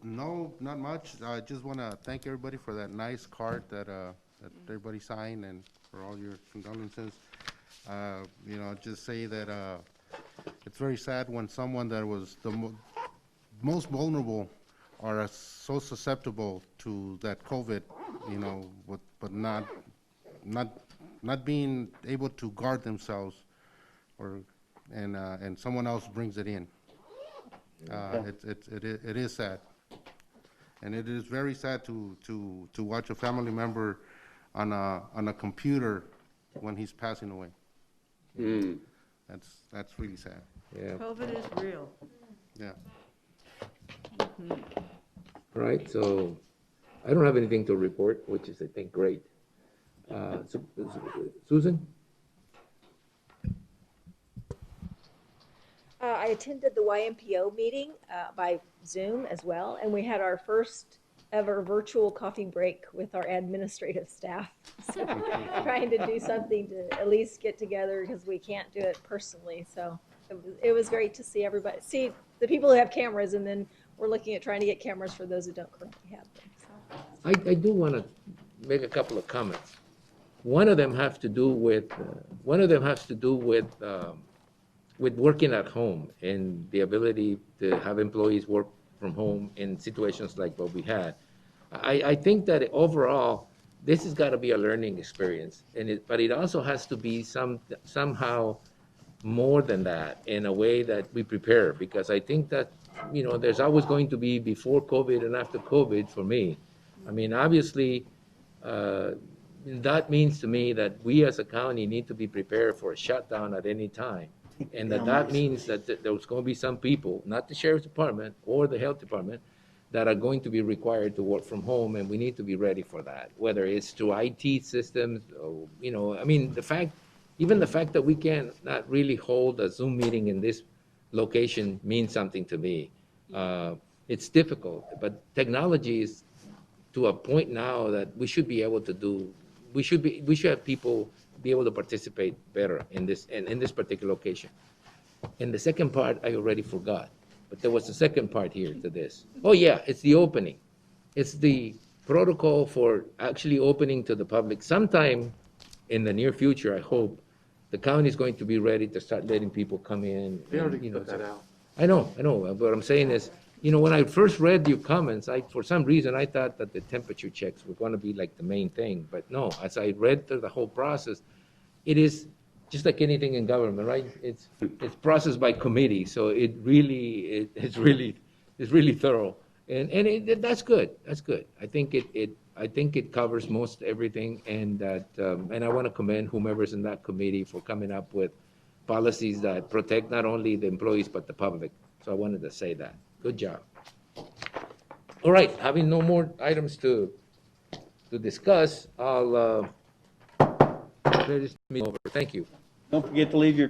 No, not much. I just want to thank everybody for that nice card that everybody signed and for all your condolences. You know, just say that it's very sad when someone that was the most vulnerable are so susceptible to that COVID, you know, but not being able to guard themselves, and someone else brings it in. It is sad, and it is very sad to watch a family member on a computer when he's passing away. Mm. That's really sad. Yeah. COVID is real. Yeah. Right, so I don't have anything to report, which is, I think, great. Susan? I attended the YMPO meeting by Zoom as well, and we had our first ever virtual coffee break with our administrative staff. So, trying to do something to at least get together because we can't do it personally. So it was great to see everybody, see the people who have cameras, and then we're looking at trying to get cameras for those who don't currently have them. So. I do want to make a couple of comments. One of them has to do with working at home and the ability to have employees work from home in situations like what we had. I think that overall, this has got to be a learning experience, but it also has to be somehow more than that in a way that we prepare, because I think that, you know, there's always going to be before COVID and after COVID for me. I mean, obviously, that means to me that we as a county need to be prepared for a shutdown at any time. And that means that there's going to be some people, not the sheriff's department or the health department, that are going to be required to work from home, and we need to be ready for that, whether it's through IT systems, or, you know, I mean, even the fact that we can not really hold a Zoom meeting in this location means something to me. It's difficult, but technology is to a point now that we should be able to do, we should have people be able to participate better in this particular location. And the second part, I already forgot, but there was a second part here to this. Oh yeah, it's the opening. It's the protocol for actually opening to the public. Sometime in the near future, I hope, the county is going to be ready to start letting people come in. They already you know, put that out. I know, what I'm saying is, you know, when I first read your comments, for some reason, I thought that the temperature checks were going to be like the main thing, but no, as I read through the whole process, it is just like anything in government, right? It's processed by committee, so it's really is really thorough. That's good, that's good. I think I think it covers most everything, and that, and I want to commend whomever's in that committee for coming up with policies that protect not only the employees, but the public. So I wanted to say that. Good job. All right, having no more items to discuss, I'll, clear this meeting over. Thank you. Don't forget to leave your